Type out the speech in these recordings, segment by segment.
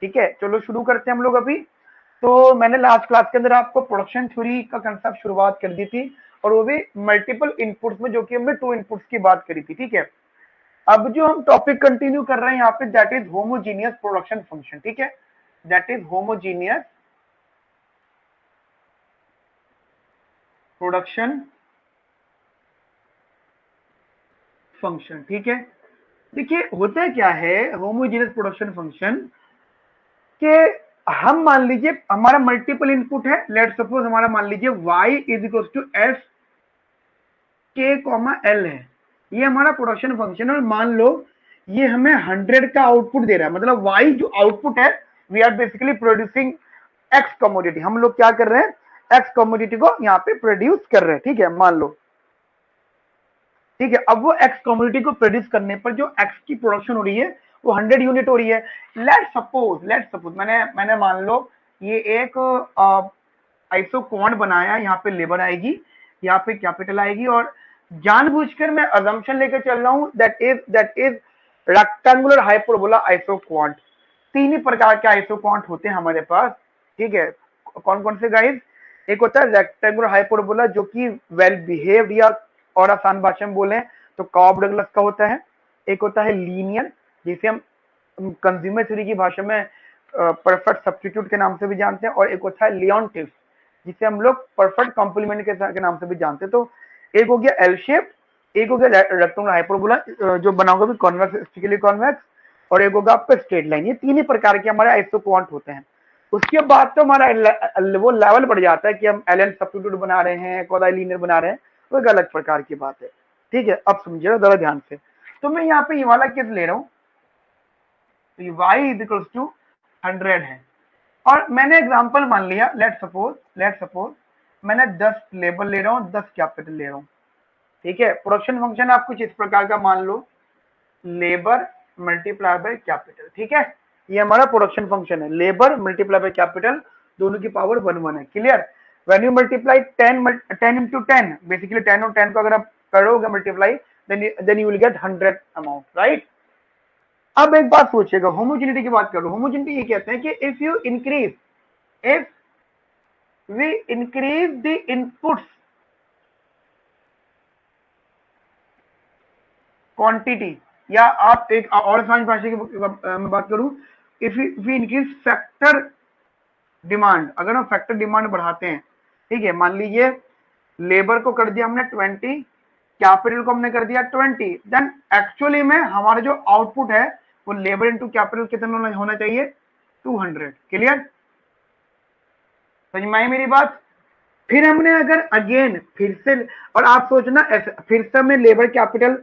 ठीक है, चलो शुरू करते हैं हम लोग अभी। तो मैंने लास्ट क्लास के अंदर आपको प्रोडक्शन थ्योरी का कंसेप्ट शुरुआत कर दी थी, और वो भी मल्टीपल इनपुट्स में, जो कि हमने 2 इनपुट्स की बात करी थी। ठीक है, अब जो हम टॉपिक कंटिन्यू कर रहे हैं यहाँ पे, that is homogeneous production function. ठीक है, that is homogeneous production function. ठीक है, देखिए होता क्या है होमोजीनियस प्रोडक्शन फंक्शन के, हम मान लीजिए हमारा मल्टीपल इनपुट है, लेट सपोज हमारा मान लीजिए y is equal to F K comma L है, ये हमारा प्रोडक्शन फंक्शन है। और मान लो ये हमें 100 का आउटपुट दे रहा है, मतलब y जो आउटपुट है, we are basically producing x commodity. हम लोग क्या कर रहे हैं, x कमोडिटी को यहाँ पे प्रोड्यूस कर रहे हैं। ठीक है, मान लो, ठीक है, अब वो x कमोडिटी को प्रोड्यूस करने पर जो x की प्रोडक्शन हो रही है वो 100 यूनिट हो रही है। लेट सपोज मैंने मान लो ये एक आइसो क्वांट बनाया, यहाँ पे लेबर आएगी, यहाँ पे कैपिटल आएगी, और जानबूझकर मैं अजम्पशन लेकर चल रहा हूँ that is rectangular hyperbola iso quant. 3 ही प्रकार के आइसो क्वांट होते हैं हमारे पास। ठीक है, कौन कौन से गाइस? एक होता है रेक्टेंगुलर हाइपरबोला, जो कि वेल बिहेव्ड, या और आसान भाषा में बोले तो कॉब डगलस का होता है। एक होता है लीनियर, जिसे हम कंज्यूमर थ्योरी की भाषा में परफेक्ट सब्स्टिट्यूट के नाम से भी जानते हैं। और एक होता है लियोनटिव, जिसे हम लोग परफेक्ट कॉम्प्लीमेंट के नाम से भी जानते हैं। तो एक हो गया एल शेप, एक हो गया रेक्टेंगुलर हाइपरबोला जो बनाओगे भी कॉन्वेक्स, स्टिकली कॉन्वेक्स, और एक होगा आपका स्ट्रेट लाइन। ये 3 ही प्रकार के हमारे आइसो क्वांट होते हैं। उसके बाद तो हमारा वो लेवल बढ़ जाता है कि हम एल एन सब्स्टिट्यूट बना रहे हैं, क्वाड्रिलिनियर बना रहे हैं, वो एक अलग प्रकार की बात है। ठीक है, अब समझिएगा जरा ध्यान से। तो मैं यहाँ पे ये वाला केस ले रहा हूँ, तो y इज इक्वल टू 100 है, और मैंने एग्जांपल मान लिया, लेट सपोज मैंने 10 लेबर ले रहा हूँ, 10 कैपिटल ले रहा हूँ। ठीक है, प्रोडक्शन फंक्शन आप कुछ इस प्रकार का मान लो, लेबर मल्टीप्लाई बाय कैपिटल। ठीक है, ये हमारा प्रोडक्शन फंक्शन है, लेबर मल्टीप्लाई बाय कैपिटल, दोनों की पावर 1 है। Clear? When you multiply 10 into 10, basically 10 और 10 को अगर आप करोगे multiply, then you will get 100 amount, right? अब एक बात सोचिएगा, होमोजेनिटी की बात करो। होमोजेनिटी ये कहते हैं कि if we increase the inputs quantity, या आप एक और आसान भाषा की मैं बात करूं, if we increase factor demand, अगर हम फैक्टर डिमांड बढ़ाते हैं, ठीक है, मान लीजिए लेबर को कर दिया हमने 20, कैपिटल को हमने कर दिया 20, देन एक्चुअली में हमारा जो आउटपुट है वो लेबर इनटू कैपिटल कितना होना चाहिए? 200। क्लियर? समझ में आई मेरी बात? फिर हमने अगर अगेन फिर से, और आप सोचना फिर से हमने लेबर कैपिटल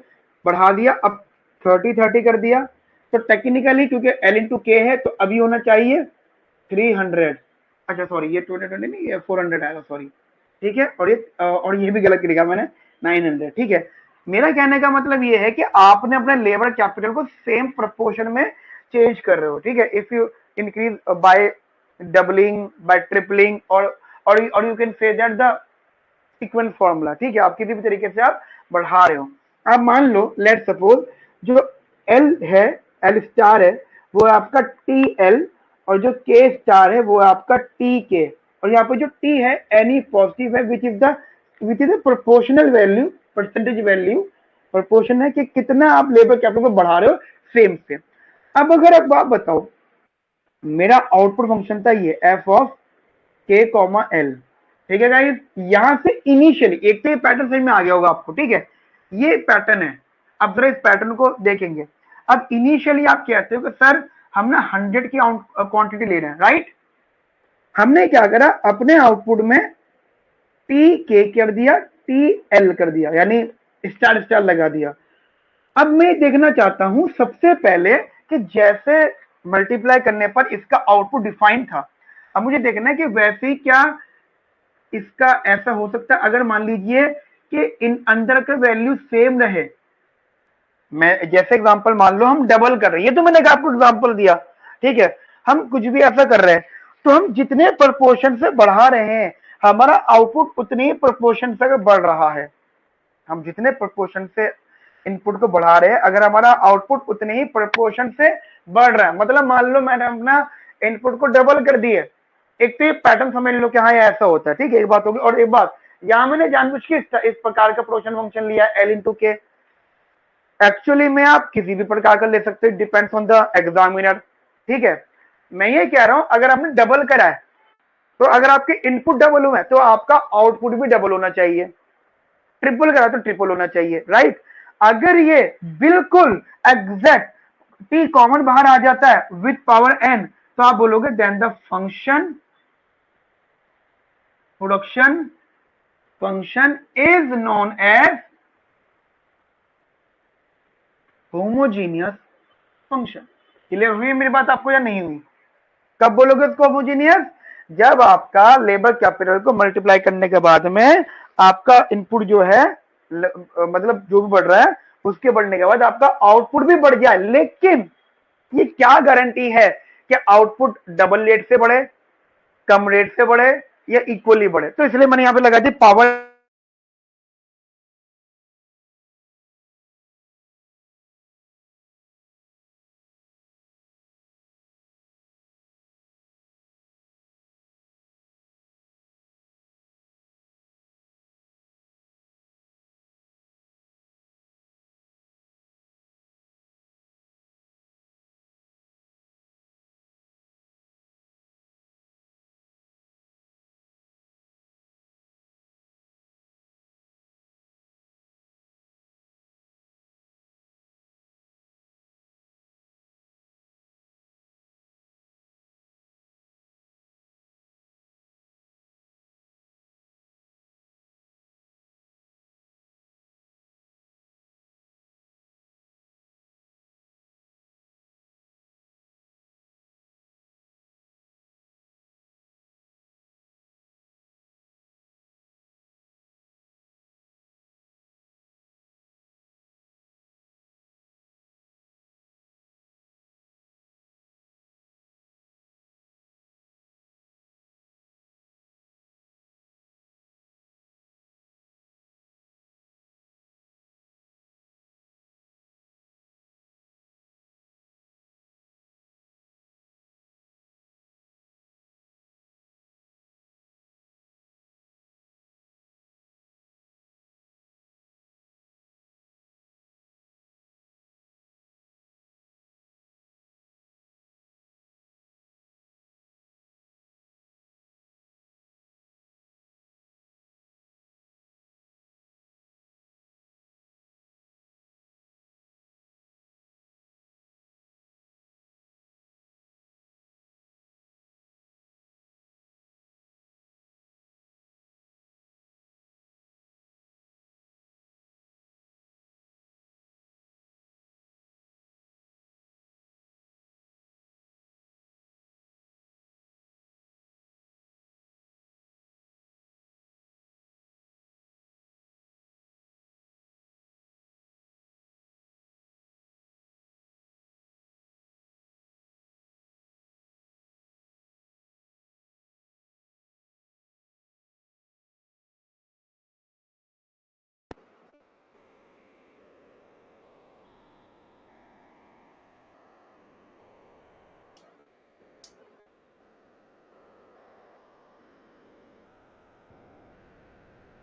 बढ़ा दिया, अब 30 कर दिया, तो टेक्निकली क्योंकि एल इंटू के है तो अभी होना चाहिए 300। अच्छा सॉरी, ये 20 नहीं, ये 400 आएगा, सॉरी। ठीक है, और ये भी गलत लिखा मैंने, 900। ठीक है, मेरा कहने का मतलब ये है कि आपने अपने लेबर कैपिटल को सेम प्रोपोर्शन में चेंज कर रहे हो। ठीक है, if you increase by doubling, by tripling, और you can say that the sequence formula. ठीक है, आप किसी भी तरीके से आप बढ़ा रहे हो। आप मान लो लेट सपोज जो एल है, एल स्टार है, वो आपका टी एल, और जो के स्टार है वो आपका टी के, और यहाँ पे जो टी है एनी पॉजिटिव है, which is the proportional value, percentage value, proportion है कि कितना आप लेबर कैपिटल को बढ़ा रहे हो सेम से। अब अगर एक बात बताओ, मेरा आउटपुट फंक्शन था ये एफ ऑफ के कॉमा एल। ठीक है गाइस, यहां से इनिशियली एक तो ये पैटर्न समझ में आ गया होगा आपको। ठीक है, ये पैटर्न है। अब जरा इस पैटर्न को देखेंगे। अब इनिशियली आप कहते हो कि सर हम ना 100 की क्वांटिटी ले रहे हैं, राइट? हमने क्या करा, अपने आउटपुट में टी के कर दिया, टी एल कर दिया, यानी स्टार स्टार लगा दिया। अब मैं देखना चाहता हूं सबसे पहले कि जैसे मल्टीप्लाई करने पर इसका आउटपुट डिफाइन था, अब मुझे देखना है कि वैसे ही क्या इसका ऐसा हो सकता है, अगर मान लीजिए कि इन अंदर का वैल्यू सेम रहे। मैं जैसे एग्जांपल मान लो हम डबल कर रहे हैं, ये तो मैंने आपको एग्जांपल दिया। ठीक है, हम कुछ भी ऐसा कर रहे हैं, तो हम जितने प्रोपोर्शन से बढ़ा रहे हैं हमारा आउटपुट उतनी ही प्रोपोर्शन से बढ़ रहा है। हम जितने प्रोपोर्शन से इनपुट को बढ़ा रहे हैं, अगर हमारा आउटपुट उतने ही प्रोपोर्शन से बढ़ रहा है, मतलब मान लो मैंने अपना इनपुट को डबल कर दिए। एक तो ये पैटर्न समझ लो कि हाँ ये ऐसा होता है, ठीक है, एक बात होगी। और एक बात यहाँ मैंने जानबूझ के इस प्रकार का प्रोडक्शन फंक्शन लिया एल इंटू के। एक्चुअली में आप किसी भी प्रकार का ले सकते हो, डिपेंड्स ऑन द एग्जामिनर, ठीक है। मैं ये कह रहा हूं अगर आपने डबल करा है तो अगर आपके इनपुट डबल हुए तो आपका आउटपुट भी डबल होना चाहिए, ट्रिपल करा तो ट्रिपल होना चाहिए, राइट। अगर ये बिल्कुल एग्जैक्ट टी कॉमन बाहर आ जाता है विथ पावर एन तो आप बोलोगे then the function production function is known as homogeneous function. Clear हुई मेरी बात आपको या नहीं हुई? कब बोलोगे उसको होमोजीनियस? जब आपका लेबर कैपिटल को मल्टीप्लाई करने के बाद में आपका इनपुट जो है मतलब जो भी बढ़ रहा है उसके बढ़ने के बाद आपका आउटपुट भी बढ़ जाए। लेकिन ये क्या गारंटी है कि आउटपुट डबल रेट से बढ़े, कम रेट से बढ़े या इक्वली बढ़े? तो इसलिए मैंने यहां पे लगा the power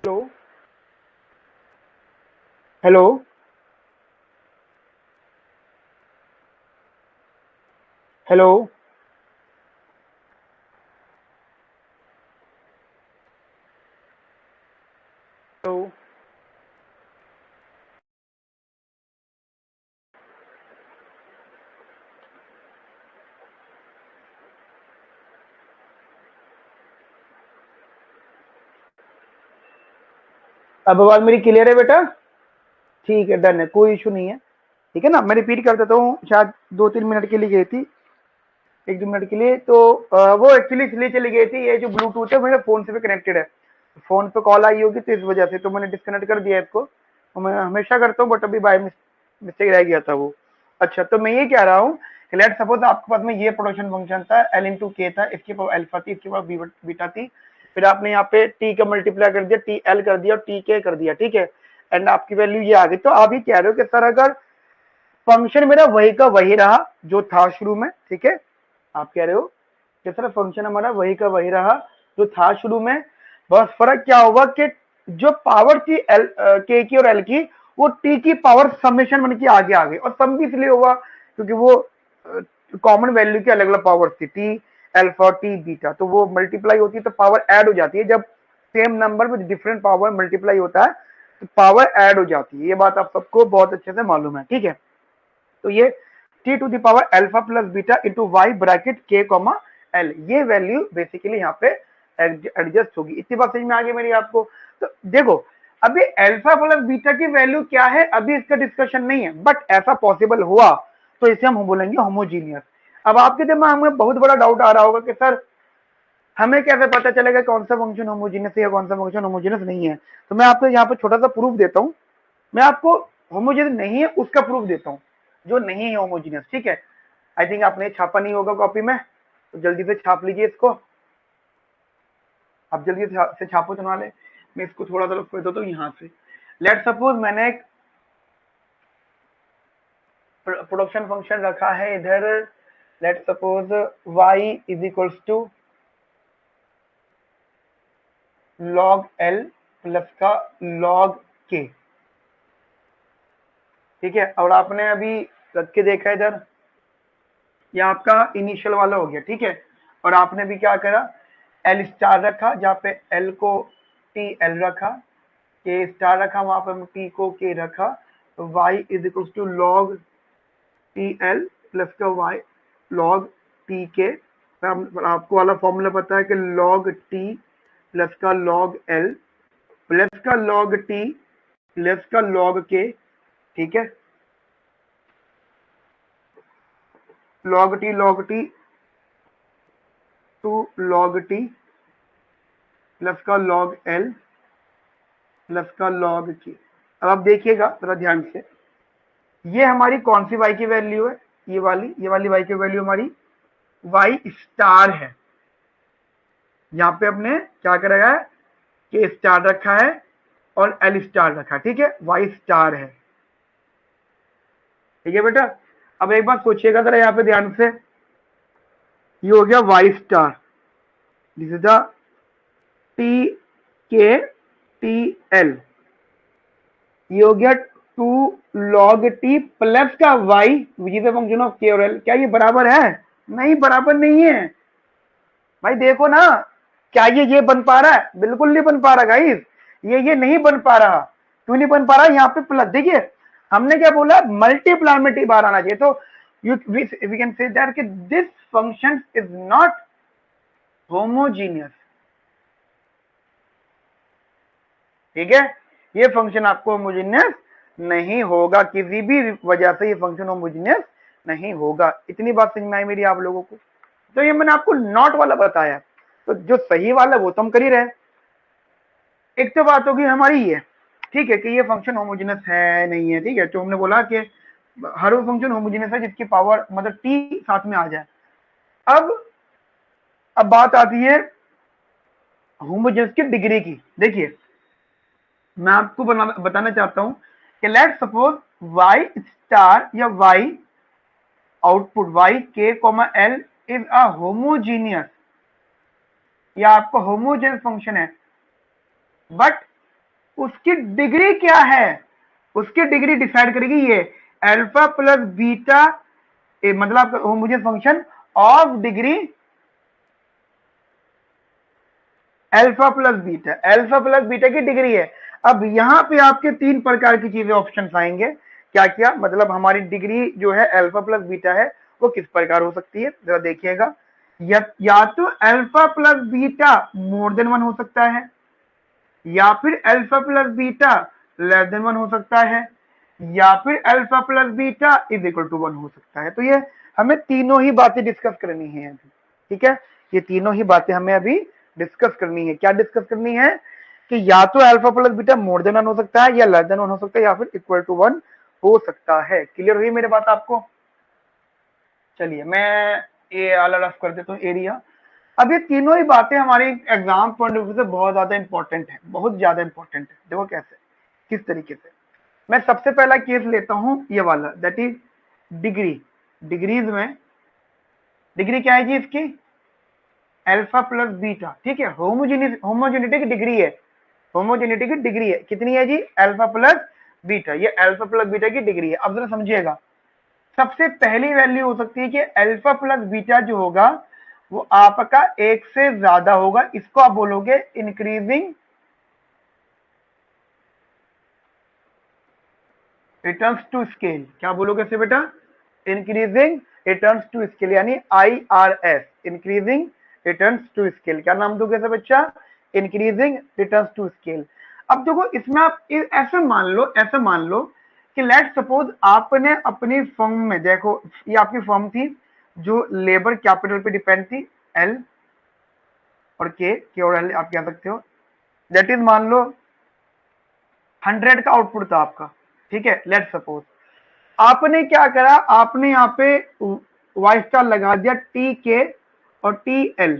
hello hello hello hello अब आवाज मेरी क्लियर है बेटा? ठीक है, डन है, कोई इशू नहीं है, ठीक है ना। मैं रिपीट कर देता हूँ, शायद 2-3 मिनट के लिए गई थी, 1-2 मिनट के लिए। तो वो एक्चुअली इसलिए चली गई थी, ये जो ब्लूटूथ है मेरे फोन से भी कनेक्टेड है, फोन पे कॉल आई होगी तो इस वजह से तो मैंने डिस्कनेक्ट कर दिया इसको। तो मैं हमेशा करता हूँ बट अभी बाय मिस्टेक रह गया था वो। अच्छा, तो मैं ये कह रहा हूँ कि लेट सपोज आपके पास में ये प्रोडक्शन फंक्शन था, एल इंटू के था, इसके पास अल्फा थी, इसके पास बीटा थी, फिर आपने यहाँ पे टी का मल्टीप्लाई कर दिया, टी एल कर दिया और टी के कर दिया, ठीक है, एंड आपकी वैल्यू ये आ गई। तो आप ये कह रहे हो कि सर अगर फंक्शन मेरा वही का वही रहा जो था शुरू में, ठीक है, आप कह रहे हो कितना फंक्शन हमारा वही का वही रहा जो था शुरू में। बस फर्क क्या होगा कि जो पावर थी एल के की और एल की, वो टी की पावर समेशन बन के आगे आ गई, और सम भी इसलिए हुआ क्योंकि वो कॉमन वैल्यू की अलग अलग पावर थी, टी अल्फा और टी बीटा, तो वो मल्टीप्लाई होती है तो पावर ऐड हो जाती है। जब सेम नंबर में डिफरेंट पावर मल्टीप्लाई होता है तो पावर ऐड हो जाती है। ये बात आप सबको बहुत अच्छे से मालूम है, ठीक है। तो ये T to the power alpha plus beta into Y bracket K comma L, ये वैल्यू बेसिकली यहाँ पे एडजस्ट होगी। इतनी बात समझ में आ गई मेरी आपको। तो देखो अभी अल्फा प्लस बीटा की वैल्यू क्या है अभी इसका डिस्कशन नहीं है, बट ऐसा पॉसिबल हुआ तो इसे हम बोलेंगे होमोजीनियस। अब आपके दिमाग में बहुत बड़ा डाउट आ रहा होगा कि सर हमें कैसे पता चलेगा कौन सा फंक्शन होमोजीनियस है या कौन सा फंक्शन होमोजीनियस नहीं है। तो मैं आपको यहाँ पे छोटा सा प्रूफ देता हूँ। मैं आपको होमोजीनियस नहीं है उसका प्रूफ देता हूँ जो नहीं है होमोजीनियस, ठीक है। आई थिंक आपने छापा नहीं होगा कॉपी में, तो जल्दी से छाप लीजिए इसको। आप जल्दी से छापो तो ले, मैं इसको थोड़ा सा कर देता हूँ यहाँ से। लेट सपोज मैंने एक प्रोडक्शन फंक्शन रखा है इधर, let suppose y is equals to log l plus का log k, ठीक है। और आपने अभी रख के देखा इधर, ये आपका इनिशियल वाला हो गया, ठीक है। और आपने भी क्या करा, एल स्टार रखा जहाँ पे एल को टी एल रखा, के स्टार रखा वहां पे टी को के रखा, तो y is equal to log T L plus का y लॉग टी के। आपको वाला फॉर्मूला पता है कि लॉग टी प्लस का लॉग एल प्लस का लॉग टी प्लस का लॉग के, ठीक है। Log T to log T plus का लॉग एल प्लस का लॉग के। अब आप देखिएगा जरा ध्यान से, ये हमारी कौन सी y की वैल्यू है, ये वाली y की वैल्यू हमारी y स्टार है। यहाँ पे अपने क्या करेगा, के स्टार रखा है और एल स्टार रखा, ठीक है, y स्टार है, ठीक है बेटा। अब एक बात सोचिएगा जरा यहाँ पे ध्यान से, ये हो गया y star, this is the T के टी एल, ये हो गया टू लॉग टी प्लस का y which is function of के और एल। क्या ये बराबर है? नहीं, बराबर नहीं है भाई। देखो ना, क्या ये बन पा रहा है? बिल्कुल नहीं बन पा रहा गाइस, ये नहीं बन पा रहा। क्यों नहीं बन पा रहा? यहाँ पे प्लस, देखिए हमने क्या बोला, मल्टीप्लाई में टी बार आना चाहिए। तो वी कैन से दैट कि this function is not homogeneous, ठीक है। ये फंक्शन आपको होमोजीनियस नहीं होगा, किसी भी वजह से ये फंक्शन होमोजीनियस नहीं होगा। इतनी बात समझ में आई मेरी आप लोगों को? तो ये मैंने आपको नॉट वाला बताया, तो जो सही वाला वो तो हम कर ही रहे। एक तो बात होगी हमारी ये, ठीक है, कि ये फंक्शन होमोजीनियस है नहीं है, ठीक है। तो हमने बोला कि हर वो फंक्शन होमोजीनियस है जिसकी पावर मतलब टी साथ में आ जाए। अब बात आती है होमोजीनियस की डिग्री की। देखिए मैं आपको बताना चाहता हूं कि लेट सपोज y स्टार या y output y k L is a homogeneous, या आपका होमोजेनियस फंक्शन है, बट उसकी डिग्री क्या है? उसकी डिग्री डिसाइड करेगी ये अल्फा प्लस बीटा, मतलब आपका homogeneous function of degree alpha plus beta की डिग्री है। अब यहाँ पे आपके तीन प्रकार की चीजें ऑप्शन आएंगे। क्या क्या मतलब हमारी डिग्री जो है अल्फा प्लस बीटा है वो किस प्रकार हो सकती है, जरा देखिएगा। या तो alpha plus beta more than 1 हो सकता है, या फिर alpha plus beta less than 1 हो सकता है, या फिर alpha plus beta is equal to 1 हो सकता है। तो ये हमें तीनों ही बातें डिस्कस करनी है अभी, ठीक है। ये तीनों ही बातें हमें अभी डिस्कस करनी है। क्या डिस्कस करनी है? कि या तो alpha plus beta more than 1 हो सकता है, या लेस देन 1 हो सकता है, या फिर इक्वल टू 1 हो सकता है। क्लियर हुई मेरी बात आपको? चलिए मैं ये वाला रफ कर देता हूँ एरिया। अब ये तीनों ही बातें हमारे एग्जाम पॉइंट ऑफ व्यू से बहुत ज्यादा इंपॉर्टेंट है, बहुत ज्यादा इंपॉर्टेंट है। देखो कैसे, किस तरीके से। मैं सबसे पहला केस लेता हूं ये वाला, दैट इज डिग्री। डिग्रीज में डिग्री क्या है जी इसकी? अल्फा प्लस बीटा, ठीक है, होमोजेनिटी की डिग्री है, होमोजेनिटी की डिग्री है, कितनी है जी, अल्फा प्लस बीटा, ये अल्फा प्लस बीटा की डिग्री है। अब जरा समझिएगा, सबसे पहली वैल्यू हो सकती है कि अल्फा प्लस बीटा जो होगा वो आपका एक से ज्यादा होगा, इसको आप बोलोगे इंक्रीजिंग रिटर्न्स टू स्केल। क्या बोलोगे इसे बेटा, इंक्रीजिंग रिटर्न्स टू स्केल, यानी IRS, increasing returns to scale. क्या नाम दोगे इसे बच्चा, इंक्रीजिंग रिटर्न्स टू स्केल। अब देखो इसमें आप ऐसे मान लो कि लेट सपोज आपने अपनी फर्म में, देखो ये आपकी फर्म थी जो लेबर कैपिटल पे डिपेंड थी, L और K और L आप कह सकते हो, दैट इज मान लो 100 का आउटपुट था आपका, ठीक है, लेट सपोज आपने क्या करा, आपने यहाँ पे वाई स्टार लगा दिया TK और TL,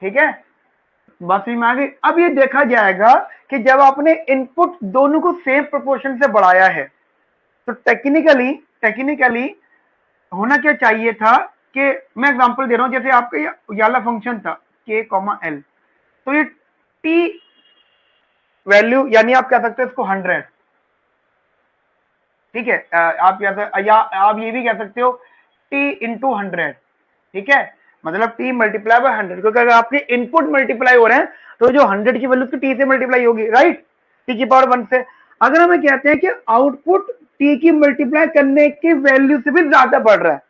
ठीक है, बात समझ में आ गई। अब ये देखा जाएगा कि जब आपने इनपुट दोनों को सेम प्रोपोर्शन से बढ़ाया है तो टेक्निकली होना क्या चाहिए था कि, मैं एग्जांपल दे रहा हूं, जैसे आपका ये वाला फंक्शन था K, L, तो ये T वैल्यू यानी आप कह सकते हैं इसको 100, ठीक है, आप या आप ये भी कह सकते हो T इंटू 100, ठीक है, मतलब T मल्टीप्लाई बाय 100, क्योंकि अगर आपके इनपुट मल्टीप्लाई हो रहे हैं तो जो 100 की वैल्यू T से मल्टीप्लाई होगी, राइट, T की पावर 1 से। अगर हमें कहते हैं कि आउटपुट T की मल्टीप्लाई करने की वैल्यू से भी ज्यादा बढ़ रहा है,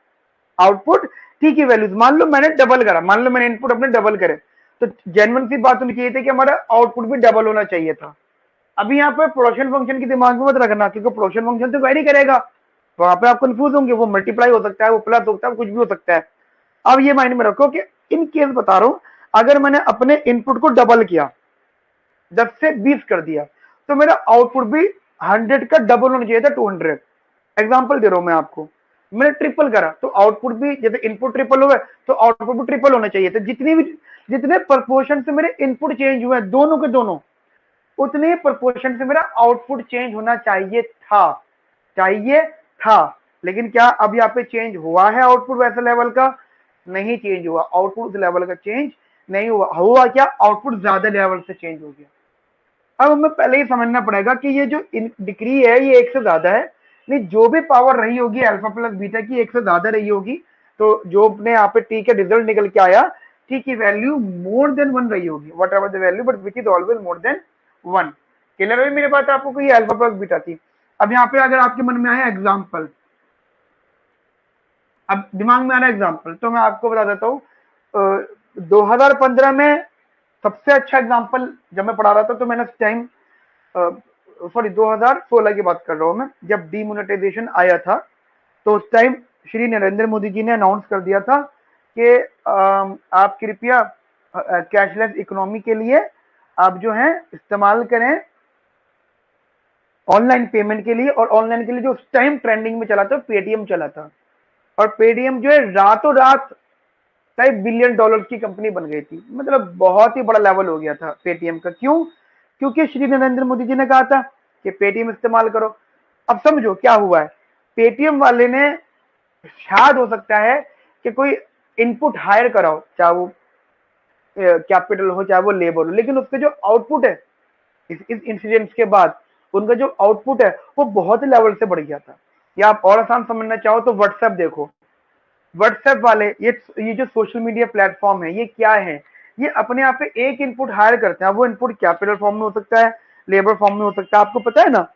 आउटपुट T की वैल्यू, मान लो मैंने डबल करा, मान लो मैंने इनपुट अपने डबल करे, तो जेन्युइन सी बात होनी चाहिए थी कि हमारा आउटपुट भी डबल होना चाहिए था। अभी यहाँ पे प्रोडक्शन फंक्शन की दिमाग में मत रखना, क्योंकि प्रोडक्शन फंक्शन तो वेरी करेगा, वहां पे आप कंफ्यूज होंगे, वो मल्टीप्लाई हो सकता है, वो प्लस हो सकता है, कुछ भी हो सकता है। अब ये माइंड में रखो कि इन केस बता रहा हूं, अगर मैंने अपने इनपुट को डबल किया, 10 से 20 कर दिया, तो मेरा आउटपुट भी 100 का डबल होना चाहिए था, 200। एग्जाम्पल दे रहा हूं मैं आपको, मैंने ट्रिपल करा तो आउटपुट भी, जैसे इनपुट ट्रिपल हुआ तो आउटपुट भी ट्रिपल होना चाहिए था। जितने प्रपोर्शन से मेरे इनपुट चेंज हुए दोनों के दोनों, उतने प्रपोर्शन से मेरा आउटपुट चेंज होना चाहिए था। लेकिन क्या अब यहाँ पे चेंज हुआ है आउटपुट वैसे लेवल का, नहीं चेंज हुआ, आउटपुट उस लेवल का चेंज नहीं हुआ क्या, आउटपुट ज्यादा लेवल से चेंज हो गया। अब हमें पहले ही समझना पड़ेगा कि ये जो डिग्री है ये एक से ज्यादा है, नहीं जो भी पावर रही होगी अल्फा प्लस बीटा की एक से ज्यादा रही होगी, तो जो अपने यहाँ पे टी के रिजल्ट निकल के आया, टी की वैल्यू मोर देन 1 रही होगी, what ever the value, but which is always more than 1। Clear है मेरे बात आपको कि ये अल्फा प्लस बीटा थी। अब यहाँ पे अगर आपके मन में आया एग्जाम्पल, अब दिमाग में आ रहा है एग्जाम्पल, तो मैं आपको बता देता हूँ, 2015 में सबसे अच्छा एग्जाम्पल जब मैं पढ़ा रहा था, तो मैंने उस टाइम, सॉरी 2016 की बात कर रहा हूँ मैं, जब डीमोनेटाइजेशन आया था, तो उस टाइम श्री नरेंद्र मोदी जी ने अनाउंस कर दिया था कि आप कृपया कैशलेस इकोनॉमी के लिए आप जो है इस्तेमाल करें ऑनलाइन पेमेंट के लिए, और ऑनलाइन के लिए जो उस टाइम ट्रेंडिंग में चला था पेटीएम चला था, और पेटीएम जो है रातों रात $5 बिलियन की कंपनी बन गई थी, मतलब बहुत ही बड़ा लेवल हो गया था पेटीएम का। क्यों? क्योंकि श्री नरेंद्र मोदी जी ने कहा था कि पेटीएम इस्तेमाल करो। अब समझो क्या हुआ है, पेटीएम वाले ने, शायद हो सकता है कि कोई इनपुट हायर कराओ, चाहे वो कैपिटल हो चाहे वो लेबर हो, लेकिन उसके जो आउटपुट है इस इंसिडेंट के बाद, उनका जो आउटपुट है वो बहुत ही लेवल से बढ़ गया था। या आप और आसान समझना चाहो तो व्हाट्सएप देखो, व्हाट्सएप वाले ये जो सोशल मीडिया प्लेटफॉर्म है, ये क्या है, ये अपने आप पे एक इनपुट हायर करते हैं, वो इनपुट कैपिटल फॉर्म में हो सकता है, लेबर फॉर्म में हो सकता है, आपको पता है ना।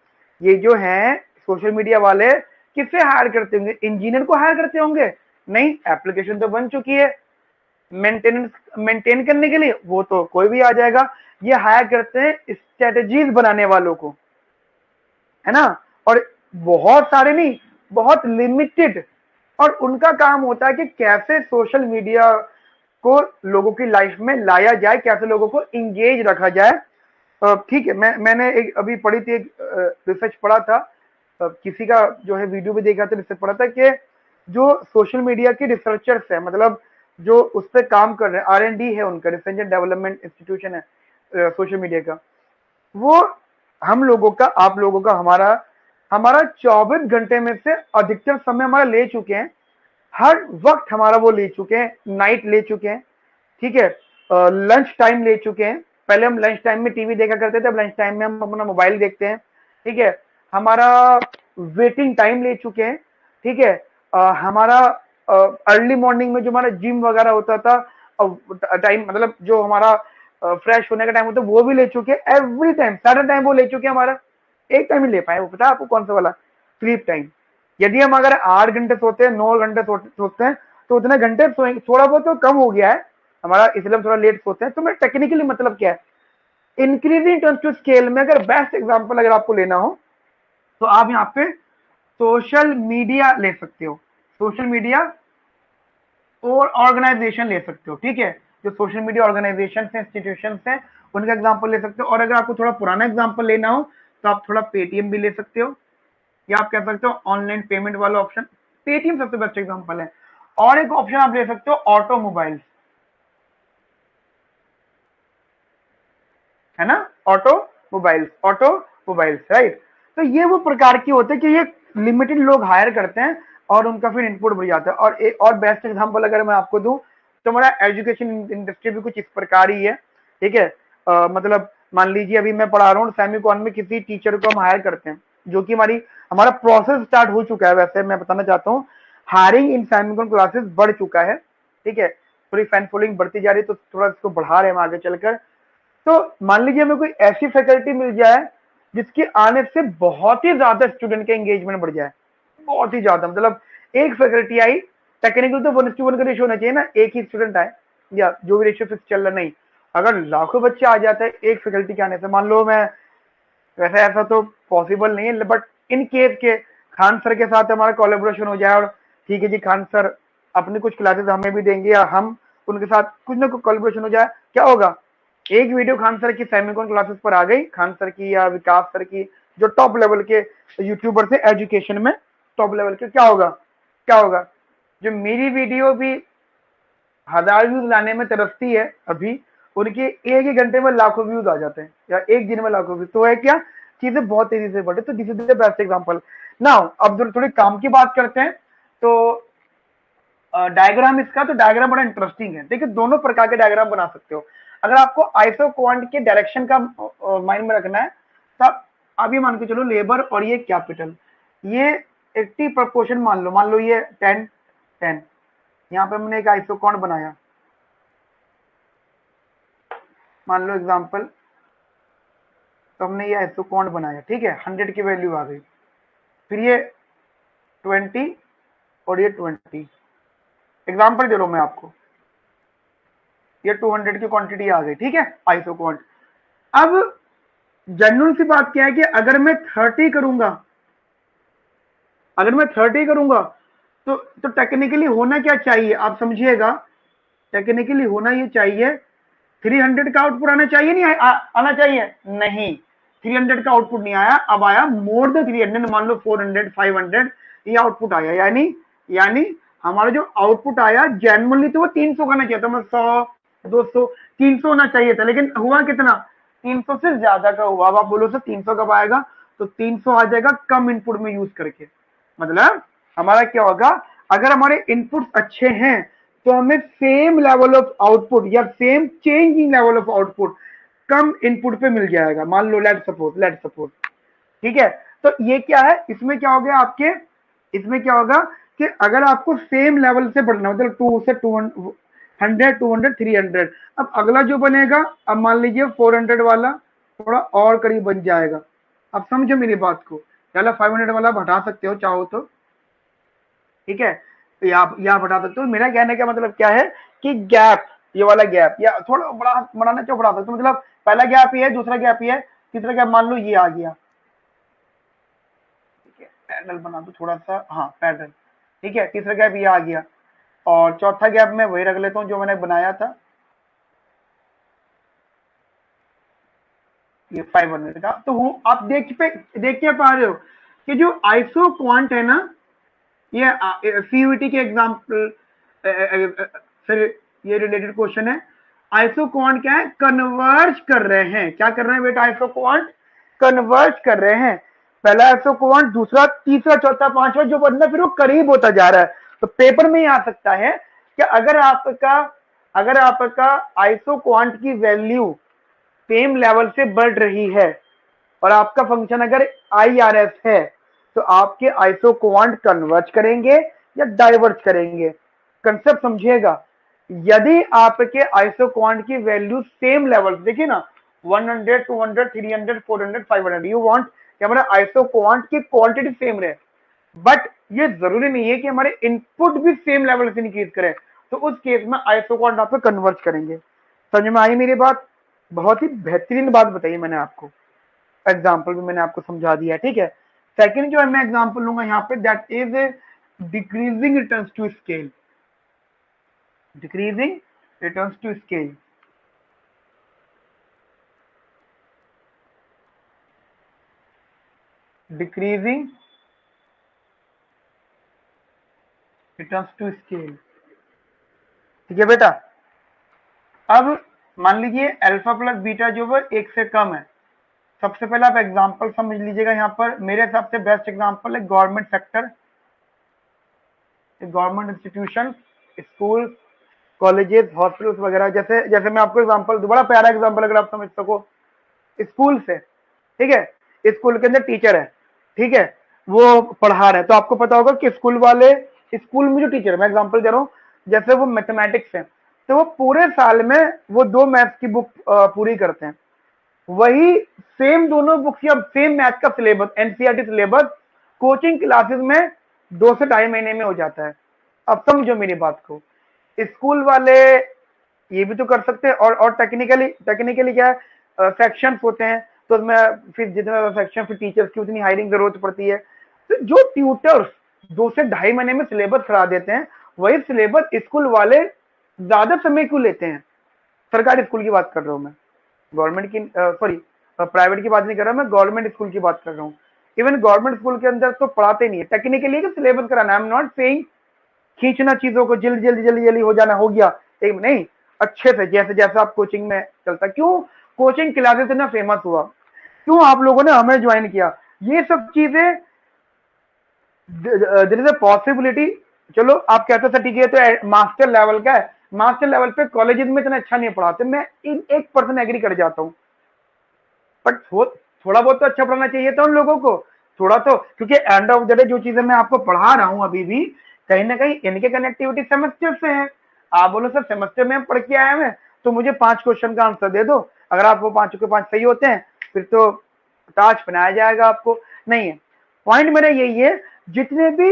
ये जो है सोशल मीडिया वाले किससे हायर करते होंगे, इंजीनियर को हायर करते होंगे, नहीं, एप्लीकेशन तो बन चुकी है, मेंटेन करने के लिए वो तो कोई भी आ जाएगा, ये हायर करते हैं स्ट्रेटेजीज बनाने वालों को, है ना, और बहुत सारे नहीं, बहुत लिमिटेड, और उनका काम होता है कि कैसे सोशल मीडिया को लोगों की लाइफ में लाया जाए, कैसे लोगों को इंगेज रखा जाए। ठीक है, मैंने एक अभी पढ़ी थी, एक रिसर्च पढ़ा था, किसी का जो है वीडियो भी देखा था, रिसर्च पढ़ा था कि जो सोशल मीडिया के रिसर्चर्स है, मतलब जो उस पर काम कर रहे हैं, R&D है उनका, रिसर्च एंड डेवलपमेंट इंस्टीट्यूशन है सोशल मीडिया का, वो हम लोगों का, आप लोगों का, हमारा 24 घंटे में से अधिकतर समय हमारा ले चुके हैं, हर वक्त हमारा वो ले चुके हैं, नाइट ले चुके हैं, ठीक है, लंच टाइम ले चुके हैं, पहले हम लंच टाइम में टीवी देखा करते थे, अब लंच टाइम में हम अपना मोबाइल देखते हैं। ठीक है, हमारा वेटिंग टाइम ले चुके हैं। ठीक है, हमारा अर्ली मॉर्निंग में जो हमारा जिम वगैरह होता था टाइम, मतलब जो हमारा फ्रेश होने का टाइम होता है वो भी ले चुके हैं। एवरी टाइम सारा टाइम वो ले चुके हैं हमारा, एक टाइम ही ले पाए, वो पता है आपको कौन सा वाला? Sleep time. यदि हम अगर 8 घंटे सोते हैं, 9 घंटे सोते हैं, तो उतने घंटे सोएंगे, थोड़ा बहुत तो कम हो गया है हमारा, इसलिए हम थोड़ा लेट सोते हैं। तो मैं टेक्निकली मतलब क्या है, इंक्रीजिंग टर्म्स टू स्केल में अगर बेस्ट एग्जांपल अगर आपको लेना हो तो आप यहाँ पे सोशल मीडिया ले सकते हो, सोशल मीडिया और ऑर्गेनाइजेशन ले सकते हो। ठीक है, जो सोशल मीडिया ऑर्गेनाइजेशन है, इंस्टीट्यूशन है, उनका एग्जांपल ले सकते हो। और अगर आपको थोड़ा पुराना एग्जांपल लेना हो तो आप थोड़ा पेटीएम भी ले सकते हो, या आप कह सकते हो ऑनलाइन पेमेंट वाला ऑप्शन, पेटीएम सबसे बेस्ट एग्जांपल है। और एक ऑप्शन आप ले सकते हो ऑटोमोबाइल्स, है ना, ऑटोमोबाइल्स, ऑटोमोबाइल्स, राइट। तो ये वो प्रकार की होते हैं कि ये लिमिटेड लोग हायर करते हैं और उनका फिर इनपुट बढ़ जाता है। और एक और बेस्ट एग्जांपल अगर मैं आपको दूं तो हमारा एजुकेशन इंडस्ट्री भी कुछ इस प्रकार ही है। ठीक है, मतलब मान लीजिए अभी मैं पढ़ा रहा हूँ सेमीकॉन में, किसी टीचर को हम हायर करते हैं, जो कि हमारा प्रोसेस स्टार्ट हो चुका है। वैसे मैं बताना चाहता हूँ, हायरिंग इन सेमीकॉन क्लासेस बढ़ चुका है। ठीक है, थोड़ी फैन फॉलोइंग बढ़ती जा रही है, तो थोड़ा इसको बढ़ा रहे हैं हम आगे चलकर। तो मान लीजिए हमें कोई ऐसी फैकल्टी मिल जाए जिसके आने से बहुत ही ज्यादा स्टूडेंट का एंगेजमेंट बढ़ जाए, बहुत ही ज्यादा, मतलब एक फैकल्टी आई, टेक्निकल तो 1:1 का रेशियो होना चाहिए ना, एक ही स्टूडेंट आए या जो भी रेशियो फिक्स चल रहा, नहीं, अगर लाखों बच्चे आ जाते हैं एक फैकल्टी के आने से, मान लो मैं, वैसे ऐसा तो पॉसिबल नहीं है, बट इन केस के खान सर के साथ हमारा कोलेबोरेशन हो जाए और ठीक है जी खान सर अपनी कुछ क्लासेस हमें भी देंगे या हम उनके साथ कुछ ना कुछ कोलेबोरेशन हो जाए, क्या होगा, एक वीडियो खान सर की सेमीकॉन क्लासेस पर आ गई, खान सर की या विकास सर की, जो टॉप लेवल के यूट्यूबर थे एजुकेशन में, टॉप लेवल के, क्या होगा, क्या होगा, जो मेरी वीडियो भी 1000 व्यूज लाने में तरसती है अभी, उनके एक ही घंटे में लाखों व्यूज आ जाते हैं या एक दिन में लाखों व्यूज, तो है क्या, चीजें बहुत तेजी से बढ़े। तो this is the best example. Now अब थोड़ी काम की बात करते हैं, तो डायग्राम इसका, तो डायग्राम बड़ा इंटरेस्टिंग है। देखिए दोनों प्रकार के डायग्राम बना सकते हो। अगर आपको आइसो क्वांट के डायरेक्शन का माइंड में रखना है, तब आप ये मान के चलो लेबर और ये कैपिटल, ये 80 प्रपोर्शन मान लो ये 10 10, यहाँ पे हमने एक आइसो क्वांट बनाया, मान लो एग्जांपल, तो हमने ये आइसो क्वांट बनाया, ठीक है, 100 की वैल्यू आ गई, फिर ये 20 और ये 20, एग्जांपल दे रहा हूं मैं आपको, ये 200 की क्वांटिटी आ गई, ठीक है, आइसो क्वांट। अब जनरल सी बात क्या है कि अगर मैं 30 करूंगा, अगर मैं 30 करूंगा तो टेक्निकली होना क्या चाहिए आप समझिएगा, टेक्निकली होना ये चाहिए 300 का आउटपुट आना चाहिए, नहीं आना चाहिए, नहीं, 300 का आउटपुट नहीं आया, अब आया मोर देन 300, मान लो 400 500 ये आउटपुट आया, यानी हमारा जो आउटपुट आया जेनुअनली तो वो 300 का ना चाहिए था, मतलब 100 200 300 होना चाहिए था, लेकिन हुआ कितना, 300 से ज्यादा का हुआ। अब आप बोलो सर 300 कब आएगा, तो 300 आ जाएगा कम इनपुट में यूज करके। मतलब हमारा क्या होगा, अगर हमारे इनपुट अच्छे हैं तो हमें सेम लेवल ऑफ आउटपुट या same changing level of output come input पे मिल जाएगा। मान लो लेट सपोज, ठीक है, तो ये क्या है, इसमें क्या हो गया आपके, इसमें क्या होगा कि अगर आपको सेम लेवल से बढ़ना, मतलब 2 से 200 100 200 300, अब अगला जो बनेगा, अब मान लीजिए 400 वाला थोड़ा और करीब बन जाएगा। अब समझो मेरी बात को, पहला 500 वाला आप हटा सकते हो चाहो तो, ठीक है, तो यहाँ हटा सकते हो। मेरा कहने का मतलब क्या है कि गैप, ये वाला गैप या थोड़ा बड़ा बनाना चाहो बढ़ा सकते हो, मतलब पहला गैप ये है, दूसरा गैप ये है, तीसरा गैप मान लो ये आ गया, ठीक है, पैरेलल बना दो थोड़ा सा, हाँ पैरेलल, ठीक है, तीसरा गैप ये आ गया, और चौथा गैप मैं वही रख लेता हूँ जो मैंने बनाया था, ये 500 का। तो आप देख के पा रहे हो कि जो आइसो क्वांट है ना, ये सीयूईटी के एग्जाम्पल फिर ये रिलेटेड क्वेश्चन है। आइसो क्वांट क्या है, कन्वर्ज कर रहे हैं, क्या कर रहे हैं बेटा, आइसो क्वांट कन्वर्ज कर रहे हैं, पहला आइसो क्वांट, दूसरा, तीसरा, चौथा, पांचवा जो बनना फिर वो करीब होता जा रहा है। तो पेपर में ही आ सकता है कि अगर आपका अगर आपका आइसो क्वांट की वैल्यू सेम लेवल से बढ़ रही है और आपका फंक्शन अगर IRS है तो आपके आइसो क्वांट कन्वर्ज करेंगे या डाइवर्ज करेंगे। कंसेप्ट समझिएगा। यदि आपके आइसो क्वांट की वैल्यू सेम लेवल, देखिए ना 100, 200, 300, 400, 500, यू वांट कि हमारा आइसो क्वांट की क्वांटिटी सेम रहे, बट ये जरूरी नहीं है कि हमारे इनपुट भी सेम लेवल से इंक्रीज करें, तो उस केस में आइसो क्वांट आप कन्वर्ज करेंगे। समझ में आई मेरी बात? बहुत ही बेहतरीन बात बताई मैंने आपको, एग्जाम्पल भी मैंने आपको समझा दिया, ठीक है। सेकंड जो है मैं एग्जाम्पल लूंगा यहाँ पे, that is decreasing returns to scale. Decreasing returns to scale, decreasing returns to scale, ठीक है बेटा। अब मान लीजिए अल्फा प्लस बीटा जो है 1 से कम है। सबसे पहले आप एग्जांपल समझ लीजिएगा। यहाँ पर मेरे हिसाब से बेस्ट एग्जांपल है government sector, government institution, school, colleges, hospitals वगैरह। जैसे जैसे मैं आपको एग्जांपल दूं, बड़ा प्यारा एग्जांपल अगर आप समझ सको, स्कूल से, ठीक है। स्कूल के अंदर टीचर है, ठीक है, वो पढ़ा रहे हैं, तो आपको पता होगा कि स्कूल वाले, स्कूल में जो टीचर है, मैं एग्जांपल दे रहा हूँ, जैसे वो मैथमेटिक्स है तो वो पूरे साल में वो 2 मैथ्स की बुक पूरी करते हैं। वही सेम दोनों बुक्स या सेम मैथ का syllabus, NCERT syllabus, coaching classes में 2 से 2.5 महीने में हो जाता है। अब समझो मेरी बात को, स्कूल वाले ये भी तो कर सकते हैं, और टेक्निकली क्या है, सेक्शन होते हैं, तो उसमें फिर जितना सेक्शन फिर टीचर्स की उतनी हायरिंग जरूरत पड़ती है। तो जो ट्यूटर्स 2 से 2.5 महीने में सिलेबस करा देते हैं, वही सिलेबस स्कूल वाले ज्यादा समय क्यों लेते हैं? सरकारी स्कूल की बात कर रहा हूं मैं, गवर्नमेंट की सॉरी प्राइवेट की बात नहीं कर रहा, मैं गवर्नमेंट स्कूल की बात कर रहा हूँ। इवन गवर्नमेंट स्कूल के अंदर तो पढ़ाते नहीं है, टेक्निकली सिलेबस कराना, आई एम नॉट सेइंग खींचना चीजों को, जल्दी जल्दी जल्दी जल्दी हो जाना, हो गया एक नहीं, अच्छे से जैसे जैसे आप कोचिंग में चलता। क्यों कोचिंग क्लासेस इतना फेमस हुआ, क्यों आप लोगों ने हमें ज्वाइन किया? ये सब चीजें, देयर इज अ पॉसिबिलिटी। चलो आप कहते हैं ठीक है, तो मास्टर लेवल का है, मास्टर लेवल पे कॉलेजेस में इतना अच्छा नहीं पढ़ाते, मैं इन 1% एग्री कर जाता हूँ, बट थोड़ा बहुत तो अच्छा पढ़ना चाहिए था उन लोगों को, थोड़ा तो, क्योंकि एंड ऑफ द डे जो चीजें मैं आपको पढ़ा रहा हूं अभी भी, कहीं ना कहीं इनके कनेक्टिविटी सेमेस्टर से है। आप बोलो सर सेमेस्टर में पढ़ के आया मैं, तो मुझे 5 क्वेश्चन का आंसर दे दो, अगर आप वो 5 के 5 सही होते हैं फिर तो ताज बनाया जाएगा आपको, नहीं है। पॉइंट मेरा यही है, जितने भी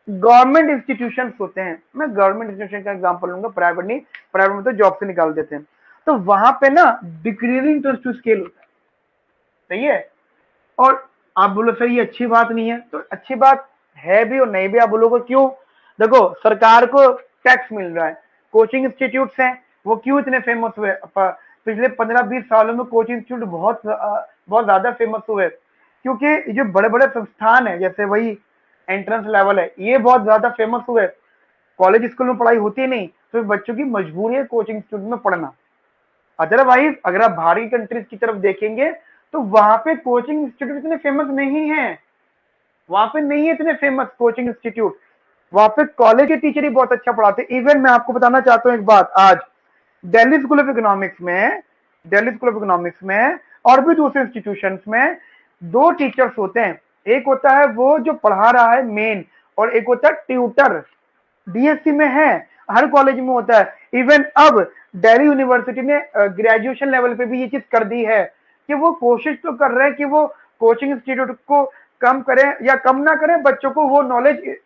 गवर्नमेंट इंस्टीट्यूशन होते हैं, मैं गवर्नमेंट इंस्टीट्यूशन का एग्जांपल लूंगा, प्राइवेट नहीं, प्राइवेट में तो जॉब से निकाल देते हैं, तो वहां पे ना डिक्रीजिंग टू स्केल होता है, सही है। और आप बोलो सर ये अच्छी बात नहीं है, तो अच्छी बात है भी और नहीं भी। आप बोलोगे क्यों? देखो सरकार को टैक्स मिल रहा है, कोचिंग इंस्टीट्यूट्स हैं वो क्यों इतने फेमस हुए? पिछले 15-20 सालों में कोचिंग इंस्टीट्यूट बहुत ज्यादा फेमस हुए, क्योंकि जो बड़े बड़े संस्थान है, जैसे वही एंट्रेंस लेवल है, ये बहुत ज्यादा फेमस हुए। कॉलेज स्कूल में पढ़ाई होती नहीं, तो बच्चों की मजबूरी है कोचिंग इंस्टीट्यूट में पढ़ना। अदरवाइज अगर आप बाहरी कंट्रीज की तरफ देखेंगे तो वहां पे कोचिंग इंस्टीट्यूट इतने फेमस नहीं है, वहां पे नहीं है इतने फेमस कोचिंग इंस्टीट्यूट, वहां पे कॉलेज के टीचर ही बहुत अच्छा पढ़ाते हैं। इवन मैं आपको बताना चाहता हूँ एक बात, आज दिल्ली स्कूल ऑफ इकोनॉमिक्स में, दिल्ली स्कूल ऑफ इकोनॉमिक्स में और भी दूसरे इंस्टीट्यूशन में 2 टीचर्स होते हैं, एक होता है वो जो पढ़ा रहा है मेन, और एक होता है ट्यूटर, डीएससी में है, हर कॉलेज में होता है। इवन अब दिल्ली यूनिवर्सिटी ने ग्रेजुएशन लेवल पे भी ये चीज कर दी है कि वो कोशिश तो कर रहे हैं कि वो कोचिंग इंस्टीट्यूट को कम करें या कम ना करें, बच्चों को वो नॉलेज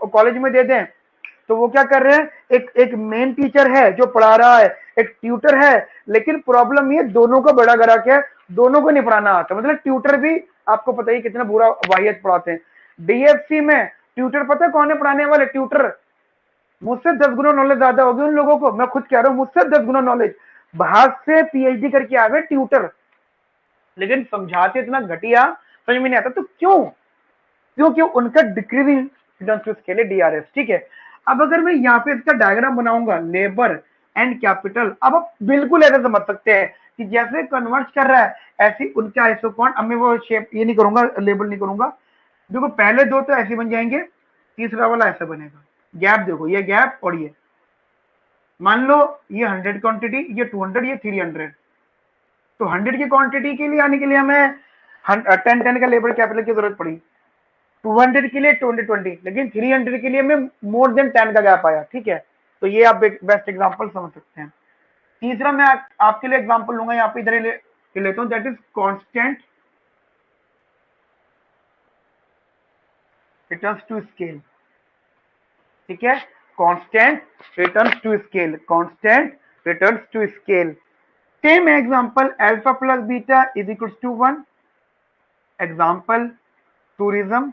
कॉलेज में दे दें। तो वो क्या कर रहे हैं, एक एक मेन टीचर है जो पढ़ा रहा है, एक ट्यूटर है, लेकिन प्रॉब्लम ये दोनों का बड़ा ग्राहक है, दोनों को नहीं पढ़ाना आता। मतलब ट्यूटर भी आपको पता ही कितना बुरा वाहियत पढ़ाते हैं। डीएफसी में ट्यूटर पता है कौन है पढ़ाने वाले? ट्यूटर मुझसे 10 गुना नॉलेज ज्यादा होगी उन लोगों को, मैं खुद कह रहा हूँ, मुझसे 10 गुना नॉलेज, बाहर से पीएचडी करके आ गए ट्यूटर, लेकिन समझाते इतना घटिया, समझ में नहीं आता। तो क्यों? क्योंकि उनका डिक्रीजिंग स्केल है डीआरएस, ठीक है। अब अगर मैं यहाँ पे इसका डायग्राम बनाऊंगा, लेबर एंड कैपिटल, अब आप बिल्कुल ऐसे समझ सकते हैं कि जैसे कन्वर्ट कर रहा है ऐसी उनका आइसोकॉन। अब मैं वो शेप ये नहीं करूंगा, लेबल नहीं करूंगा, देखो पहले 2 तो ऐसे बन जाएंगे, तीसरा वाला ऐसा बनेगा, गैप देखो, ये गैप और ये, मान लो ये 100 क्वांटिटी, ये 200, ये 300। तो 100 की क्वांटिटी के लिए आने के लिए हमें 10 का लेबर कैपिटल की जरूरत पड़ी, 200 के लिए 20, लेकिन 300 के लिए हमें मोर देन 10 का गैप आया। ठीक है, तो ये आप बेस्ट एग्जांपल समझ सकते हैं। तीसरा मैं आपके लिए एग्जांपल लूंगा, यहाँ पे इधर लेता हूं, that is constant returns to scale. ठीक है, constant returns to scale, constant returns to scale. Same example, alpha plus beta is equal to 1। Example tourism,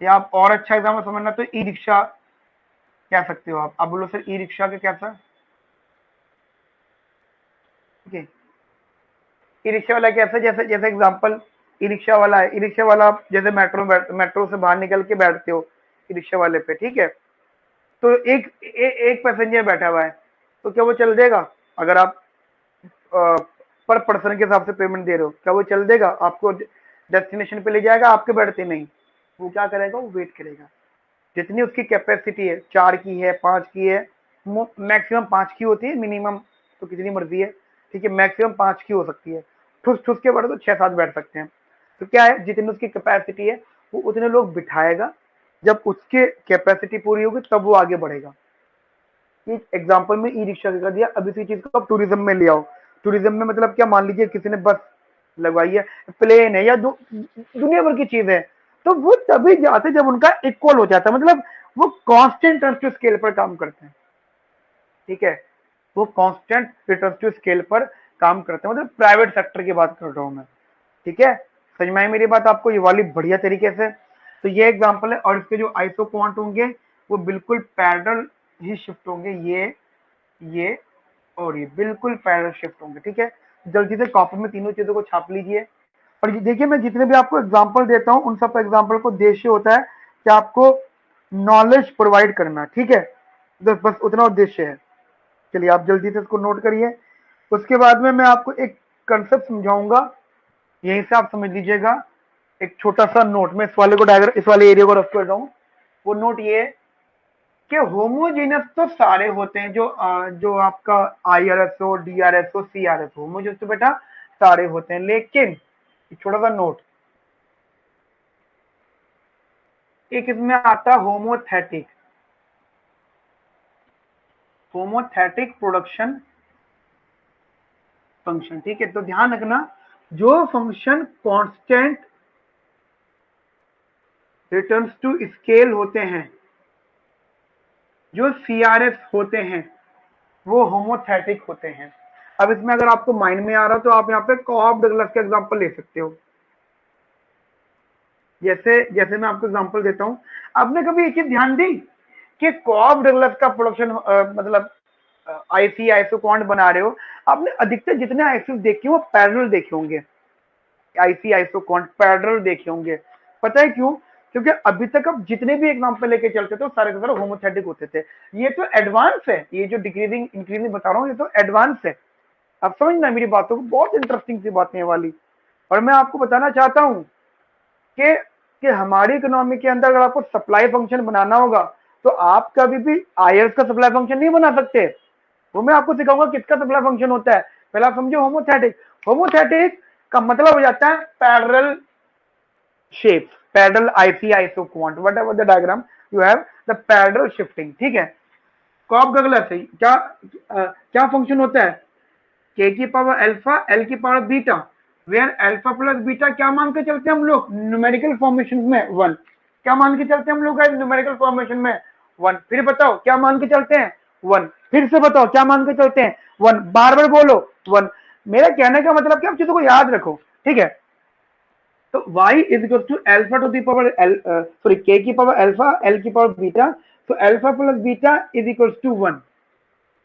या आप और अच्छा एग्जांपल समझना तो ई रिक्शा कह सकते हो आप बोलो सर ई रिक्शा के कैसा? ठीक है, ई रिक्शा वाला कैसा? जैसे जैसे एग्जांपल ई रिक्शा वाला है, ई रिक्शा वाला आप जैसे मेट्रो से बाहर निकल के बैठते हो ई रिक्शा वाले पे, ठीक है, तो एक पैसेंजर बैठा हुआ है, तो क्या वो चल देगा? अगर आप पर पर्सन के हिसाब से पेमेंट दे रहे हो, क्या वो चल देगा? आपको डेस्टिनेशन पे ले जाएगा, आपके बैठते नहीं, वो क्या करेगा? वो वेट करेगा। जितनी उसकी कैपेसिटी है, 4 की है, 5 की है, मैक्सिमम 5 की होती है, मिनिमम तो कितनी मर्जी है, ठीक है, मैक्सिमम 5 की हो सकती है, ठुस ठुस के बैठे तो 6-7 बैठ सकते हैं। तो क्या है, जितनी उसकी कैपेसिटी है वो उतने लोग बिठाएगा, जब उसके कैपेसिटी पूरी होगी तब वो आगे बढ़ेगा। एग्जाम्पल में ई रिक्शा का दिया, अब इसी चीज को आप टूरिज्म में ले आओ। टूरिज्म में मतलब क्या, मान लीजिए किसी ने बस लगवाई है, प्लेन है, या दुनिया भर की चीज है, तो वो तभी जाते जब उनका इक्वल हो जाता है, मतलब वो कांस्टेंट टर्म्स टू स्केल पर काम करते हैं। ठीक है, वो कांस्टेंट रिटर्न्स टू स्केल पर काम करते हैं, मतलब प्राइवेट सेक्टर की बात कर रहा हूं मैं। ठीक है, समझ में आई मेरी बात आपको ये वाली बढ़िया तरीके से? तो ये एग्जांपल है, और इसके जो आइसो क्वांट होंगे वो बिल्कुल पैरेलल ही शिफ्ट होंगे, ये और ये बिल्कुल पैरेलल शिफ्ट होंगे। ठीक है, जल्दी से कॉपी में तीनों चीजों को छाप लीजिए। और ये देखिए, मैं जितने भी आपको एग्जांपल देता हूं उन सब एग्जांपल को उद्देश्य होता है कि आपको नॉलेज प्रोवाइड करना। ठीक है, बस उतना उद्देश्य है। चलिए आप जल्दी से इसको नोट करिए। उसके बाद में मैं आपको एक कंसेप्ट समझाऊंगा, यहीं से आप समझ लीजिएगा। एक छोटा सा नोट, मैं इस वाले एरिया को रख कर रहा हूँ। वो नोट ये है कि होमोजेनस तो सारे होते हैं, जो आपका IRS हो, DRS हो, CRS हो, होमोजेनस तो बेटा सारे होते हैं, लेकिन छोटा सा नोट, एक इसमें आता है होमोथेटिक प्रोडक्शन फंक्शन। ठीक है, तो ध्यान रखना, जो function constant returns to scale होते हैं, जो CRS होते हैं, वो होमोथेटिक होते हैं। अब इसमें अगर आपको माइंड में आ रहा हो तो आप यहाँ पे कॉब डगलस का एग्जांपल ले सकते हो। जैसे जैसे मैं आपको एग्जांपल देता हूं, आपने कभी एक चीज ध्यान दी कि कॉब डगलस का प्रोडक्शन मतलब आईसो क्वांट बना रहे हो, आपने अधिकतर जितने आईसी देखे वो पैरेलल देखे होंगे, आईसो क्वांट पैरेलल देखे होंगे। पता है क्यों? क्योंकि अभी तक आप जितने भी एग्जांपल लेके चलते थे सारे के सारे होमोथेटिक होते थे। ये तो एडवांस है, ये जो डिक्रीजिंग इंक्रीजिंग बता रहा हूँ ये तो एडवांस है। आप समझना मेरी बातों को, बहुत इंटरेस्टिंग सी बातें वाली। और मैं आपको बताना चाहता हूं कि हमारी इकोनॉमी के अंदर अगर आपको सप्लाई फंक्शन बनाना होगा तो आप कभी भी आयर्स का सप्लाई फंक्शन नहीं बना सकते। वो मैं आपको सिखाऊंगा किसका सप्लाई फंक्शन होता है। पहले आप समझो होमोथेटिक। होमोथेटिक का मतलब हो जाता है parallel shape, parallel IC iso quant, what ever the diagram you have, the parallel shifting. ठीक है, कॉब डगलस है क्या फंक्शन होता है? के की पावर अल्फा, एल की power beta, where alpha plus beta क्या मान के चलते हैं हम लोग न्यूमेरिकल फॉर्मेशन में? 1। क्या मान के चलते हैं हम लोग न्यूमेरिकल फॉर्मेशन में? 1। फिर बताओ क्या मान के चलते हैं? 1। फिर से बताओ क्या मान के चलते हैं? 1। बार बार बोलो 1। मेरा कहने का मतलब कि आप चीजों को याद रखो। ठीक है, तो y is equal to alpha to the power sorry k की पावर अल्फा, l की पावर बीटा, तो alpha plus beta is equal to 1।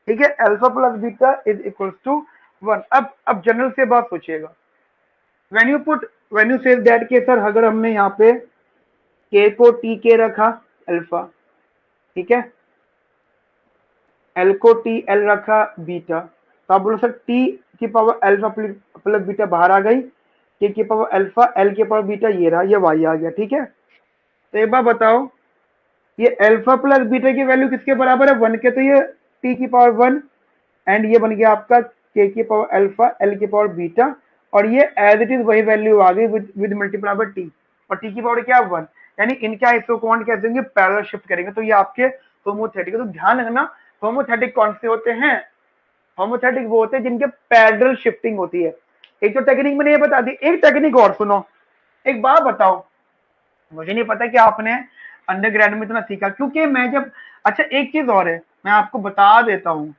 ठीक है, alpha plus beta is equal to 1। अब जनरल से बात सोचिएगा, व्हेन यू से दैट के सर अगर हमने यहाँ पे k को t के रखा अल्फा, ठीक है, l को t l रखा बीटा, तो आप बोलो सर t की पावर अल्फा प्लस बीटा बाहर आ गई, k की पावर अल्फा, l की पावर बीटा ये रहा, ये y आ गया। ठीक है, तो एक बार बताओ ये अल्फा प्लस बीटा की वैल्यू किसके बराबर है, 1 के, तो ये t की पावर 1 एंड ये बन गया आपका k की पावर अल्फा l की पावर बीटा, और ये एज इट इज वही वैल्यू आ गई विद मल्टीप्लाई बाय t, और t की पावर क्या 1, यानी इनके आइसोक्वांट कैसे होंगे, पैरेलल शिफ्ट करेंगे, तो ये आपके होमोथेटिक। तो ध्यान रखना होमोथेटिक कौन से होते हैं, होमोथेटिक वो होते हैं जिनके पैरेलल शिफ्टिंग होती है। एक तो टेक्निक मैंने ये बता दी, एक टेक्निक और सुनो। एक बात बताओ, मुझे नहीं पता कि आपने अंडरग्रेड में इतना सीखा, क्योंकि मैं जब, अच्छा एक चीज और है मैं आपको बता देता हूँ,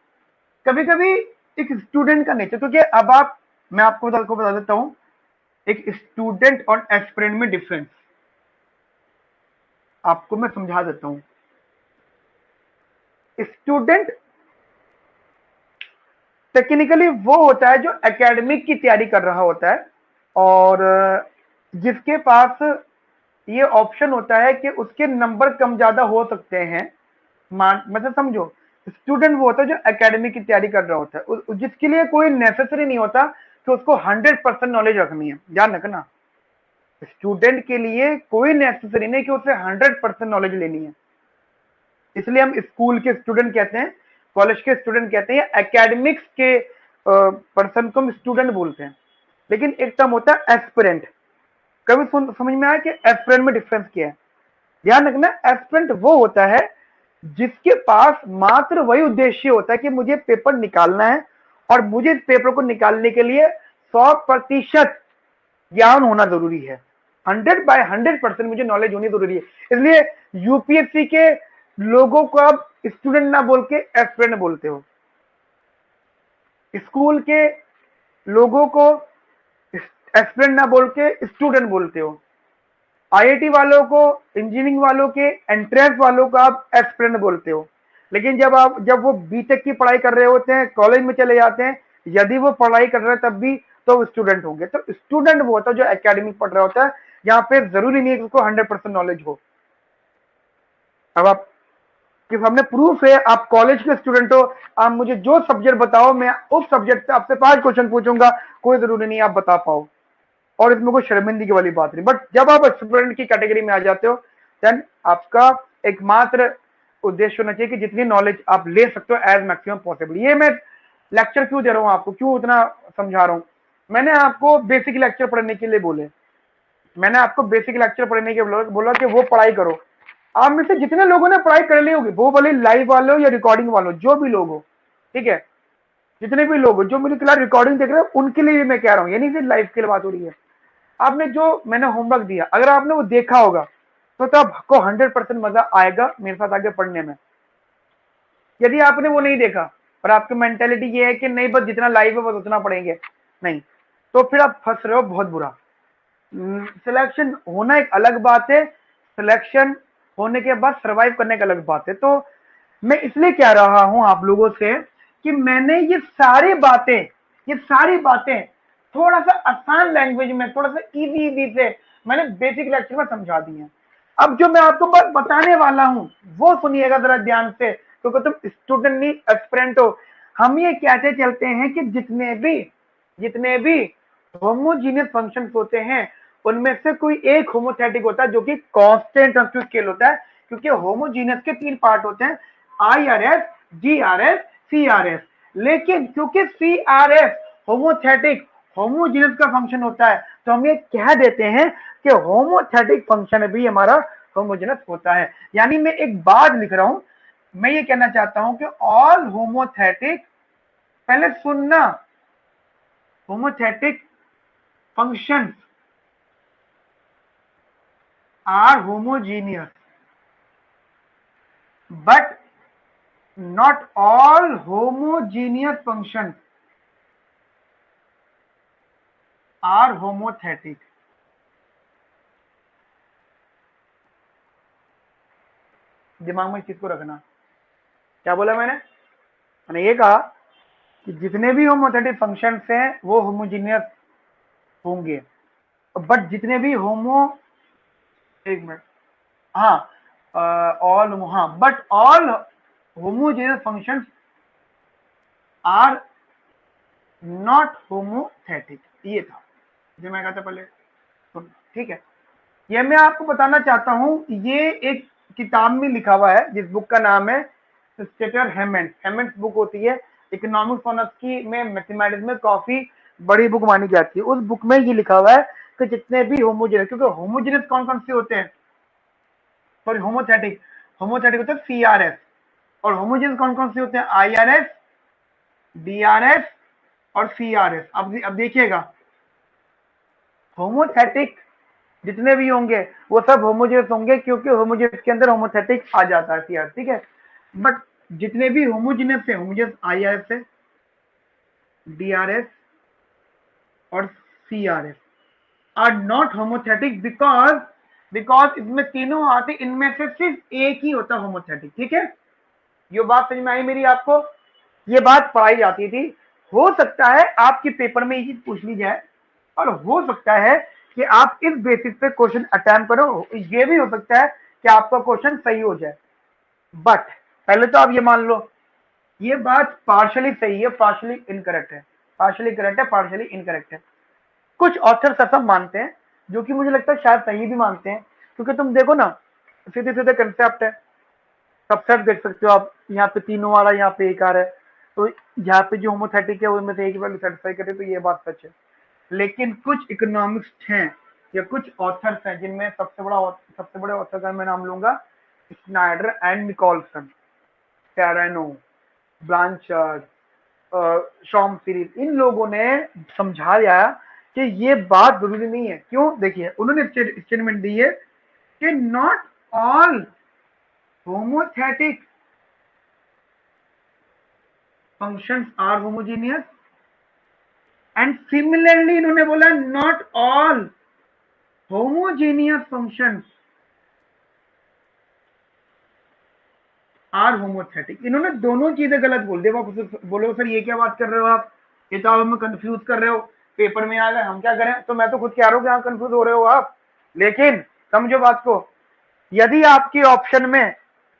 कभी कभी एक स्टूडेंट का नेचर, क्योंकि अब आप, मैं आपको बता देता हूँ एक स्टूडेंट और एस्पिरेंट में डिफरेंस आपको मैं समझा देता हूँ। स्टूडेंट टेक्निकली वो होता है जो एकेडमिक की तैयारी कर रहा होता है, और जिसके पास ये ऑप्शन होता है कि उसके नंबर कम ज्यादा हो सकते हैं। मतलब समझो, स्टूडेंट वो होता है जो एकेडमिक की तैयारी कर रहा होता है, जिसके लिए कोई नेसेसरी नहीं होता कि उसको 100% नॉलेज रखनी है। ध्यान रखना, स्टूडेंट के लिए कोई नेसेसरी नहीं कि उसे 100% नॉलेज लेनी है। इसलिए हम स्कूल के स्टूडेंट कहते हैं, कॉलेज के स्टूडेंट कहते हैं, एकेडमिक्स के पर्सन को हम स्टूडेंट बोलते हैं। लेकिन एक टर्म होता है एस्पिरेंट। कभी समझ में आया कि एस्पिरेंट में डिफरेंस क्या है? ध्यान रखना, एस्पिरेंट वो होता है जिसके पास मात्र वही उद्देश्य होता है कि मुझे पेपर निकालना है, और मुझे इस पेपर को निकालने के लिए 100% ज्ञान होना जरूरी है। 100/100% मुझे नॉलेज होनी जरूरी है। इसलिए यूपीएससी के लोगों को आप स्टूडेंट ना बोल के एस्पिरेंट बोलते हो, स्कूल के लोगों को एस्पिरेंट ना बोल के स्टूडेंट बोलते हो, आईआईटी वालों को, इंजीनियरिंग वालों के, एंट्रेंस वालों को आप एस्पिरेंट बोलते हो। लेकिन जब वो बीटेक की पढ़ाई कर रहे होते हैं, कॉलेज में चले जाते हैं, यदि वो पढ़ाई कर रहे हैं तब भी तो स्टूडेंट होंगे। तो स्टूडेंट वो होता है जो एकेडमिक पढ़ रहा होता है, यहाँ पे जरूरी नहीं है कि उसको 100% नॉलेज हो। अब आप कि सामने प्रूफ है, आप कॉलेज के स्टूडेंट हो, आप मुझे जो सब्जेक्ट बताओ, मैं उस सब्जेक्ट से आपसे 5 क्वेश्चन पूछूंगा, कोई जरूरी नहीं आप बता पाओ, और इसमें कोई शर्मिंदगी वाली बात नहीं। बट जब आप स्टूडेंट की कैटेगरी में आ जाते हो, देन आपका एकमात्र उद्देश्य होना चाहिए कि जितनी नॉलेज आप ले सकते हो एज मैक्सिमम पॉसिबल। ये मैं लेक्चर क्यों दे रहा हूँ आपको, क्यों उतना समझा रहा हूँ? मैंने आपको बेसिक लेक्चर पढ़ने के लिए बोले, मैंने आपको बेसिक लेक्चर पढ़ने के बोला कि वो पढ़ाई करो। आप में से जितने लोगों ने पढ़ाई कर ली होगी, वो भले लाइव वालों या रिकॉर्डिंग वालों, जो भी लोग हो, ठीक है, जितने भी लोग हो जो मेरी क्लास रिकॉर्डिंग देख रहे हो, उनके लिए मैं कह रहा हूँ, ये नहीं सिर्फ लाइव की बात हो रही है। आपने जो मैंने होमवर्क दिया, अगर आपने वो देखा होगा तो आपको 100% मजा आएगा मेरे साथ आगे पढ़ने में। यदि आपने वो नहीं देखा और आपकी मेंटेलिटी ये है कि नहीं बस जितना लाइव है बस उतना पढ़ेंगे, नहीं, तो फिर आप फंस रहे हो बहुत बुरा। सिलेक्शन होना एक अलग बात है, सिलेक्शन होने के बाद सरवाइव करने का अलग बात है। तो मैं इसलिए कह रहा हूं आप लोगों से कि मैंने ये सारी बातें थोड़ा सा आसान लैंग्वेज में, थोड़ा सा इजी से मैंने बेसिक लेक्चर में समझा दी है। अब जो मैं आपको बात बताने वाला हूं वो सुनिएगा जरा ध्यान से, क्योंकि तुम स्टूडेंट नहीं एस्पिरेंट हो। हम ये कहते चलते हैं कि जितने भी होमोजीनियस फंक्शंस होते हैं, उनमें से कोई एक होमोथेटिक होता है जो कि कांस्टेंट ऑफ स्केल होता है, क्योंकि होमोजीनियस के 3 पार्ट होते हैं, IRS, GRS, CRS। लेकिन क्योंकि CRS होमोथेटिक होमोजीनियस का फंक्शन होता है, तो हम ये कह देते हैं कि होमोथेटिक फंक्शन भी हमारा होमोजीनियस होता है। यानी मैं एक बात लिख रहा हूं, मैं ये कहना चाहता हूं कि ऑल होमोथेटिक, पहले सुनना, होमोथेटिक functions are homogeneous, but not all homogeneous functions are homothetic। दिमाग में इस चीज को रखना। क्या बोला मैंने ये कहा कि जितने भी होमोथेटिक फंक्शंस हैं वो होमोजीनियस होंगे, बट जितने भी एक minute, but all homogeneous functions are not homothetic. ये था जो मैं कहता पहले, ठीक है। ये मैं आपको बताना चाहता हूं, ये एक किताब में लिखा हुआ है, जिस बुक का नाम है स्टेटर हेमेंट। हेमेंट बुक होती है इकोनॉमिक्स ऑनर्स की में, मैथमेटिक्स में काफी बड़ी बुक मानी जाती है। उस बुक में ये लिखा हुआ है कि जितने भी होमोजेनस, क्योंकि होमोजेनस कौन कौन से होते हैं, सॉरी होमोथेटिक, होमोथेटिक होते हैं सीआरएस, और होमोजेनस कौन कौन से होते हैं, आईआरएस, डीआरएस और सीआरएस। अब देखिएगा, होमोथेटिक जितने भी होंगे वो सब होमोजेनस होंगे, क्योंकि होमोजेनस के अंदर होमोथेटिक आ जाता है सीआर, ठीक है। बट जितने भी होमोजेनस है, होमोजेनस आईआरएस है, डीआरएस और सीआरएस आर नॉट होमोथेटिक बिकॉज इसमें तीनों आते, इनमें से सिर्फ एक ही होता होमोथेटिक, ठीक है। ये बात समझ में आई मेरी आपको, ये बात पढ़ाई जाती थी। हो सकता है आपके पेपर में ये चीज पूछ ली जाए, और हो सकता है कि आप इस बेसिस पे क्वेश्चन अटेम्प्ट करो, ये भी हो सकता है कि आपका क्वेश्चन सही हो जाए। बट पहले तो आप ये मान लो ये बात पार्शली सही है, पार्शली इनकरेक्ट है, पार्शली करेक्ट है, पार्शली इनकरेक्ट है। कुछ ऑथर्स ऐसा मानते हैं, जो कि मुझे लगता है शायद सही भी मानते हैं, क्योंकि तुम देखो ना, सीधे सीधे कंसेप्ट है। सबसेट देख सकते हो आप, यहाँ पे तीनों वाला, यहाँ पे एक आ रहा है, तो यहाँ पे जो होमोथेटिक है उनमें से एक वैल्यू सेटिस्फाई करे, तो ये बात सच है। लेकिन कुछ इकोनॉमिक्स हैं या कुछ ऑथर्स हैं, जिनमें सबसे बड़े ऑथर का मैं नाम लूंगा स्नाइडर एंड निकोलसन, टेरेनो, ब्लांचार्ड, शॉम सीरीज। इन लोगों ने समझाया कि ये बात जरूरी नहीं है। क्यों, देखिए उन्होंने स्टेटमेंट दी है कि not all homothetic functions are homogeneous, and similarly इन्होंने बोला not all homogeneous functions are homothetic. इन्होंने दोनों चीजें गलत बोल दिया। बोलो सर ये क्या बात कर रहे हो आप, ये तो आप हमें कंफ्यूज कर रहे हो, पेपर में आ गए, हम क्या करें। तो मैं तो खुद कह रहा हूं कि हाँ कंफ्यूज हो रहे हो आप, लेकिन समझो बात को, यदि आपकी ऑप्शन में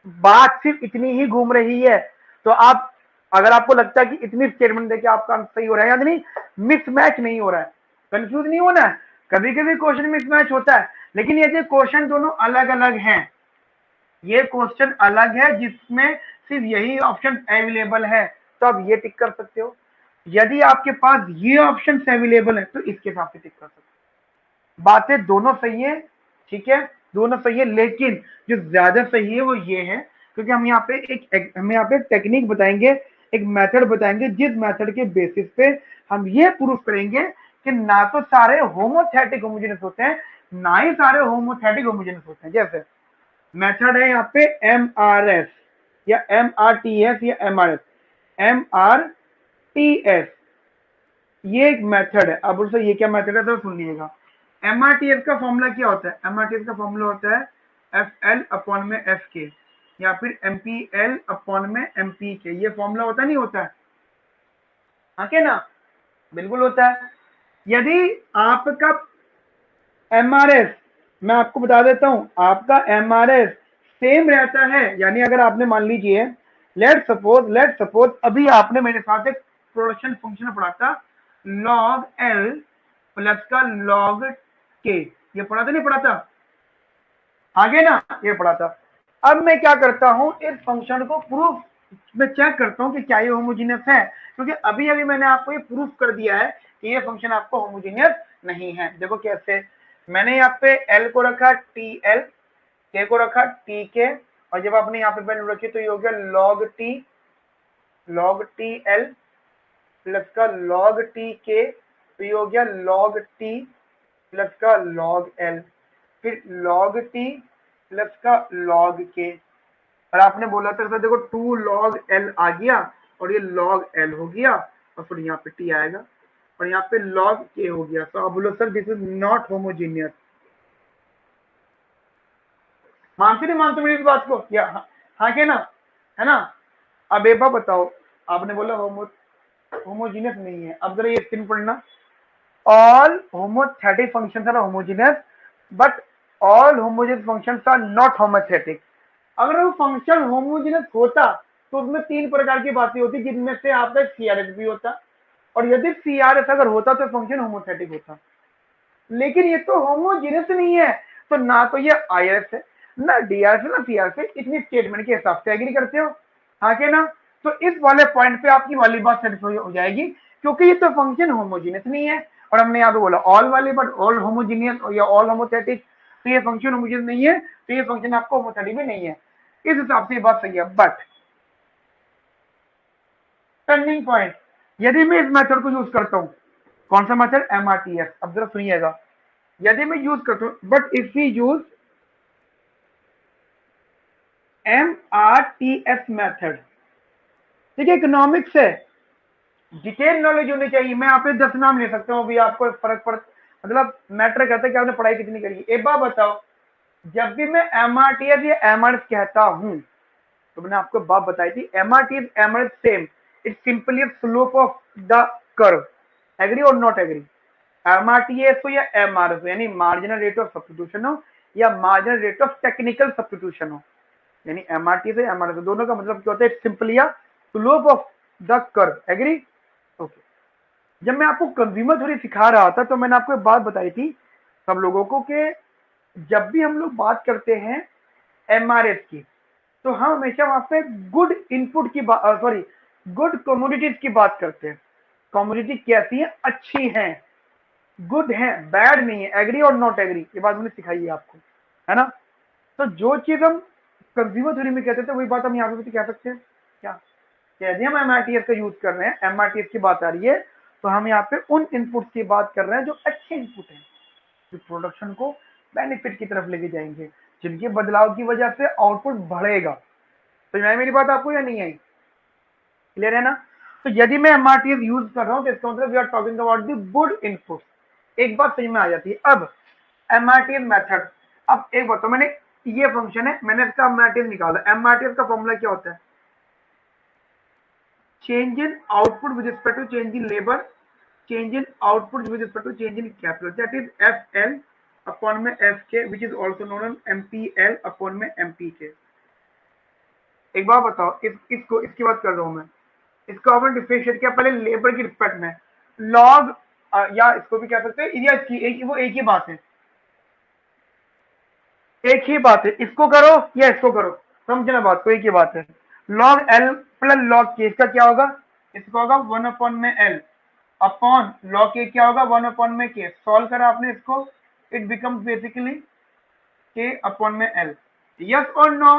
बात सिर्फ इतनी ही घूम रही है, तो आप, अगर आपको लगता है कि इतनी स्टेटमेंट देके आपका आंसर सही हो रहा है, यानी मिसमैच नहीं हो रहा है, कंफ्यूज नहीं होना है। कभी कभी क्वेश्चन मिसमैच होता है, लेकिन यदि क्वेश्चन दोनों अलग अलग हैं, ये क्वेश्चन अलग है जिसमें सिर्फ यही ऑप्शन अवेलेबल है, तो आप ये टिक कर सकते हो। यदि आपके पास ये ऑप्शन अवेलेबल है तो इसके हिसाब से टिक कर सकते हो। बातें दोनों सही है, ठीक है, दोनों सही है, लेकिन जो ज्यादा सही है वो ये है, क्योंकि हम यहाँ पे टेक्निक बताएंगे, एक मेथड बताएंगे, जिस मेथड के बेसिस पे हम ये प्रूफ करेंगे कि ना तो सारे होमोथेटिक होमोजेनस होते हैं, ना ही सारे होमोथेटिक होमोजेनस होते हैं। जैसे मेथड है यहाँ पे MRS या MRTS या MRTS, ये एक मेथड है। अब उससे ये क्या मेथड है तो सुन लीजिएगा। MRTS का फॉर्मूला क्या होता है, MRTS का फॉर्मूला होता है FL अपॉन में FK, या फिर MPL अपॉन में MPK। ये फॉर्मूला होता नहीं होता है, हाँ के ना, बिल्कुल होता है। यदि आपका MRS, मैं आपको बता देता हूं, आपका MRS सेम रहता है, यानी अगर आपने मान लीजिए लेट सपोज अभी आपने मेरे साथ एक प्रोडक्शन फंक्शन पढ़ा था, log L प्लस का log K, ये पढ़ा था नहीं पढ़ा था, आगे ना ये पढ़ा था। अब मैं क्या करता हूं, इस फंक्शन को प्रूफ में चेक करता हूं कि क्या ये होमोजीनियस है, क्योंकि अभी अभी मैंने आपको ये प्रूफ कर दिया है कि ये फंक्शन आपको होमोजीनियस नहीं है। देखो कैसे, मैंने यहाँ पे L को रखा TL, K को रखा TK, और जब आपने यहाँ पे वैल्यू रखी तो ये हो गया log TL प्लस का log TK, तो ये हो गया log T प्लस का log L, फिर log T प्लस का log K। और आपने बोला था देखो 2 log L आ गया, और ये log L हो गया, और फिर यहाँ पे T आएगा, और यहाँ पे log K हो गया। तो आप बोलो sir this is not homogeneous. मानते नहीं मानते मेरी इस बात को, या हाँ के ना, है ना। अब एक बात बताओ, आपने बोला होमोजीनियस नहीं है, अब जरा ये स्क्रीन पढ़ना, all homothetic functions are homogeneous but all homogeneous functions are not homothetic। अगर वो फंक्शन होमोजेनस होता तो उसमें 3 प्रकार की बातें होती, जिनमें से आपका सीआरएस भी होता, और यदि सीआरएस अगर होता तो फंक्शन होमोथेटिक होता। लेकिन ये तो होमोजेनस नहीं है, तो ना तो ये आईआरएस है, ना डीआर से ना सीआर से, इतनी स्टेटमेंट के हिसाब से एग्री करते हो, हाँ के ना? तो इस वाले पॉइंट पे आपकी वाली बात सेटिस्फाई हो जाएगी, क्योंकि ये तो फंक्शन होमोजीनियस नहीं है, और हमने यहाँ पे बोला ऑल वाले, बट ऑल होमोजीनियस या ऑल होमोथेटिक, तो ये फंक्शन होमोजीनियस नहीं है, तो ये फंक्शन आपको होमोथेटिक भी नहीं है, इस हिसाब से ये बात सही है। बट टर्निंग पॉइंट, यदि मैं इस मेथड को यूज करता हूं, कौन सा मेथड? एमआरटीएस। अब जरा सुनिएगा, यदि मैं यूज करता हूं, but if we use MRTS method, ठीक है, इकोनॉमिक्स है, डिटेल नॉलेज होनी चाहिए। मैं आप 10 नाम ले सकता हूँ, अभी आपको फर्क पड़, मतलब मैटर करता है कि आपने पढ़ाई कितनी करी है। एक बात बताओ, जब भी मैं एमआरटीएस या एमआरएस कहता हूं, तो मैंने आपको बात बताई थी, MRTS MRS same, its simply slope of the curve, agree और नॉट एग्री? एमआरटीएस हो या एमआरएस हो, यानी मार्जिनल रेट ऑफ सब्स्टिट्यूशन हो या marginal rate of technical substitution हो, यानी एमआरटीएस या एमआरएस, दोनों का मतलब क्या होता है? Simply slope of the curve, agree? Okay. जब मैं आपको कंज्यूमर थ्योरी सिखा रहा था, तो मैंने आपको एक बात बताई थी सब लोगों को, कि जब भी हम लोग बात करते हैं एमआरएस की, तो हम हमेशा वहां पे गुड इनपुट की बात, सॉरी, गुड कमोडिटीज की बात करते हैं। कमोडिटी कैसी है? अच्छी है, गुड है, बैड नहीं है, एग्री और नॉट एग्री? ये बात मैंने सिखाई है आपको, है ना? तो जो चीज हम कंज्यूमर थ्योरी में कहते थे, वही बात हम यहाँ पे भी कह सकते हैं। क्या यदि हम एमआरटीएस का यूज कर रहे हैं, एमआरटीएस की बात आ रही है, तो हम यहाँ पे उन इनपुट की बात कर रहे हैं जो अच्छे इनपुट हैं, जो प्रोडक्शन को बेनिफिट की तरफ लेके जाएंगे, जिनके बदलाव की वजह से आउटपुट बढ़ेगा। तो यहाँ मेरी बात आपको या नहीं आई? क्लियर है ना? तो यदि मैं एमआरटीएस यूज कर रहा हूँ, तो इसका मतलब we are talking about the good input. एक बात समझ में आ जाती है। अब एमआरटीएस मेथड, अब एक बताओ, मैंने ये फंक्शन है, मैंने इसका एमआरटीएस निकाला। एमआरटीएस का फॉर्मूला क्या होता है? change in output with respect to change in labor, change in output with respect to change in capital, that is FL upon में FK, which is also known as MPL upon में MPK। एक बार बताओ, इसको, इसकी बात कर रहा हूं मैं, इसको आपने डिफरेंशिएट किया पहले लेबर की रिस्पेक्ट में, लॉग, या इसको भी कह सकते हैं, या वो एक ही बात है, एक ही बात है, इसको करो या इसको करो, समझना बात को, एक ही बात है। लॉग एल प्लस लॉग के, इसका क्या होगा? इसका होगा 1 अपॉन में एल अपॉन लॉग के, क्या होगा? 1 अपॉन में के। सॉल्व करा आपने इसको, इट बिकम्स बेसिकली के अपॉन में एल। यस और नो?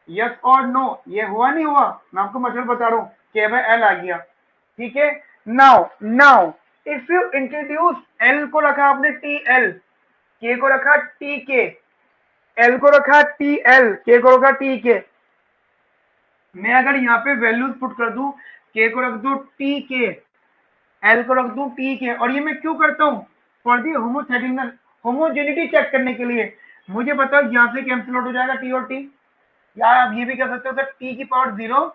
यस और नो? ये हुआ नहीं हुआ? मैं आपको मतलब बता रहा हूँ, के बाय एल आ गया, ठीक है। Now now if you introduce, L को रखा आपने टी एल, के को रखा टी के, एल को रखा टी एल, के को रखा टी के। मैं अगर यहाँ पे वैल्यूज पुट कर दूं, के को रख दूं टी के, एल को रख दूं टी के, और ये मैं क्यों करता हूँ? फॉर दी होमोथेटिकल, होमोजेनिटी चेक करने के लिए। मुझे बताओ, यहाँ से कैंसिल आउट हो जाएगा टी और टी, या आप ये भी कह सकते हो कि टी की पावर 0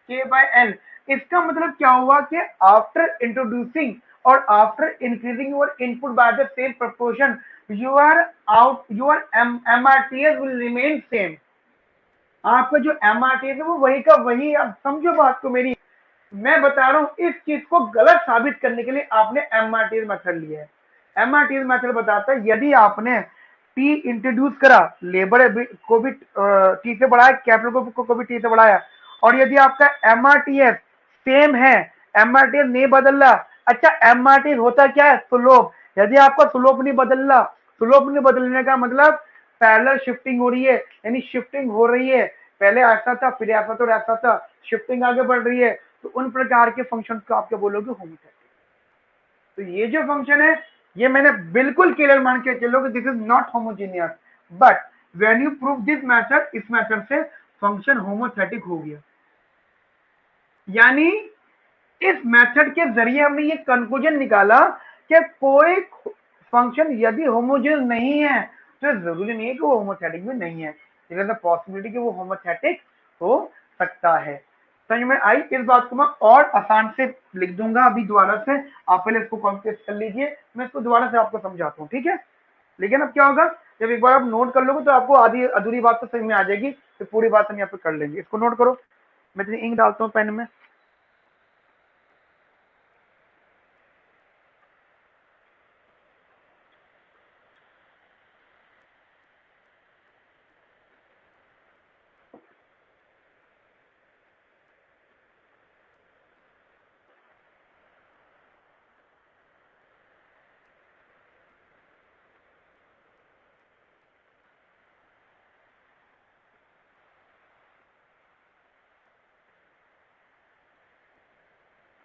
के बाय एल। इसका मतलब क्या हुआ कि आफ्टर इंट्रोड्यूसिंग और after increasing your input by the same proportion, your MRTS will remain same. आपका जो एमआरटीएस है वो वही का वही। अब समझो बात को मेरी, मैं बता रहा हूं, इस चीज को गलत साबित करने के लिए आपने एमआरटीएस मेथड लिया है। एमआरटीएस मेथड बताता है, यदि आपने टी इंट्रोड्यूस करा, लेबर को भी टी से बढ़ाया, कैपिटल को भी टी से बढ़ाया, और यदि आपका एमआरटीएस सेम है, एमआरटीएस नहीं बदल रहा, अच्छा एमआरटीएस होता क्या है? स्लोप। यदि आपका स्लोप नहीं बदल रहा, स्लोप नहीं बदलने का मतलब पैरेलल शिफ्टिंग हो रही है, यानी शिफ्टिंग हो रही है, पहले ऐसा था, फिर ऐसा था और ऐसा था, शिफ्टिंग आगे बढ़ रही है, तो उन प्रकार के फंक्शन को आप क्या बोलोगे? होमोथेटिक। तो ये जो फंक्शन है, ये मैंने बिल्कुल क्लियर मान के चलो कि this is not homogeneous, but when you prove this method, इस मेथड से फंक्शन होमोथेटिक हो गया। यानी इस मेथड के जरिए हमने ये कंक्लूजन निकाला कि कोई फंक्शन यदि होमोजेनियस नहीं है, तो जरूरी नहीं है कि वो होमोथेटिक भी नहीं है, देयर इज अ पॉसिबिलिटी कि वो होमोथेटिक हो सकता है। समझ में आई? इस बात को मैं और आसान से लिख दूंगा अभी दोबारा से, आप पहले इसको कॉम्प्रेस कर लीजिए, मैं इसको दोबारा से आपको समझाता हूँ, ठीक है? लेकिन अब क्या होगा, जब एक बार आप नोट कर लोगे तो आपको आधी अधूरी बात तो समझ में आ जाएगी, तो पूरी बात हम यहाँ पे कर लेंगे। इसको नोट करो, मैं इतनी इंक डालता हूँ पेन में।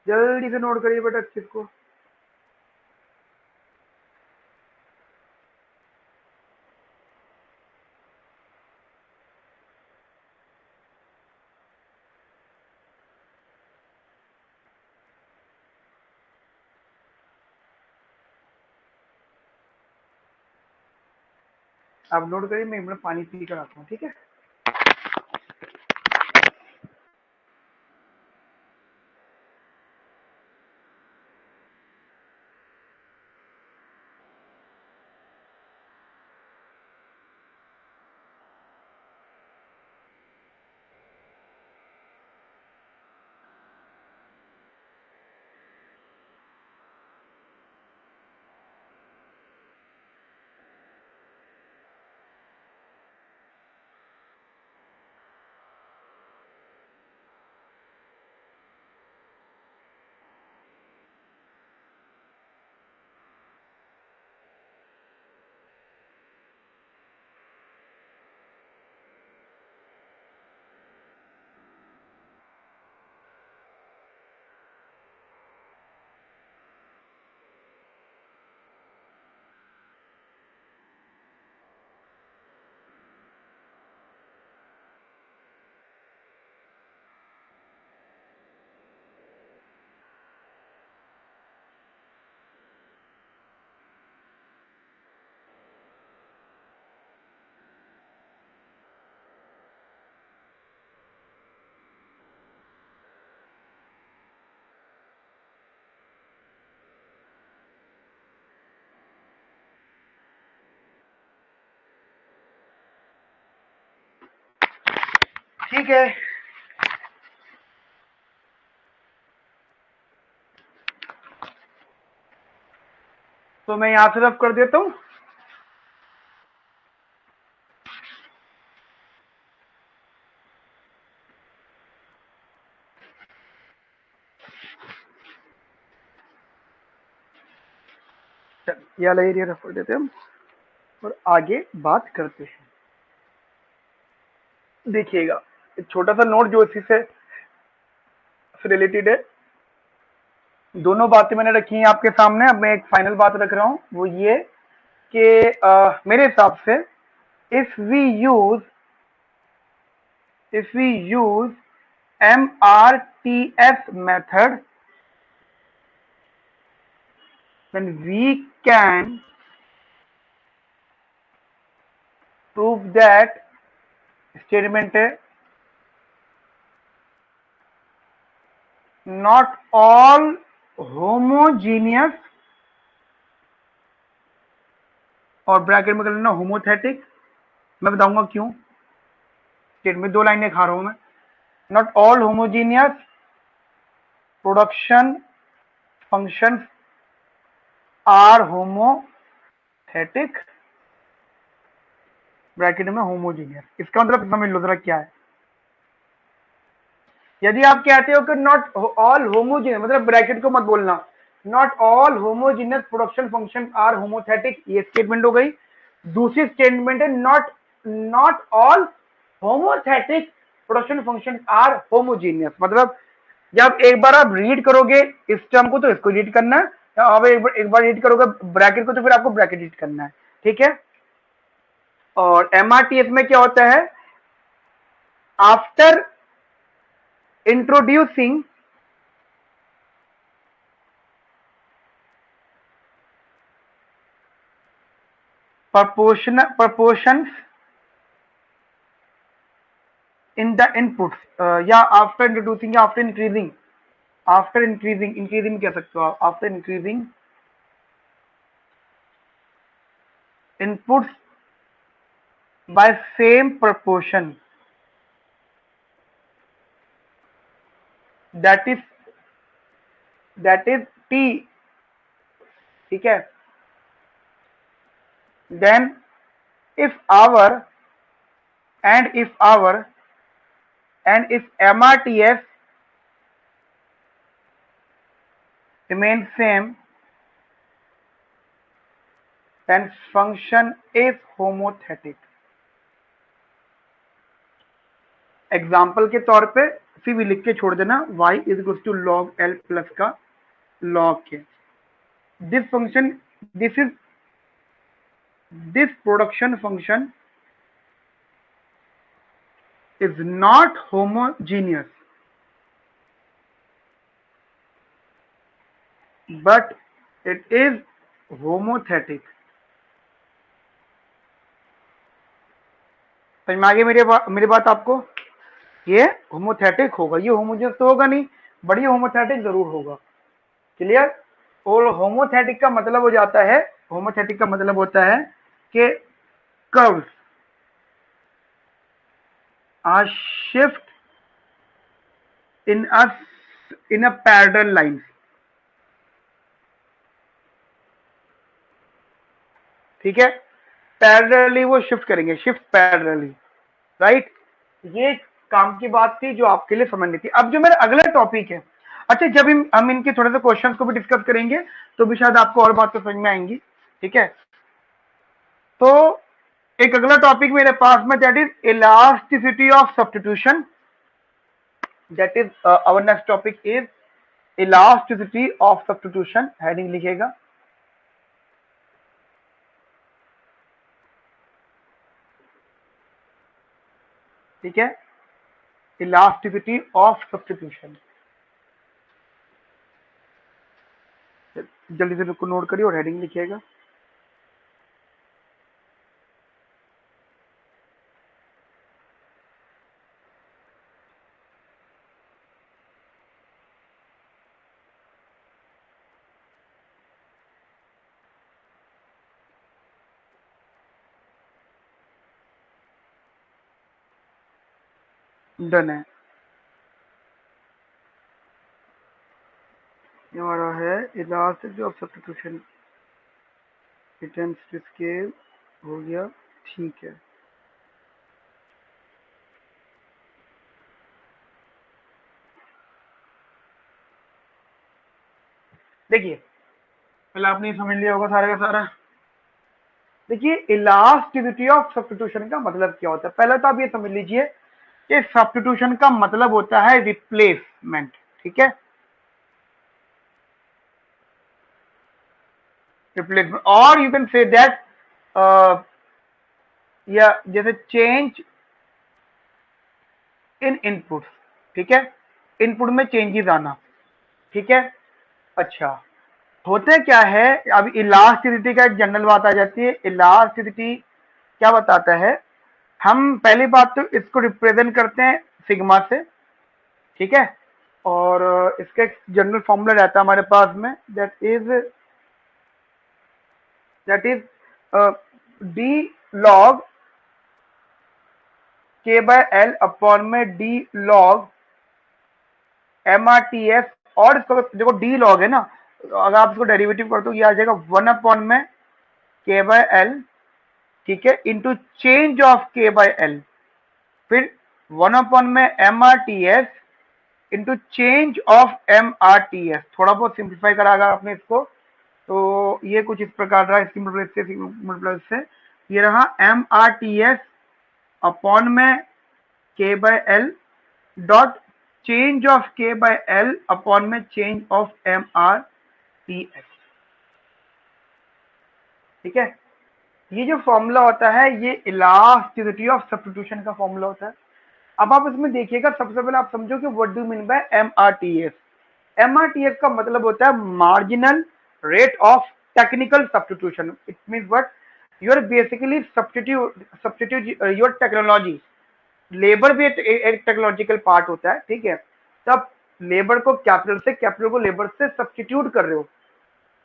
जल्दी से नोट करिए बेटा इस चीज को। आप नोट करिए, मैं एक मिनट पानी पी कर आता हूँ, ठीक है। ठीक है, तो मैं यहां से रफ कर देता हूं। या एरिया रफ कर देते हैं हम और आगे बात करते हैं। देखिएगा, एक छोटा सा नोट जो इसी से रिलेटेड है। दोनों बातें मैंने रखी हैं आपके सामने। अब मैं एक फाइनल बात रख रहा हूं, वो ये कि मेरे हिसाब से if we use MRTS method, then we can prove that statement है not all homogeneous, और ब्रैकेट में कर लेना होमोथेटिक। मैं बताऊंगा क्यों, स्टेटमेंट दो लाइनें खा रहा हूं मैं। Not all homogeneous production functions are homothetic, bracket में होमोजीनियस। इसका मतलब समझ लो जरा क्या है। यदि आप कहते हो कि नॉट ऑल होमोजीनियस, मतलब ब्रैकेट को मत बोलना, not all homogeneous production function are homothetic, ये स्टेटमेंट हो गई। दूसरी स्टेटमेंट है not all homothetic production function are homogeneous. मतलब जब एक बार आप रीड करोगे इस टर्म को तो इसको रीड करना है, अब एक बार रीड करोगे ब्रैकेट को तो फिर आपको ब्रैकेट रीड करना है, ठीक है। और MRTS में क्या होता है, after introducing proportions in the inputs, या आफ्टर इंट्रोड्यूसिंग या आफ्टर इंक्रीजिंग कह सकते हो आप, after increasing inputs by same proportion, that is T, ठीक है। then if our and if MRTS remains same, then function is homothetic। Example के तौर पे भी लिख के छोड़ देना, y is equal to log l plus का log k. This function, this production function is not homogeneous, but it is homothetic. समझ में आ गई मेरी बात आपको? ये होमोथेटिक होगा, ये होमोजेनस तो होगा नहीं, बट ये होमोथेटिक जरूर होगा. क्लियर? और होमोथेटिक का मतलब हो जाता है, होमोथेटिक का मतलब होता है कि curves are shift in a parallel line. ठीक है, पैरेलली वो शिफ्ट करेंगे, शिफ्ट पैरेलली, राइट. ये काम की बात थी जो आपके लिए समझनी थी. अब जो मेरा अगला टॉपिक है, अच्छा जब हम इनके थोड़े से क्वेश्चंस को भी डिस्कस करेंगे तो भी शायद आपको और बातें समझ में आएंगी. ठीक है, तो एक अगला टॉपिक मेरे पास में, that is elasticity of substitution. That is our next topic is elasticity of substitution. Heading लिखिएगा. ठीक है, इलास्टिसिटी ऑफ सब्स्टिट्यूशन. जल्दी से इसको नोट करिए और हेडिंग लिखिएगा. डन है. ये हमारा है elasticity of substitution. Intensity scale हो गया. ठीक है, देखिए पहले आपने समझ लिया होगा सारा का सारा. देखिए इलास्टिसिटी ऑफ सब्स्टिट्यूशन का मतलब क्या होता है. पहले तो आप ये समझ लीजिए कि सब्स्टिट्यूशन का मतलब होता है रिप्लेसमेंट. ठीक है, रिप्लेसमेंट, और यू कैन से दैट या जैसे चेंज इन इनपुट. ठीक है, इनपुट में चेंजेस आना. ठीक है, अच्छा होता क्या है, अब इलास्टिसिटी का एक जनरल बात आ जाती है. इलास्टिसिटी क्या बताता है, हम पहली बात तो इसको रिप्रेजेंट करते हैं सिग्मा से. ठीक है, और इसका एक जनरल फॉर्मूला रहता है हमारे पास में, that is D log K by L upon में D log M R T S. और इसको देखो डी लॉग है ना, तो अगर आप इसको डेरिवेटिव कर दो ये आ जाएगा 1 अपॉन में के बाय एल. ठीक है, into change of K by L, फिर 1 अपॉन में M R T S into change of M R T S. थोड़ा बहुत सिंप्लीफाई करा अगर आपने इसको, तो ये कुछ इस प्रकार रहा. इसकी मल्टीप्लाई से ये रहा M R T S upon में K by L dot change of K by L upon में change of M R T S. ठीक है, ये जो फॉर्मूला होता है ये इलास्टिसिटी ऑफ सब्स्टिट्यूशन का फॉर्मूला होता है. अब आप इसमें देखिएगा, सबसे पहले आप समझो कि what do mean by MRTS. MRTS का मतलब होता है marginal rate of technical substitution. It means what, you are basically substitute your technology. Labour भी एक टेक्नोलॉजिकल पार्ट होता है. ठीक है, तब लेबर को कैपिटल से, कैपिटल को लेबर से सब्स्टिट्यूट कर रहे हो,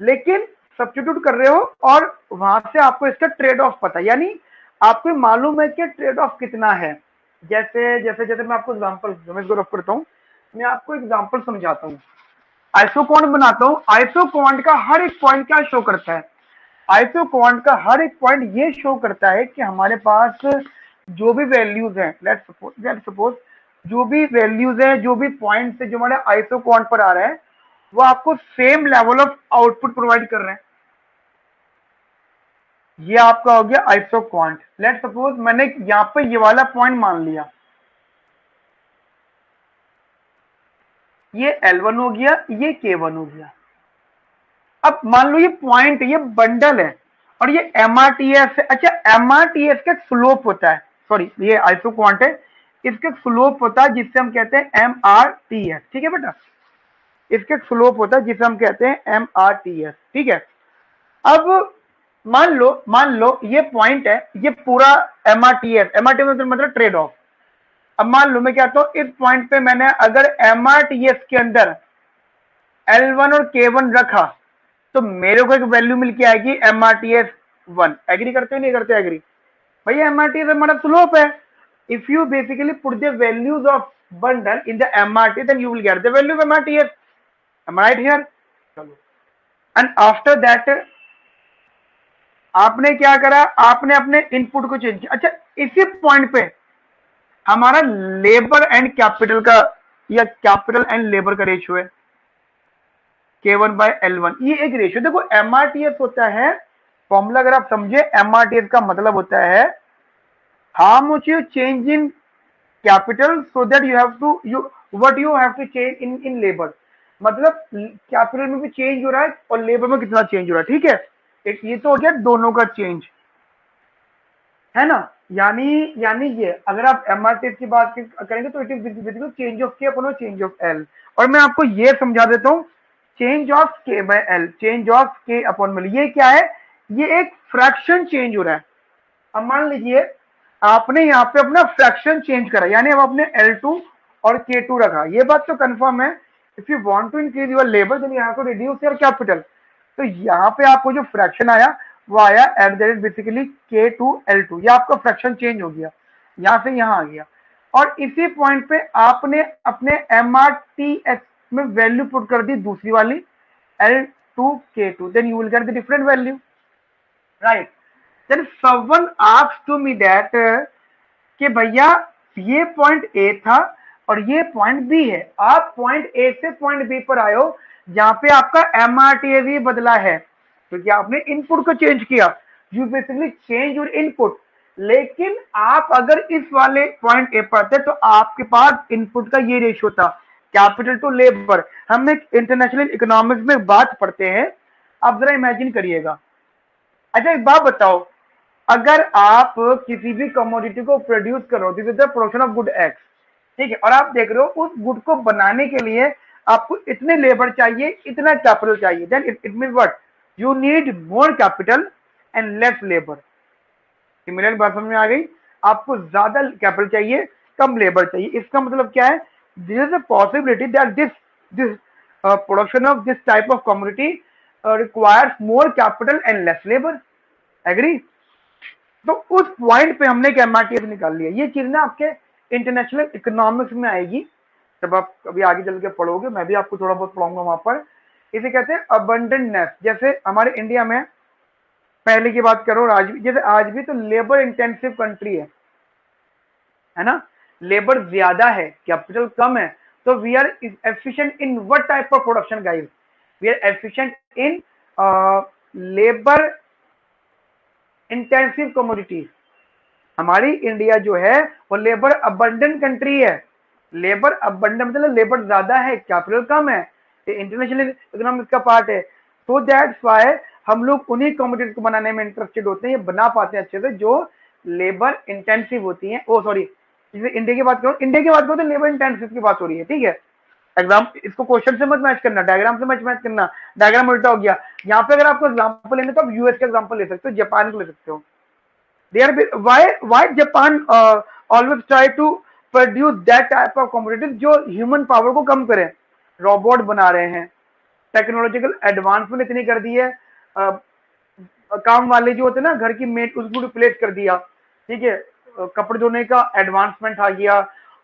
लेकिन सब्स्टिट्यूट कर रहे हो और वहां से आपको इसका ट्रेड ऑफ पता है, यानी आपको मालूम है कि ट्रेड ऑफ कितना है. जैसे जैसे जैसे मैं आपको एग्जांपल करता हूँ, मैं आपको एग्जांपल समझाता हूँ. आइसो क्वांट बनाता हूँ. आइसो क्वांट का हर एक पॉइंट क्या शो करता है, आइसो क्वांट का हर एक पॉइंट ये शो करता है कि हमारे पास जो भी वैल्यूज हैं, लेट्स सपोज जो भी वैल्यूज हैं, जो भी पॉइंट्स है जो हमारे आइसो क्वांट पर आ रहे हैं, वो आपको same level of output provide कर रहे हैं. ये आपका हो गया आइसो क्वांट. लेट्स सपोज मैंने यहाँ पे ये वाला पॉइंट मान लिया. ये L1 हो गया, ये K1 हो गया। अब मान लो ये पॉइंट, ये बंडल है और ये MRTS है। अच्छा, MRTS का स्लोप होता है, सॉरी ये आइसो क्वांट है, इसका स्लोप होता है जिससे हम कहते हैं MRTS। ठीक है बेटा, इसका स्लोप होता है जिसे हम कहते हैं MRTS। ठीक है, अब मान लो ये पॉइंट है, ये पूरा MRTS मतलब ट्रेड ऑफ। अब मान लो मैं कहता हूं इस पॉइंट पे मैंने अगर MRTS के अंदर L1 और K1 रखा तो मेरे को एक वैल्यू मिल के आएगी MRTS1। एग्री करते हो नहीं करते? एग्री भैया, MRTS हमारा स्लोप है। If you basically put the values of bundle in the MRT then you will get the value of MRTS। am I right here? चलो, एंड आफ्टर दैट आपने क्या करा, आपने अपने इनपुट को चेंज किया। अच्छा, इसी पॉइंट पे हमारा लेबर एंड कैपिटल का या कैपिटल एंड लेबर का रेशियो है K1/L1। ये एक रेशियो, देखो MRTS होता है फॉर्मूला, अगर आप समझे MRTS का मतलब होता है how much you change in capital so that you have to what you have to change in labour. मतलब कैपिटल में भी चेंज हो रहा है और लेबर में कितना चेंज हो रहा है। ठीक है, एक ये तो हो गया दोनों का चेंज, है ना। यानी ये अगर आप MRTS की बात करेंगे तो it is basically change of K upon change of L। और मैं आपको ये समझा देता हूं, change of K/L, change of K upon L, ये क्या है? ये एक फ्रैक्शन चेंज हो रहा है। अब मान लीजिए आपने यहाँ पे अपना फ्रैक्शन चेंज करा, यानी अब आपने L2 और K2 रखा, ये बात तो कंफर्म है। If you want to increase your labour then you have to reduce your capital. तो यहाँ पे आपको जो फ्रैक्शन आया वो आया at the rate basically K2L2, ये आपका फ्रैक्शन चेंज हो गया, यहाँ से यहाँ आ गया। और इसी पॉइंट पे आपने अपने MRTS में वैल्यू पुट कर दी दूसरी वाली L2K2, then you will get the different value, right. Then someone asked to me that कि भैया ये पॉइंट A था और ये पॉइंट B है, आप पॉइंट A से पॉइंट B पर आए हो जहां पे आपका MRTS ही बदला है क्योंकि आपने इनपुट को चेंज किया, you basically change your input. लेकिन आप अगर इस वाले पॉइंट ए पर आते तो आपके पास इनपुट का ये रेशियो था कैपिटल टू लेबर। हम एक इंटरनेशनल इकोनॉमिक्स में बात पढ़ते हैं, आप जरा इमेजिन करिएगा। अच्छा एक बात बताओ, अगर आप किसी भी कमोडिटी को प्रोड्यूस कर रहे हो, this is the production of good x, ठीक है, और आप देख रहे हो उस गुड को बनाने के लिए आपको इतने लेबर चाहिए, इतना कैपिटल चाहिए, then it means what, you need more capital and less labour. Similar बात समझ में आ गई? आपको ज्यादा कैपिटल चाहिए, कम लेबर चाहिए। इसका मतलब क्या है? This is a possibility that this production of this type of commodity requires more capital and less labour. Agree? तो उस पॉइंट पे हमने एक MRTS निकाल लिया। ये चीज ना आपके इंटरनेशनल इकोनॉमिक्स में आएगी, जब आप कभी आगे चल के पढ़ोगे, मैं भी आपको थोड़ा बहुत पढ़ाऊंगा वहां पर। इसे कहते हैं अबंडेंटनेस। जैसे हमारे इंडिया में पहले की बात करो और आज भी, जैसे आज भी तो लेबर इंटेंसिव कंट्री है ना, लेबर ज्यादा है, कैपिटल कम है, तो we are efficient in what type of production guys? We are efficient in labour intensive commodities. हमारी इंडिया जो है वो लेबर अबंडेंट कंट्री है। लेबर अबंडेंट मतलब लेबर ज्यादा है, कैपिटल कम है, इंटरनेशनल इकोनॉमिक्स का पार्ट है। तो दैट्स व्हाई हम लोग उन्हीं कमोडिटीज को बनाने में इंटरेस्टेड होते हैं, ये बना पाते हैं अच्छे से जो लेबर इंटेंसिव होती है। ओ सॉरी, जैसे इंडिया की बात करो, तो लेबर इंटेंसिव की बात हो रही है, ठीक है। एग्जाम इसको क्वेश्चन से मत मैच करना, डायग्राम से मैच करना, डायग्राम उल्टा हो गया। यहाँ पे अगर आपको एग्जाम्पल लेने तो आप यूएस का एग्जाम्पल ले सकते हो, जापान को ले सकते हो। They are why Japan always try to produce that type of commodities जो ह्यूमन पावर को कम करे। रोबोट बना रहे हैं, टेक्नोलॉजिकल एडवांसमेंट इतनी कर दी है, काम वाले जो होते हैं ना घर की मेड, उसको रिप्लेस कर दिया, ठीक है। कपड़े धोने का एडवांसमेंट आ गया,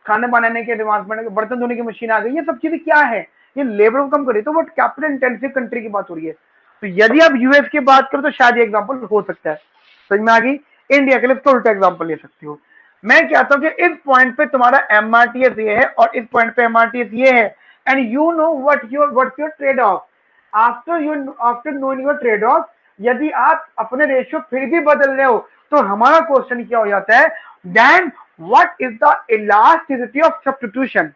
खाने बनाने के एडवांसमेंट, बर्तन धोने की मशीन आ गई। ये सब चीजें क्या है? ये लेबर को कम करे, तो वो कैपिटल इंटेंसिव कंट्री की बात हो रही है। तो यदि आप यूएस की बात करो तो शायद ये एग्जाम्पल हो सकता है। समझ में आ गई? इंडिया के लिए तो उल्टा एग्जाम्पल ले सकती हो। मैं कहता हूं कि इस पॉइंट पे तुम्हारा MRTS ये है और इस पॉइंट पे MRTS ये है, and you know what's your trade off. After knowing your trade off, यदि आप अपने रेशियो फिर भी बदल रहे हो तो हमारा क्वेश्चन क्या हो जाता है? Then what is the elasticity of substitution?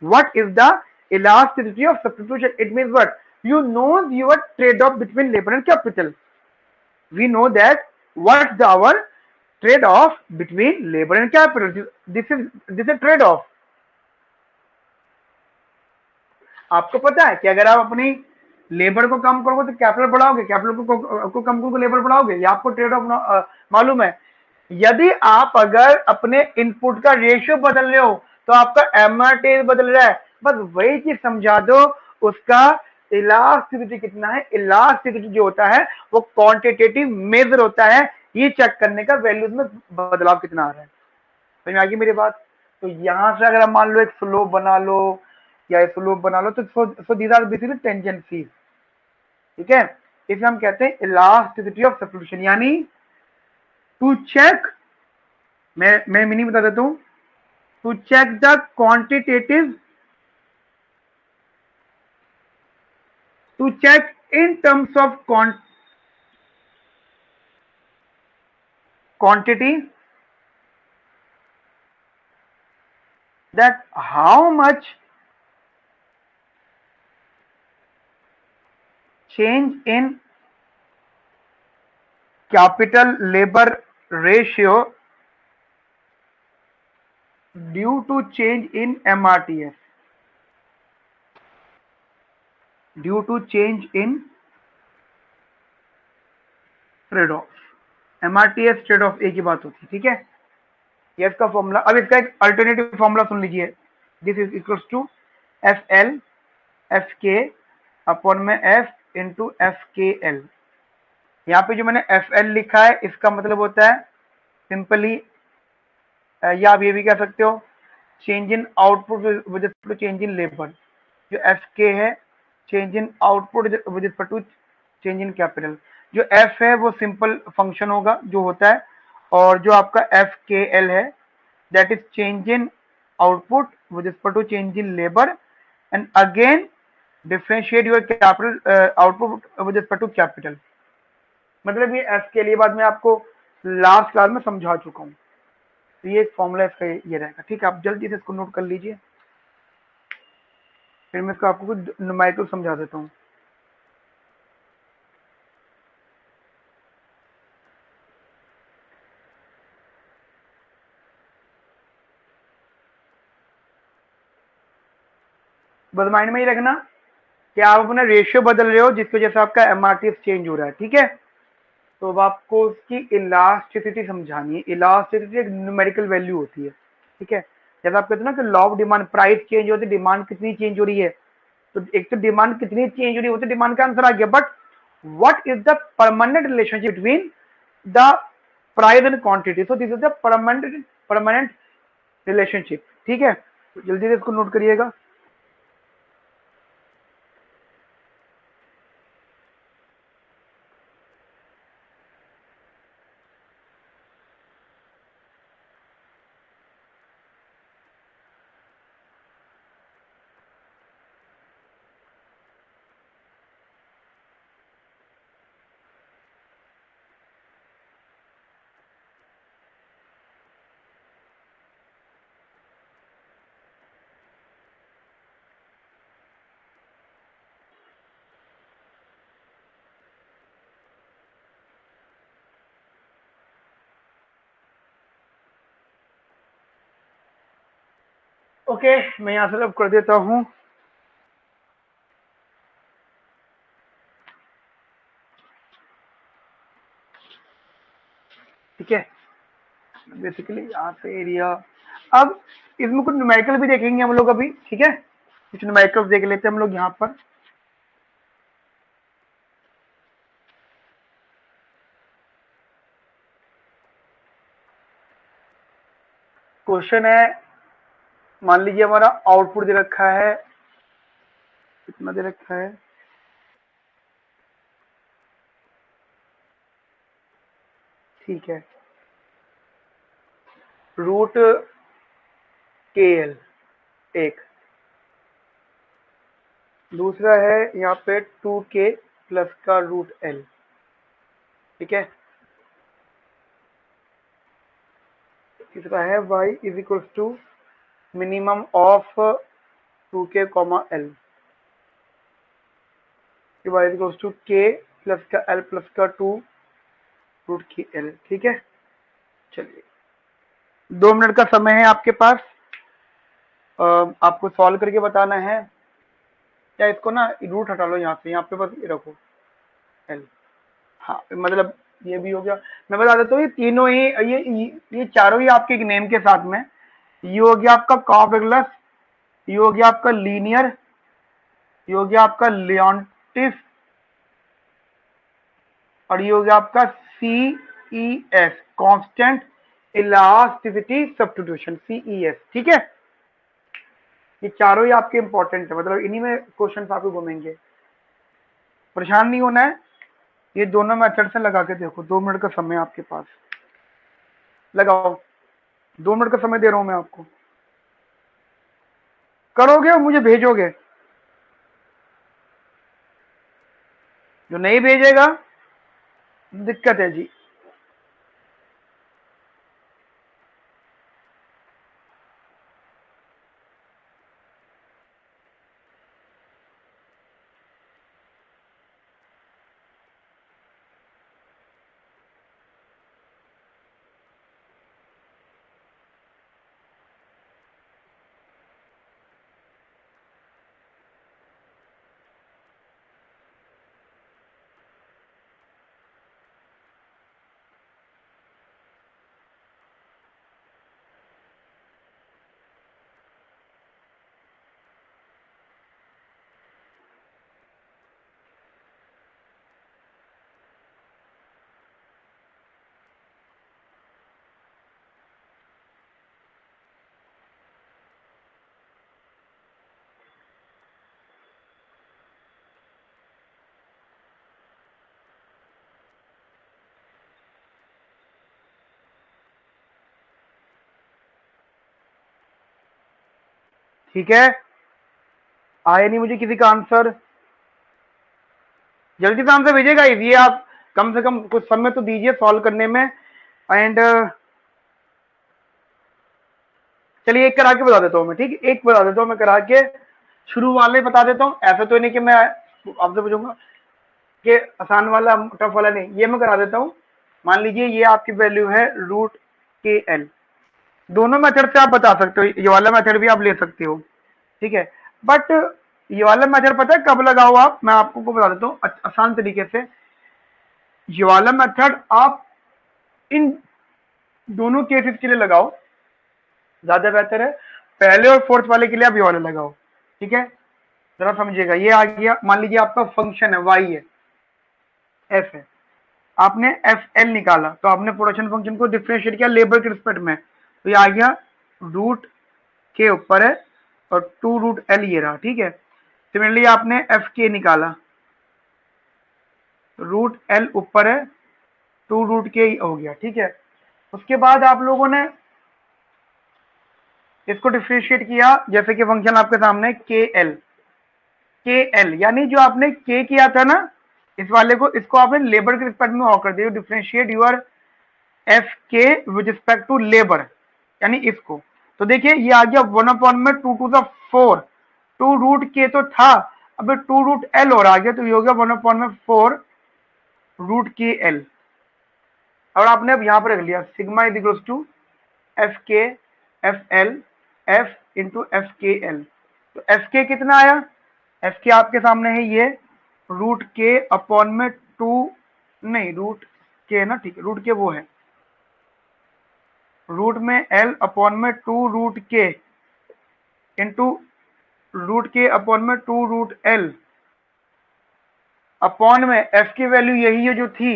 What is the elasticity of substitution. It means what? You know your trade-off between labor and capital. We know that what's our trade-off between labor and capital. This is trade-off. आपको पता है कि अगर आप अपनी labour को कम करोगे तो कैपिटल बढ़ाओगे, कैपिटल को कम करोगे लेबर बढ़ाओगे, ये आपको ट्रेड ऑफ मालूम है। यदि आप अगर अपने इनपुट का रेशियो बदल रहे हो तो आपका एमआरटी बदल रहा है, बस वही चीज समझा दो। उसका इलास्टिसिटी कितना है, इलास्टिसिटी जो होता है वो क्वांटिटेटिव मेजर होता है, ये चेक करने का वैल्यूज में बदलाव कितना आ रहा है। समझ में आ गई मेरी बात? तो यहां से अगर आप मान लो एक स्लोप बना लो या स्लोप बना लो तो so these are basically tangencies, ठीक है। इसे हम कहते हैं इलास्टिसिटी ऑफ सब्स्टिट्यूशन, यानी टू चेक, मैं मीनिंग बता देता हूं, to check the quantitative, to check in terms of quantity that how much change in capital labor ratio due to change in MRTS, due to change in trade off. MRTS trade off एक ही बात होती है, ठीक है। ये इसका formula, अब इसका एक अल्टरनेटिव फॉर्मूला सुन लीजिए। This is equals to FL FK upon में F इंटू FKL। यहाँ पे जो मैंने FL लिखा है इसका मतलब होता है सिंपली, या आप ये भी कह सकते हो change in output with respect to change in labour. जो FK है change in output with respect to change in capital. जो F है वो सिंपल फंक्शन होगा जो होता है, और जो आपका FKL है that is change in output with respect to change in labour, and again differentiate your capital output with respect to capital. मतलब ये F के लिए बाद में आपको लास्ट क्लास में समझा चुका हूँ। तो ये एक फॉर्मूला इसका ये रहेगा, ठीक है। आप जल्दी से इसको नोट कर लीजिए, फिर मैं इसको आपको कुछ न्यूमेरिकल समझा देता हूँ। बस माइंड में ही रखना कि आप अपना रेशियो बदल रहे हो जिसकी वजह से आपका MRTS चेंज हो रहा है, ठीक है। तो अब आपको उसकी इलास्टिसिटी समझानी है। इलास्टिसिटी एक न्यूमेरिकल वैल्यू होती है, ठीक है। जैसे आप कहते हो ना कि law of demand, price change होती है, डिमांड कितनी चेंज हो रही है। तो एक तो डिमांड कितनी चेंज हो रही होती है, डिमांड का आंसर आ गया, but what is the permanent relationship between the price and quantity. So this is the permanent relationship, ठीक है। तो जल्दी से इसको नोट करिएगा। ओके मैं यहां से अब कर देता हूं। ठीक है, बेसिकली यहाँ से एरिया। अब इसमें कुछ न्यूमेरिकल भी देखेंगे हम लोग अभी, ठीक है। कुछ न्यूमेरिकल देख लेते हैं हम लोग यहाँ पर। क्वेश्चन है, मान लीजिए हमारा आउटपुट दे रखा है, कितना दे रखा है, ठीक है, रूट KL एक, दूसरा है यहाँ पे 2K प्लस का रूट L, ठीक है। तीसरा है y is equal to minimum of 2k comma L के बाद इक्वल्स टू के प्लस का एल प्लस का 2 रूट की एल। ठीक है, चलिए 2 मिनट का समय है आपके पास। आपको सॉल्व करके बताना है, या इसको ना रूट हटा लो यहाँ से, यहाँ पे बस ये रखो एल। हाँ मतलब ये भी हो गया। मैं बता देता हूँ, ये तीनों ही ये चारों ही आपके एक नेम के साथ में, ये हो गया आपका कॉर्बेगुलस, ये हो गया आपका लीनियर, ये हो गया आपका लियोन्टिफ, और ये हो गया आपका CES, constant elasticity substitution, CES। ठीक है, ये चारों ही आपके इंपॉर्टेंट है, मतलब इन्हीं में क्वेश्चन आपको घूमेंगे, परेशान नहीं होना है। ये दोनों मेथड से लगा के देखो। 2 मिनट का समय आपके पास, लगाओ। 2 मिनट का समय दे रहा हूं मैं आपको, करोगे और मुझे भेजोगे। जो नहीं भेजेगा दिक्कत है जी। ठीक है, आया नहीं मुझे किसी का आंसर, जल्दी से आंसर भेजिएगा। ये आप कम से कम कुछ समय तो दीजिए सॉल्व करने में। एंड चलिए एक करा के बता देता हूँ मैं, ठीक है, एक बता देता हूँ मैं करा के, शुरू वाले बता देता हूँ। ऐसा तो नहीं कि मैं आपसे पूछूंगा कि आसान वाला टफ वाला नहीं, ये मैं करा देता हूँ। मान लीजिए ये आपकी वैल्यू है रूट के एल। दोनों मेथड से आप बता सकते हो, ये वाला मेथड भी आप ले सकते हो, ठीक है। बट ये वाला मेथड पता है कब लगाओ आप, मैं आपको को बता देता हूँ आसान तरीके से। ये वाला मेथड आप इन दोनों केसेस के लिए लगाओ, ज्यादा बेहतर है। पहले और फोर्थ वाले के लिए आप ये वाला लगाओ, ठीक है। जरा समझिएगा, ये आ गया, मान लीजिए आपका फंक्शन है y है, f है, आपने एफ एल निकाला, तो आपने प्रोडक्शन फंक्शन को डिफरेंशिएट किया लेबर के रिस्पेक्ट में, तो ये आ गया रूट के ऊपर है और 2 रूट एल ये रहा, ठीक है। सिमिलरली आपने एफ के निकाला, रूट एल ऊपर है, 2 रूट के हो गया, ठीक है। उसके बाद आप लोगों ने इसको डिफरेंशिएट किया, जैसे कि फंक्शन आपके सामने के एल, यानी जो आपने के किया था ना इस वाले को, इसको आपने लेबर के रिस्पेक्ट में और कर दिया, डिफरेंशिएट यूर एफ के विद रिस्पेक्ट टू लेबर, यानी इसको। तो देखिए ये आ गया 1/2 2 रूट के तो था, अब 2 रूट एल और आ गया, तो ये हो गया 1/4 रूट के एल। और आपने अब यहां पर रख लिया sigma is equals to F K F L F into F K L. तो एफ के कितना आया, एफ के आपके सामने है ये रूट के अपॉन में 2, नहीं रूट के ना, ठीक है, रूट के वो है रूट में एल अपॉन में 2 रूट के इंटू रूट के अपॉन में 2 रूट एल अपॉन में एफ की वैल्यू यही है जो थी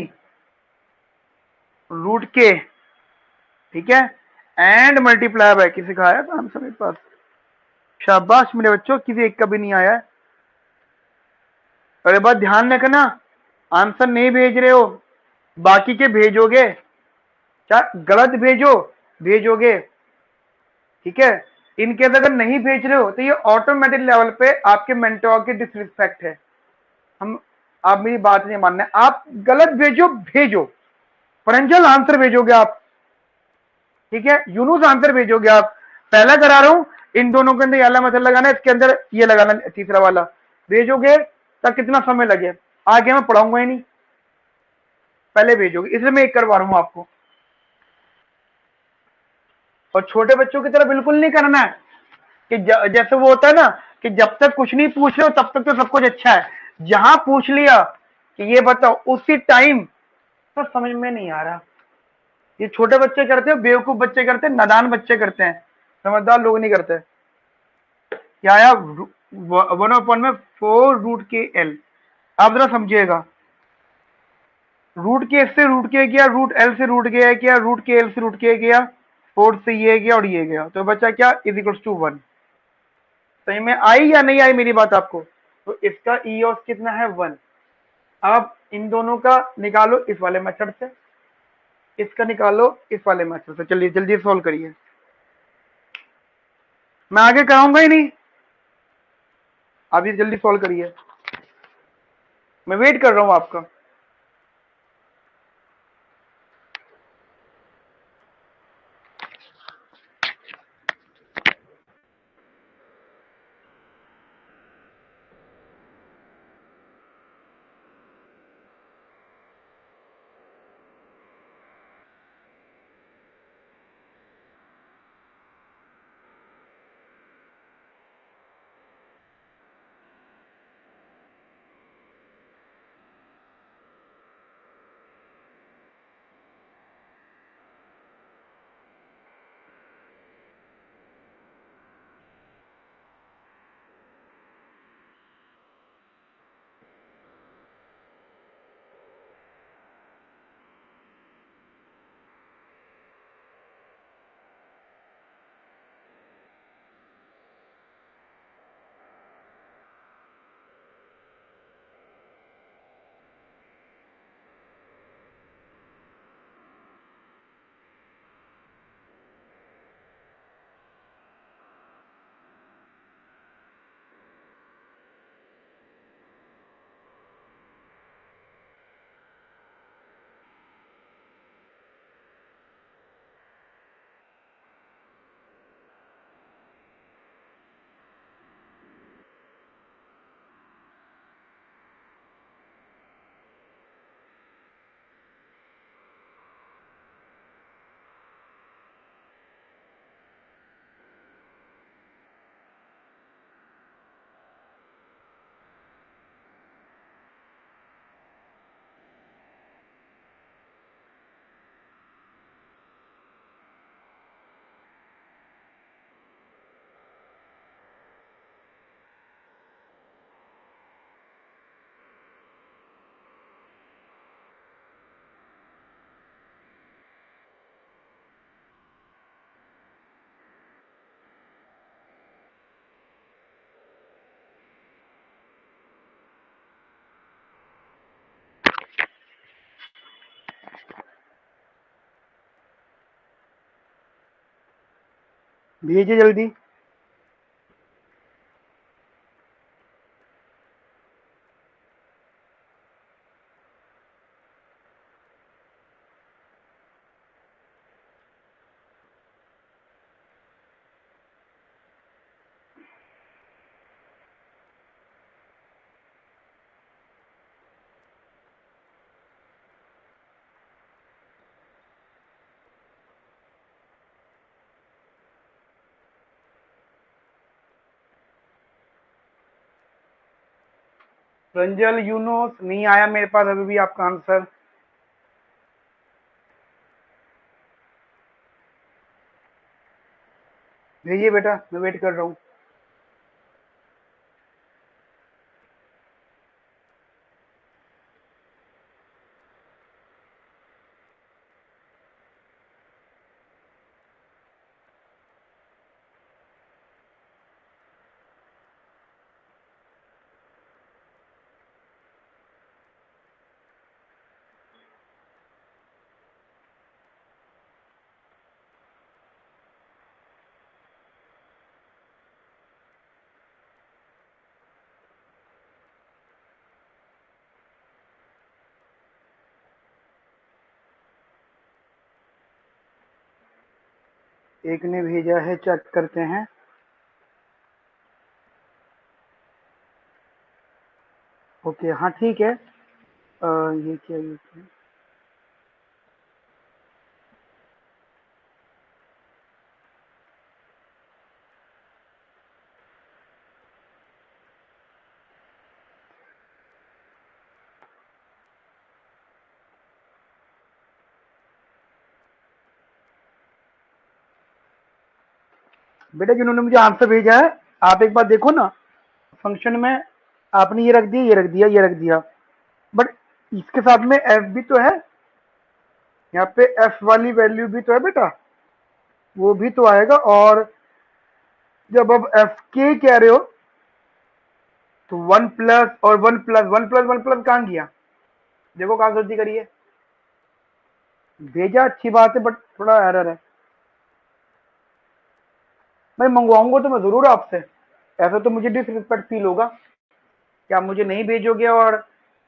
रूट के, ठीक है, एंड मल्टीप्लाई बाय, किसी का आया था आंसर मेरे पास? शाबाश मेरे बच्चों, किसी एक का भी नहीं आया। अरे बात ध्यान रखना, आंसर नहीं भेज रहे हो, बाकी के भेजोगे, क्या गलत भेजोगे, ठीक है। इनकेस अगर नहीं भेज रहे हो तो ये ऑटोमेटिक लेवल पे आपके मेंटोर की डिसरिस्पेक्ट है। आप मेरी बात नहीं मानना, आप गलत भेजो, परंजल आंसर भेजोगे आप, ठीक है, यूनुस आंसर भेजोगे आप। पहला करा रहा हूं, इन दोनों के अंदर ये वाला मेथड लगाना है, इसके अंदर ये लगाना तीसरा वाला। भेजोगे तब कितना समय लगे, आगे मैं पढ़ाऊंगा ही नहीं, पहले भेजोगे, इसलिए मैं एक करवा रहा हूं आपको। और छोटे बच्चों की तरह बिल्कुल नहीं करना है कि जैसे वो होता है ना कि जब तक कुछ नहीं पूछ रहे हो तब तक तो सब कुछ अच्छा है, जहां पूछ लिया कि ये बताओ उसी टाइम तो समझ में नहीं आ रहा। ये छोटे बच्चे करते हैं, बेवकूफ बच्चे करते हैं, नादान बच्चे करते हैं, समझदार लोग नहीं करते। क्या आया, 1/4 में 4√k_L। आप जरा समझिएगा, रूट के से रूट के गया, रूट एल से रूट गया क्या, रूट के एल से रूट के गया, 4 से ये गया और ये गया, तो बचा क्या, इज इक्वल्स टू 1। सही में आई या नहीं आई मेरी बात आपको? तो इसका ई ऑफ कितना है, 1। अब इन दोनों का निकालो इस वाले मेथड से, इसका निकालो इस वाले मेथड से। चलिए जल्दी सॉल्व करिए, मैं आगे कराऊंगा ही नहीं, आप ये जल्दी सॉल्व करिए, मैं वेट कर रहा हूं आपका। भेजिए जल्दी। रंजल यूनुस नहीं आया मेरे पास अभी भी आपका आंसर। भेजिए बेटा, मैं वेट कर रहा हूँ। एक ने भेजा है, चेक करते हैं। ओके हाँ ठीक है। ये क्या ये क्या बेटा जिन्होंने मुझे आंसर भेजा है, आप एक बार देखो ना फंक्शन में, आपने ये रख दिया ये रख दिया ये रख दिया, बट इसके साथ में एफ भी तो है, यहाँ पे एफ वाली वैल्यू भी तो है बेटा, वो भी तो आएगा। और जब अब एफ के कह रहे हो तो वन प्लस और one plus one plus one plus कहाँ गया, देखो कहाँ गलती करिए। भेजा अच्छी बात है बट थोड़ा एरर है। मैं मंगवाऊंगा तो मैं जरूर आपसे, ऐसा तो मुझे डिसरिस्पेक्ट फील होगा कि आप मुझे नहीं भेजोगे और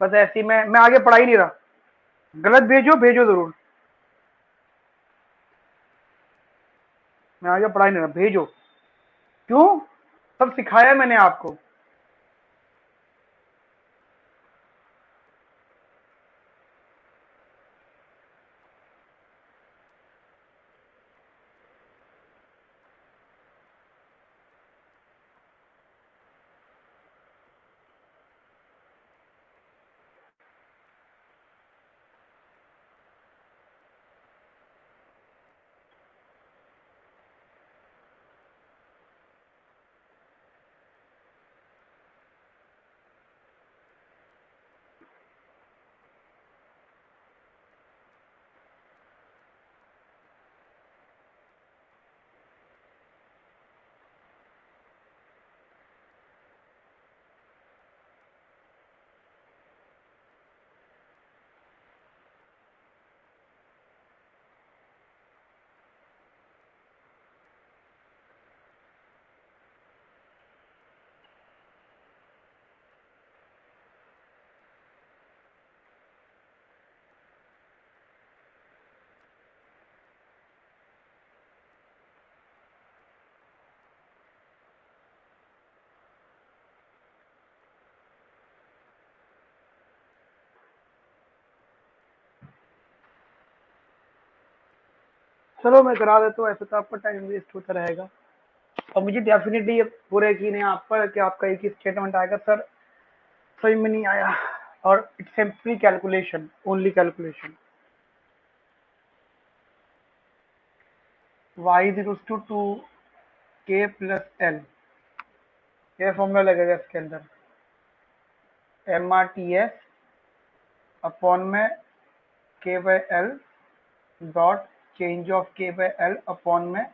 बस ऐसे ही मैं आगे पढ़ा ही नहीं रहा। गलत भेजो, भेजो जरूर, मैं आगे पढ़ा ही नहीं रहा, भेजो। क्यों, सब सिखाया है मैंने आपको। चलो मैं करा देता हूँ, ऐसे तो आपका टाइम वेस्ट होता रहेगा। और मुझे डेफिनेटली ये पूरा यकीन है आप पर कि आपका एक ही स्टेटमेंट आएगा सर सही में नहीं आया, और it's simply calculation, only calculation. y is equal to 2k plus L, ये फॉर्मूला लगेगा इसके अंदर, M R T S upon में K by L dot change of K by L upon में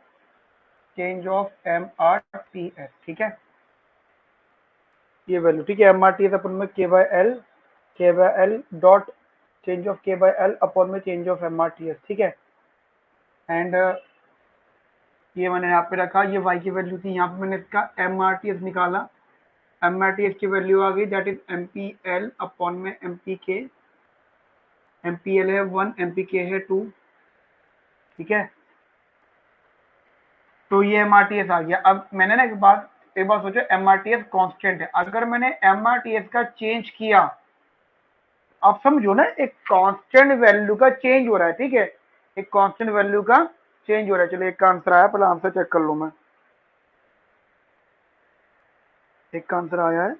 change of M R T S, ठीक है ये value, ठीक है M R T S upon में K by L dot change of K by L upon में change of M R T S, ठीक है। एंड ये मैंने यहाँ पे रखा, ये y की वैल्यू थी, यहाँ पे मैंने इसका एम आर टी एस निकाला, एम आर टी एस की वैल्यू आ गई that is M P L upon में M P K, M P L है 1, एम पी के है 2, ठीक है। तो ये एम आर टी एस आ गया। अब मैंने ना एक बार सोचो, M R T S constant है, अगर मैंने एम आर टी एस का चेंज किया, आप समझो ना एक कांस्टेंट वैल्यू का चेंज हो रहा है, ठीक है एक कांस्टेंट वैल्यू का चेंज हो रहा है। चलो एक का आंसर आया, पहले आंसर चेक कर लूं मैं, एक का आंसर आया है,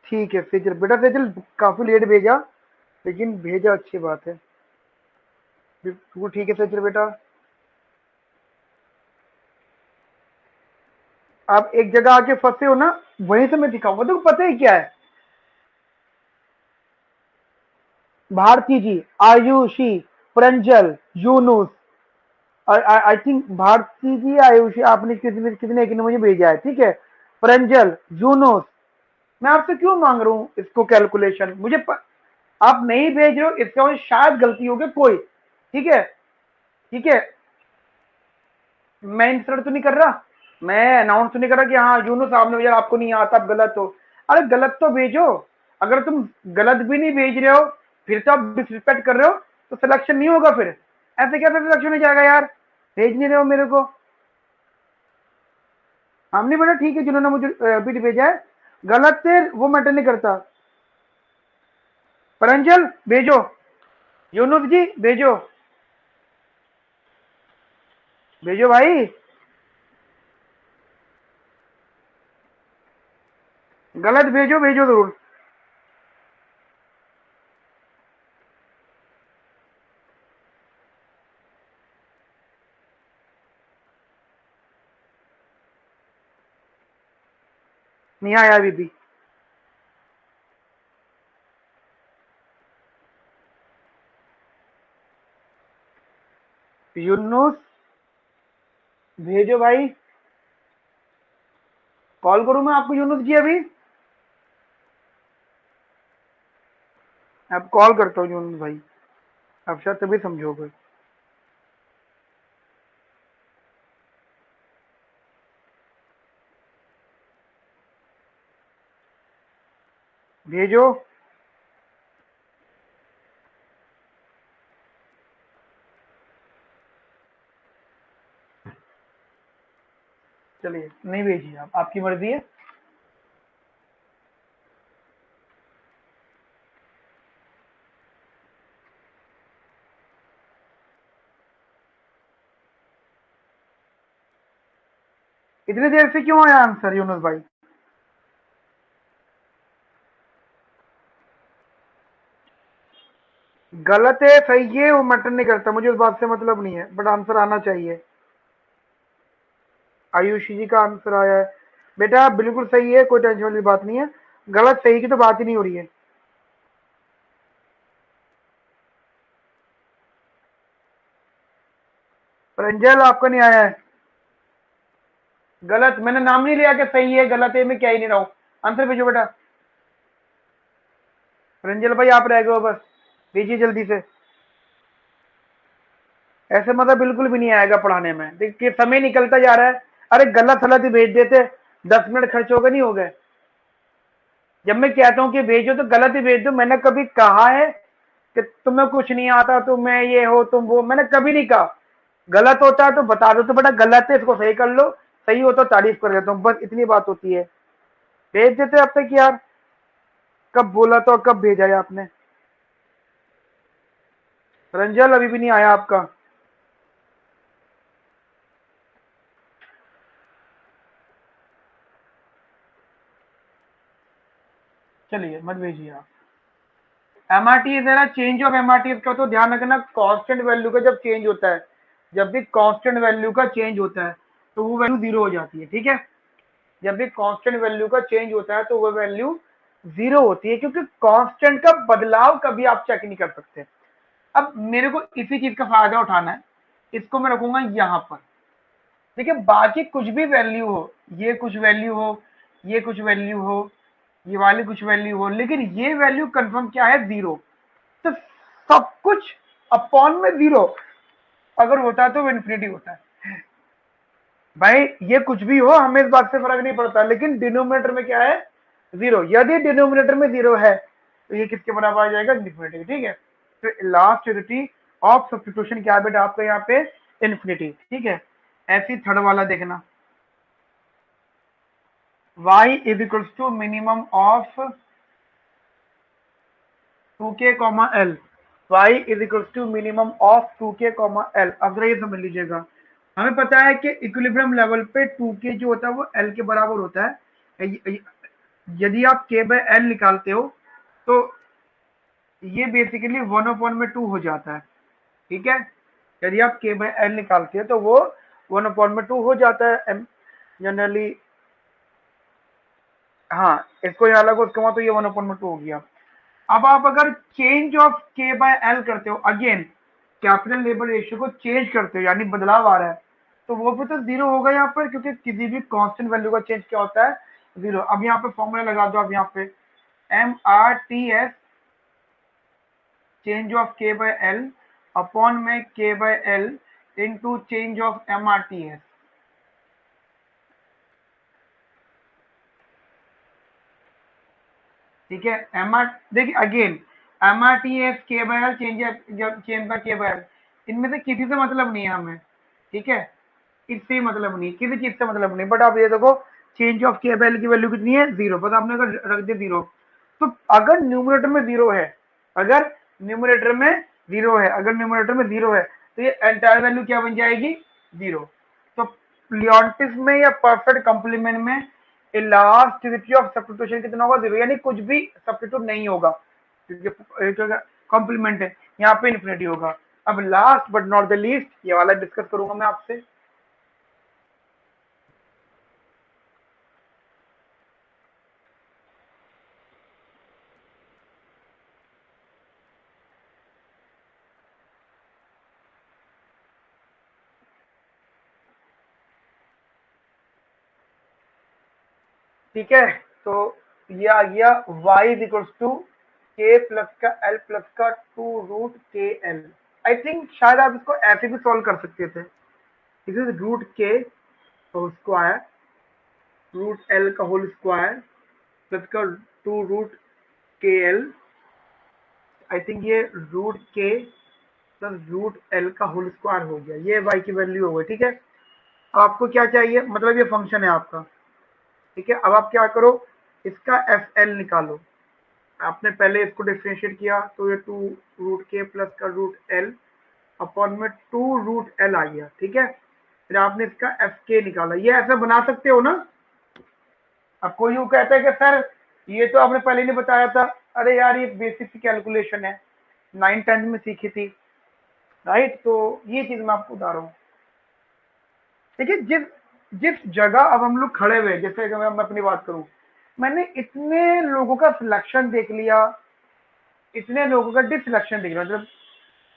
ठीक है सेजल, बेटा सेजल काफी लेट भेजा लेकिन भेजा, अच्छी बात है, बिल्कुल ठीक है सेजल बेटा। आप एक जगह आके फंसे हो ना, वहीं से मैं दिखाऊंगा, तो पता है क्या है, भारती जी, आयुषी, प्रंजल, यूनुस, आई थिंक भारती जी, आयुषी, आपने कितने एक ने मुझे भेजा है, ठीक है प्रंजल, यूनुस, मैं आपसे क्यों मांग रहा हूँ इसको कैलकुलेशन, आप नहीं भेज रहे हो इसका मतलब शायद गलती होगी कोई, ठीक है ठीक है। मैं इंसल्ट तो नहीं कर रहा, मैं अनाउंस तो नहीं कर रहा कि हाँ यूनुस आपने भेजा आपको नहीं आता आप गलत हो, अरे गलत तो भेजो। अगर तुम गलत भी नहीं भेज रहे हो फिर तो आप डिसरिस्पेक्ट कर रहे हो, तो सिलेक्शन नहीं होगा फिर, ऐसे कैसे सिलेक्शन हो जाएगा यार, भेज नहीं रहे हो मेरे को। हमने बेटा ठीक है, जिन्होंने मुझे अभी भेजा है गलत थे, वो मैटर नहीं करता। परंजल भेजो, यूनुस जी भेजो, भेजो भाई, गलत भेजो, भेजो जरूर। नहीं आया अभी भी। यूनुस भेजो भाई, कॉल करूं मैं आपको यूनुस जी अभी? अब कॉल करता हूँ यूनुस भाई, अब शायद तभी समझोगे। भेजो, चलिए नहीं भेजिए, आप आपकी मर्जी है। इतनी देर से क्यों आया आंसर यूनुस भाई? गलत है सही है वो मैटर नहीं करता, मुझे उस बात से मतलब नहीं है, बट आंसर आना चाहिए। आयुषी जी का आंसर आया है। बेटा बिल्कुल सही है, कोई टेंशन वाली बात नहीं है, गलत सही की तो बात ही नहीं हो रही है। प्रंजल आपका नहीं आया है, गलत, मैंने नाम नहीं लिया कि सही है गलत है, मैं क्या ही नहीं रहा हूँ। आंसर भेजो बेटा। प्रंजल भाई आप रह गए हो बस, भेजिए जल्दी से। ऐसे मतलब बिल्कुल भी नहीं आएगा पढ़ाने में, देखिए समय निकलता जा रहा है। अरे गलत सलत ही भेज देते, 10 मिनट खर्च हो गए नहीं हो गए? जब मैं कहता हूँ कि भेजो तो गलत ही भेज दो, मैंने कभी कहा है कि तुम्हें कुछ नहीं आता, तुम्हें ये हो तुम वो, मैंने कभी नहीं कहा। गलत होता है तो बता दो तो बेटा गलत है, इसको सही कर लो, सही हो तो तारीफ कर देता हूँ, बस इतनी बात होती है। भेज देते अब तक यार, कब बोला तो कब भेजा है आपने? रंजल अभी भी नहीं आया आपका। चलिए मत भेजिए आप। एमआरटी जरा चेंज ऑफ एमआरटी का तो ध्यान रखना, कांस्टेंट वैल्यू का जब चेंज होता है, जब भी कांस्टेंट वैल्यू का चेंज होता है तो वो वैल्यू जीरो हो जाती है, ठीक है? जब भी कांस्टेंट वैल्यू का चेंज होता है तो वो वैल्यू जीरो होती है, क्योंकि कांस्टेंट का बदलाव कभी आप चेक नहीं कर सकते। अब मेरे को इसी चीज का फायदा उठाना है, इसको मैं रखूंगा यहां पर। देखिए बाकी कुछ भी वैल्यू हो, ये कुछ वैल्यू हो, ये कुछ वैल्यू हो, ये वाली कुछ वैल्यू हो, लेकिन ये वैल्यू कंफर्म क्या है? जीरो। तो सब कुछ अपॉन में जीरो अगर होता है तो वो इन्फिनिटी होता है। भाई ये कुछ भी हो, हमें इस बात से फर्क नहीं पड़ता, लेकिन डिनोमिनेटर में क्या है? जीरो। यदि डिनोमिनेटर में जीरो है तो ये किसके बराबर आ जाएगा? इन्फिनिटी, ठीक है? तो लास्ट यूनिटी ऑफ सब्स्टिट्यूशन क्या है बेटा आपका यहाँ पे? इन्फिनिटी, ठीक है? ऐसी थर्ड वाला देखना, y is equals to minimum of 2k comma L. y is equals to minimum of 2k comma L. अब जरा ये समझ लीजिएगा, हमें पता है कि इक्विलिब्रियम लेवल पे 2k जो होता है वो l के बराबर होता है। यदि आप k बाय एल निकालते हो तो ये बेसिकली 1/2 हो जाता है, ठीक है? यदि आप k बाय एल निकालते हैं तो वो 1/2 हो जाता है जनरली। हाँ, इसको यहाँ लगो, उसके बाद तो ये 1/2 हो गया। अब आप अगर change of k by L करते हो, अगेन कैपिटल लेबर रेशियो को चेंज करते हो, यानी बदलाव आ रहा है, तो वो भी तो जीरो होगा यहाँ पर, क्योंकि किसी भी कांस्टेंट वैल्यू का चेंज क्या होता है? जीरो। अब यहाँ पे फॉर्मूला लगा दो आप यहाँ पे, MRTS change of k bye L upon में k by L into change of MRTS। ठीक है? एमआर देखिए again, MRTS k by L change bye k by L, इनमें से किसी से मतलब नहीं है हमें, ठीक है? इससे मतलब नहीं, किसी चीज से मतलब नहीं। बट आप ये देखो चेंज ऑफ के एल की वैल्यू कितनी है 0, बस आपने अगर रख दिया 0, तो अगर न्यूमरेटर में 0 है, अगर न्यूमरेटर में 0 है, अगर न्यूमरेटर में 0 है, तो ये एंटायर वैल्यू क्या बन जाएगी 0। तो लियोंटिस में या परफेक्ट कॉम्प्लीमेंट में इलास्टिसिटी ऑफ सब्स्टिट्यूशन कितना होगा 0, यानी कुछ भी सब्स्टिट्यूट नहीं होगा क्योंकि कॉम्प्लीमेंट है, यहाँ पे इन्फिनिटी होगा। अब last but not the least ये वाला डिस्कस करूंगा मैं आपसे। ठीक है, तो ये आ गया y is equals to K plus का एल प्लस का 2√kl। आई थिंक शायद आप इसको ऐसे भी सॉल्व कर सकते थे, दिस इज रूट के होल स्क्वायर रूट एल का होल स्क्वायर प्लस का 2√kl। आई थिंक ये रूट के प्लस रूट एल का होल स्क्वायर हो गया, ये y की वैल्यू हो गई। ठीक है, अब आपको क्या चाहिए, मतलब ये फंक्शन है आपका। ठीक है, अब आप क्या करो, इसका एफ एल निकालो। आपने पहले इसको डिफरेंशिएट किया तो ये 2√k प्लस का रूट एल अपॉन में 2√l आ गया। ठीक है, फिर आपने इसका एफ के निकाला, ये ऐसा बना सकते हो ना। अब कोई यूं कहता है कि सर ये तो आपने पहले नहीं बताया था, अरे यार ये बेसिक सी कैलकुलेशन है, 9th-10th में सीखी थी, राइट। तो ये चीज मैं आपको बता रहा हूँ। देखिए जिस जिस जगह अब हम लोग खड़े हुए, जैसे अगर मैं अपनी बात करूं, मैंने इतने लोगों का सिलेक्शन देख लिया, इतने लोगों का डिससिलेक्शन देख लिया, मतलब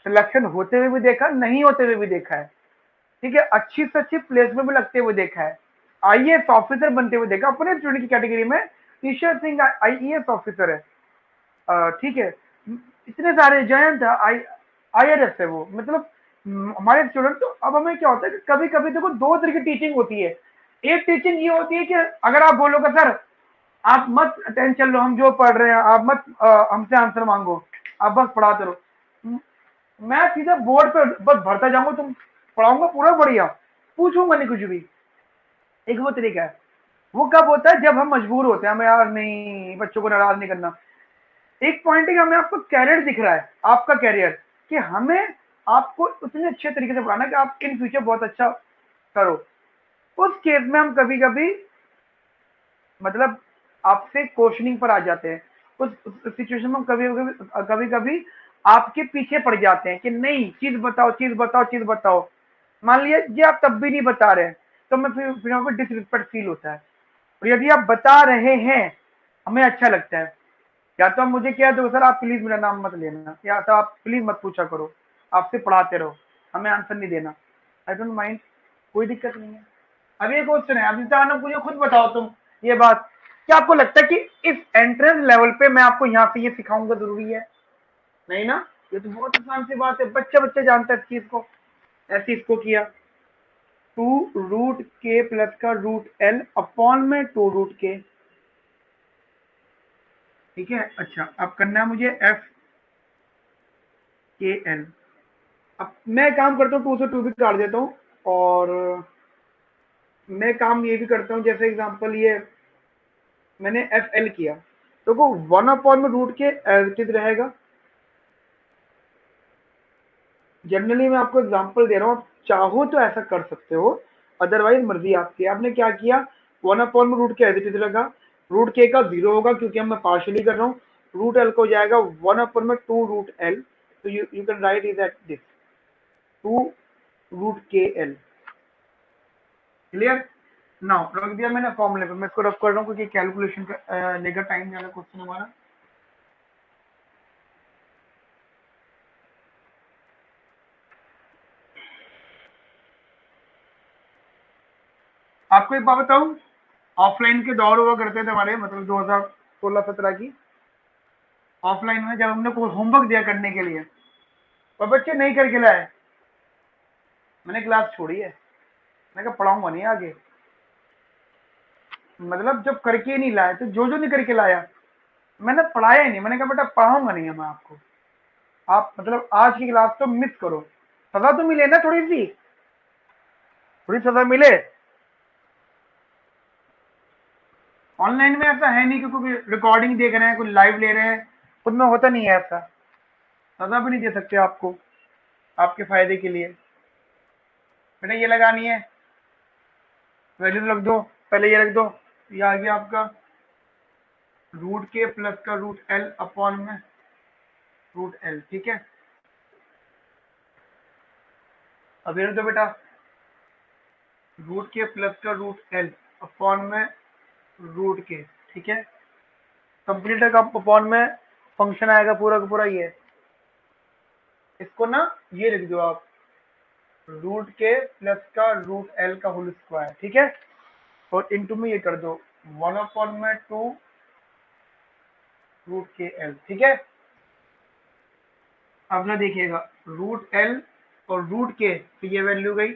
सिलेक्शन होते हुए भी देखा, नहीं होते हुए भी देखा है। ठीक है, अच्छी से अच्छी प्लेस में भी लगते हुए देखा है, आईएएस ऑफिसर बनते हुए देखा। अपने स्टूडेंट की कैटेगरी में ईश्वर सिंह आईएएस ऑफिसर है, ठीक है, इतने सारे जयंत आईआरएस है वो, मतलब हमारे स्टूडेंट। तो अब हमें क्या होता है कि कभी कभी देखो दो तरह की टीचिंग होती है। एक टीचिंग ये होती है कि अगर आप बोलोगे सर आप मत टेंशन लो, हम जो पढ़ रहे हैं आप मत हमसे आंसर मांगो, आप बस पढ़ाते रहो, मैं सीधा बोर्ड पे बस भरता जाऊंगा, तुम पढ़ाऊंगा पूरा बढ़िया, पूछूंगा नहीं कुछ भी। एक वो तरीका है, वो कब होता है जब हम मजबूर होते हैं, हमें यार नहीं बच्चों को नाराज नहीं करना। एक पॉइंट है कि हमें आपको कैरियर दिख रहा है, आपका कैरियर, कि हमें आपको उतने अच्छे तरीके से पढ़ाना कि आप इन फ्यूचर बहुत अच्छा करो। उस केस में हम कभी कभी मतलब आपसे क्वेश्चनिंग पर आ जाते हैं, उस सिचुएशन में हम कभी कभी आपके पीछे पड़ जाते हैं कि नहीं चीज बताओ चीज बताओ चीज बताओ। मान लिया ये आप तब भी नहीं बता रहे, तो मैं फिर यहाँ पर डिसरिस्पेक्ट फील होता है। और यदि आप बता रहे हैं हमें अच्छा लगता है, या तो आप मुझे क्या दो सर आप प्लीज मेरा नाम मत लेना, या तो आप प्लीज मत पूछा करो, आपसे पढ़ाते रहो, हमें आंसर नहीं देना, आई डोंट माइंड, कोई दिक्कत नहीं है। अब ये क्वेश्चन है, अब इंसान मुझे खुद बताओ तुम ये बात, क्या आपको लगता है कि इस एंट्रेंस लेवल पे मैं आपको यहाँ से ये सिखाऊंगा जरूरी है? नहीं ना, ये तो बहुत आसान सी बात है, बच्चे बच्चे जानते हैं इस चीज को। ऐसे इसको किया 2√k प्लस का रूट एल अपॉन में 2√k। ठीक है, अच्छा अब करना है मुझे एफ के एल। अब मैं काम करता हूँ 2 से 2 भी काट देता हूँ, और मैं काम ये भी करता हूँ, जैसे एग्जांपल ये मैंने एफ एल किया तो वो 1 अपॉन में रूट के एज इट इज रहेगा। जनरली मैं आपको एग्जांपल दे रहा हूँ, आप चाहो तो ऐसा कर सकते हो, अदरवाइज मर्जी आपकी। आपने क्या किया, 1 अपॉन में रूट के एज इट इज लगा, रूट के का 0 होगा क्योंकि मैं पार्शियली कर रहा हूँ, रूट एल को हो जाएगा 1 अपॉन में 2√l, तो you can write is at this 2√kl। Clear, now रख दिया मैंने फॉर्मूले पे, मैं इसको रख कर रहा हूँ क्योंकि कैलकुलेशन का लेकर टाइम ज्यादा क्वेश्चन हमारा। आपको एक बात बताऊं, ऑफलाइन के दौर हुआ करते थे हमारे, मतलब 2016-17 की ऑफलाइन में, जब हमने कोई होमवर्क दिया करने के लिए और बच्चे नहीं करके लाए, मैंने क्लास छोड़ी है, मैं कहा पढ़ाऊंगा नहीं आगे। मतलब जब करके ही नहीं लाए तो जो जो नहीं करके लाया मैंने पढ़ाया ही नहीं, मैंने कहा बेटा पढ़ाऊंगा नहीं है मैं आपको, आप मतलब आज की क्लास तो मिस करो, सजा तो मिले ना, थोड़ी सी थोड़ी सजा मिले। ऑनलाइन में ऐसा है नहीं, क्योंकि रिकॉर्डिंग देख रहे हैं, कुछ लाइव ले रहे हैं, खुद में होता नहीं है ऐसा। सजा भी नहीं दे सकते आपको, आपके फायदे के लिए। बेटा ये लगानी है, वैल्यू रख दो, पहले ये रख दो, ये आ गया आपका रूट के प्लस का रूट एल अपॉन में रूट एल, ठीक है। अब ये रख दो बेटा, रूट के प्लस का रूट एल अपॉन में रूट के, ठीक है। कंप्लीट है, अपॉन में फंक्शन आएगा पूरा का पूरा ये, इसको ना ये लिख दो आप, रूट के प्लस का रूट एल का होल स्क्वायर, ठीक है। और इनटू में ये कर दो 1/2 रूट के एल, ठीक है। अब ना देखिएगा, रूट एल और रूट के, तो ये वैल्यू गई,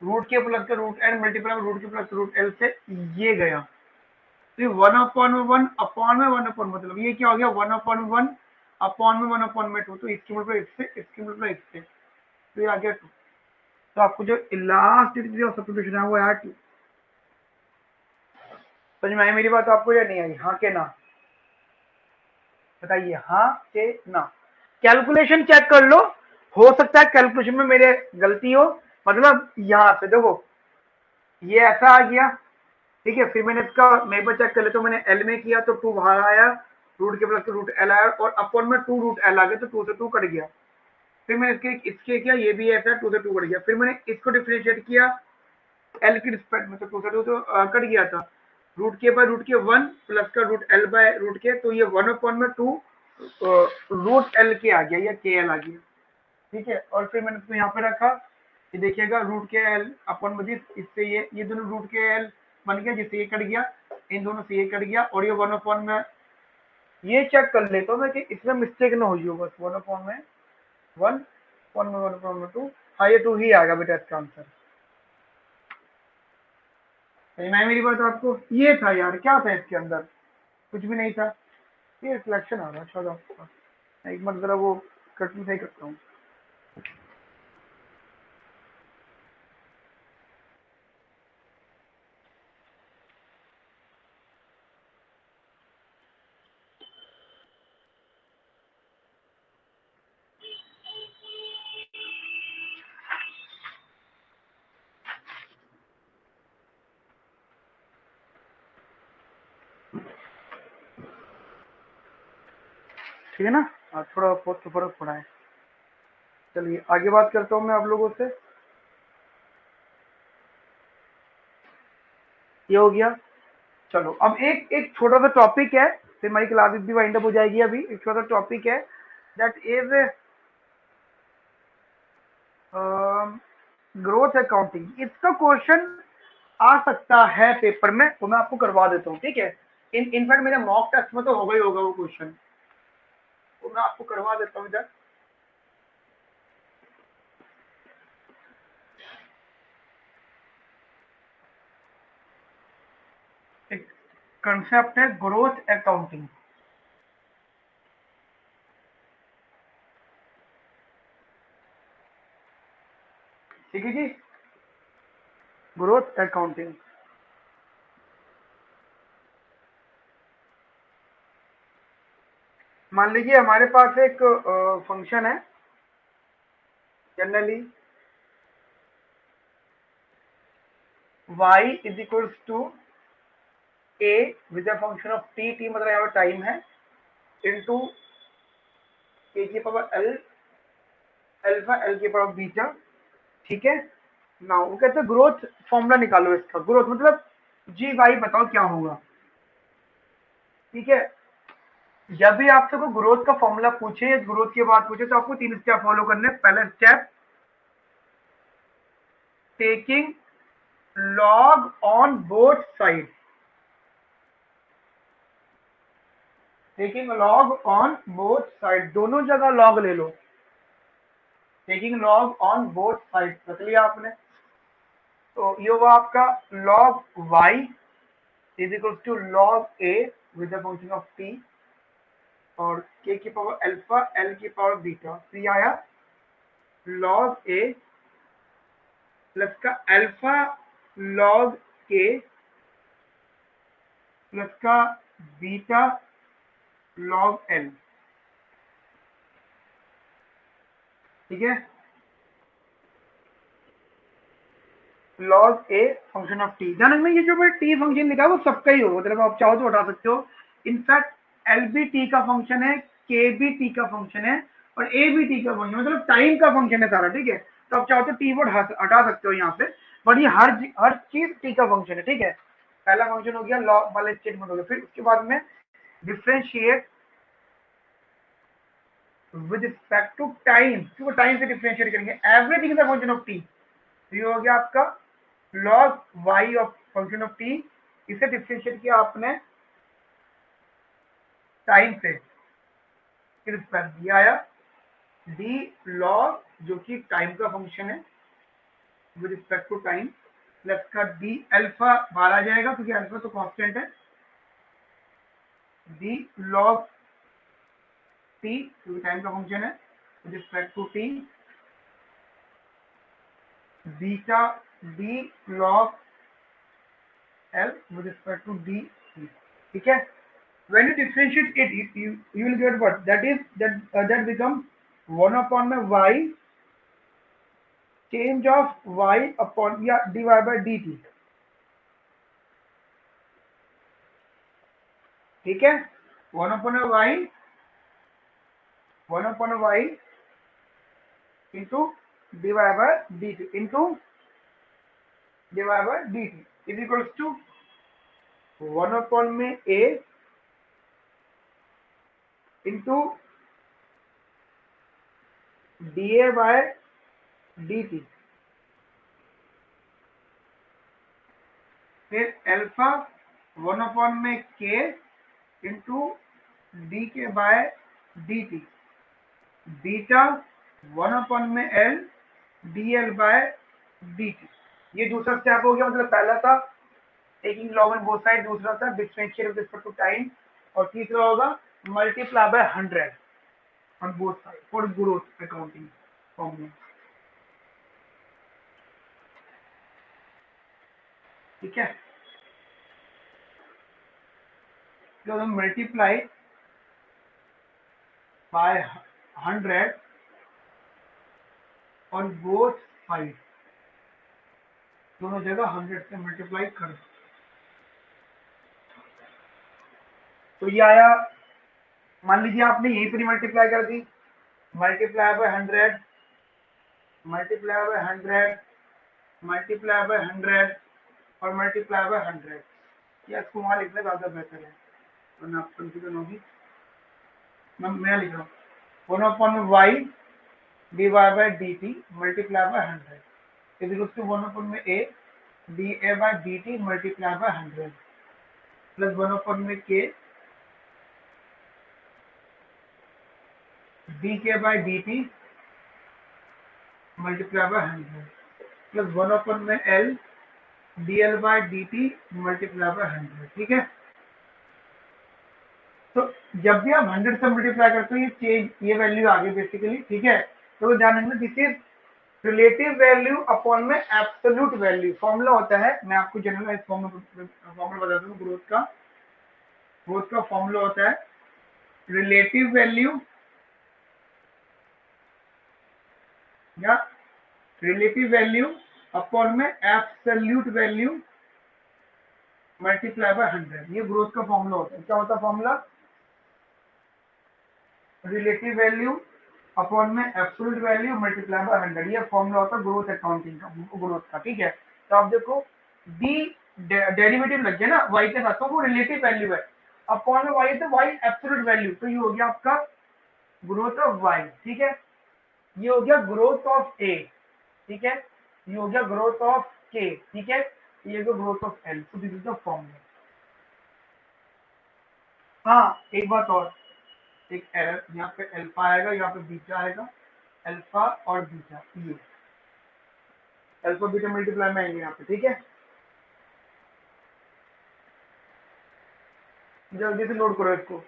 रूट के प्लस का रूट एल मल्टीप्लाई रूट के प्लस रूट एल से ये गया, तो ये 1/1 अपॉन में 1/, मतलब ये क्या हो गया 1/1 अपॉन में 1/2, तो इसकी मल्टीप्लाई इससे, इसकी मल्टीप्लाई इससे, तो ये आ गया 2। तो आपको जो लास्ट सब्स्टिट्यूशन है वो आया 2। समझ में आई मेरी बात आपको या नहीं आई? हाँ के ना, बताइए हाँ के ना। कैलकुलेशन चेक कर लो, हो सकता है कैलकुलेशन में मेरे गलती हो, मतलब यहां से देखो ये ऐसा आ गया, ठीक है। फिर मैंने इसका नेबर चेक कर लेता हूँ, मैंने एल में किया तो 2 बाहर आया, रूट के प्लस रूट एल आया, और अपॉन में 2 रूट एल आ गया, तो 2 से 2 कट गया। फिर मैंने इसके किया, ये भी ऐसा 2 से 2 कट गया। फिर मैंने इसको डिफरेंशिएट किया एल की रिस्पेक्ट में, तो 2 से 2 तो कट गया था। रूट के बाय रूट के 1 प्लस का रूट एल बाय रूट के, तो ये 1/2 रूट एल के आ गया, या के एल आ गया, ठीक है। और फिर मैंने इसको यहाँ पे रखा, ये देखिएगा रूट के एल अपॉन में इससे ये दोनों रूट के एल बन गया, जिससे ये कट गया, इन दोनों से ये कट गया, और ये 1/, में ये चेक कर लेता हूँ मैं कि इसमें मिस्टेक ना हुई हो, बस 1/, में 1 1 में 1/2, हाँ ये 2 ही आएगा बेटा इसका आंसर। मैं मेरी बात आपको, ये था यार, क्या था इसके अंदर, कुछ भी नहीं था, ये रिफ्लेक्शन आ रहा है शायद आपका, एक बार जरा वो कट में सही करता हूँ। ठीक है ना, थोड़ा बहुत तो फर्क पड़ा है। चलिए आगे बात करता हूँ मैं आप लोगों से, ये हो गया। चलो अब एक एक छोटा सा टॉपिक है, फिर हमारी क्लास भी वाइंड अप हो जाएगी। अभी एक छोटा सा टॉपिक है, दैट इज ग्रोथ अकाउंटिंग। इसका क्वेश्चन आ सकता है पेपर में, तो मैं आपको करवा देता हूँ, ठीक है। इनफैक्ट मेरे मॉक टेस्ट में तो होगा ही होगा वो क्वेश्चन, तो मैं आपको करवा देता हूँ इधर। एक कंसेप्ट है ग्रोथ अकाउंटिंग, ठीक है जी, ग्रोथ अकाउंटिंग। मान लीजिए हमारे पास एक फंक्शन है, generally y is equals to a with a function of t मतलब यहाँ पर टाइम है, इनटू a की पावर l अल्फा l की पावर बीटा, ठीक है ना। वो कहते हैं ग्रोथ फॉर्मूला निकालो इसका, ग्रोथ मतलब जी वाई बताओ क्या होगा, ठीक है। जब भी आपसे कोई ग्रोथ का फॉर्मूला पूछे, ग्रोथ की बात पूछे, तो आपको 3 स्टेप फॉलो करने। पहला step, taking log on both side, taking log on both side, दोनों जगह लॉग ले लो, taking log on both side रख लिया आपने। तो ये हुआ आपका log y is equal to log a with the function of t, और k की पावर अल्फा l की पावर बीटा, तो ये आया लॉग a प्लस का अल्फा लॉग k प्लस का बीटा लॉग एल, ठीक है, log a function of T. ध्यान रखना ये जो मैंने टी फंक्शन लिखा है वो सबका ही होगा, मतलब आप चाहो तो हटा सकते हो। इनफैक्ट एल भी टी का फंक्शन है, के भी टी का फंक्शन है, और ए भी टी का फंक्शन, मतलब टाइम का फंक्शन है सारा, ठीक है। तो आप चाहो तो टी वर्ड हटा सकते हो यहाँ पे, बट ये हर चीज टी का फंक्शन है, ठीक है। पहला फंक्शन हो गया लॉग वाला स्टेटमेंट हो गया, फिर उसके बाद में differentiate with respect to time, क्योंकि टाइम से डिफरेंशिएट करेंगे, everything is a function of T. तो ये हो गया आपका log Y of function of T, इसे डिफरेंशिएट किया आपने टाइम से, फिर ये आया डी लॉग जो कि टाइम का फंक्शन है with respect to time, plus का डी अल्फा बाहर आ जाएगा क्योंकि अल्फा तो कांस्टेंट है, डी लॉग टी क्योंकि टाइम का फंक्शन है with respect to T, beta D log L with respect to D, ठीक है। When you differentiate it, you will get what? That is that becomes 1 upon my y change of y upon dy by dt, ठीक है। 1 upon a y, 1 upon a y into dy by dt into dy by dt is equals to 1 upon में a into da by dt, फिर alpha 1 upon में k into D K by D T, beta 1 upon में L D L by D T. ये दूसरा step हो गया, मतलब पहला था taking log in both side, दूसरा था differentiate with respect to time, और तीसरा होगा multiply by 100 on both side for growth accounting formula, ठीक है। तो multiply by 100 on both side, दोनों जगह 100 से मल्टीप्लाई कर दो, तो ये आया। मान लीजिए आपने यहीं पर मल्टीप्लाई कर दी, multiply by 100, multiply by 100, multiply by 100 और मल्टीप्लाई बाय 100, या इसको वहां लिखना ज्यादा बेहतर है वरना आप कंफ्यूजन होगी। मैं लिख रहा हूँ 1 upon Y D Y by D T multiply by 100 is equal to 1 upon में A D A by D T multiply by 100 plus 1 upon में K D K by D T multiply by 100 plus 1 upon में L D L by D T multiply by 100, ठीक है। तो जब भी आप 100 से मल्टीप्लाई करते हो ये चेंज, ये वैल्यू आ गई बेसिकली, ठीक है। तो ध्यान रखना this is relative value upon में एब्सोल्यूट वैल्यू, फॉर्मूला होता है, मैं आपको जनरलाइज फॉर्मूला बता दूं, ग्रोथ का फॉर्मूला होता है रिलेटिव वैल्यू या रिलेटिव वैल्यू अपॉन में एब्सोल्यूट वैल्यू मल्टीप्लाई बाय 100, ये ग्रोथ का फॉर्मूला होता है। क्या होता है फॉर्मूला? रिलेटिव वैल्यू अपॉन में एब्सोल्यूट वैल्यू मल्टीप्लाई बाय 100, ये फॉर्मूला होता है ग्रोथ अकाउंटिंग का, ग्रोथ का, ठीक है। तो आप देखो डी डेरिवेटिव लग गया ना वाई के साथ, तो वो रिलेटिव वैल्यू है, अपॉन में वाई है तो वाई एब्सोल्यूट वैल्यू, तो ये हो गया आपका ग्रोथ ऑफ वाई, ठीक है। ये हो गया ग्रोथ ऑफ ए, ठीक है। ये हो गया ग्रोथ ऑफ के, ठीक है। ये हो गया ग्रोथ ऑफ एल, तो दिस इज द फॉर्मूला। हाँ एक बात और, एक एरर, यहाँ पे अल्फा आएगा, यहाँ पे बीटा आएगा, अल्फा और बीटा, ये अल्फा बीटा मल्टीप्लाई में आएंगे यहाँ पे, ठीक है। जल्दी से लोड करो इसको।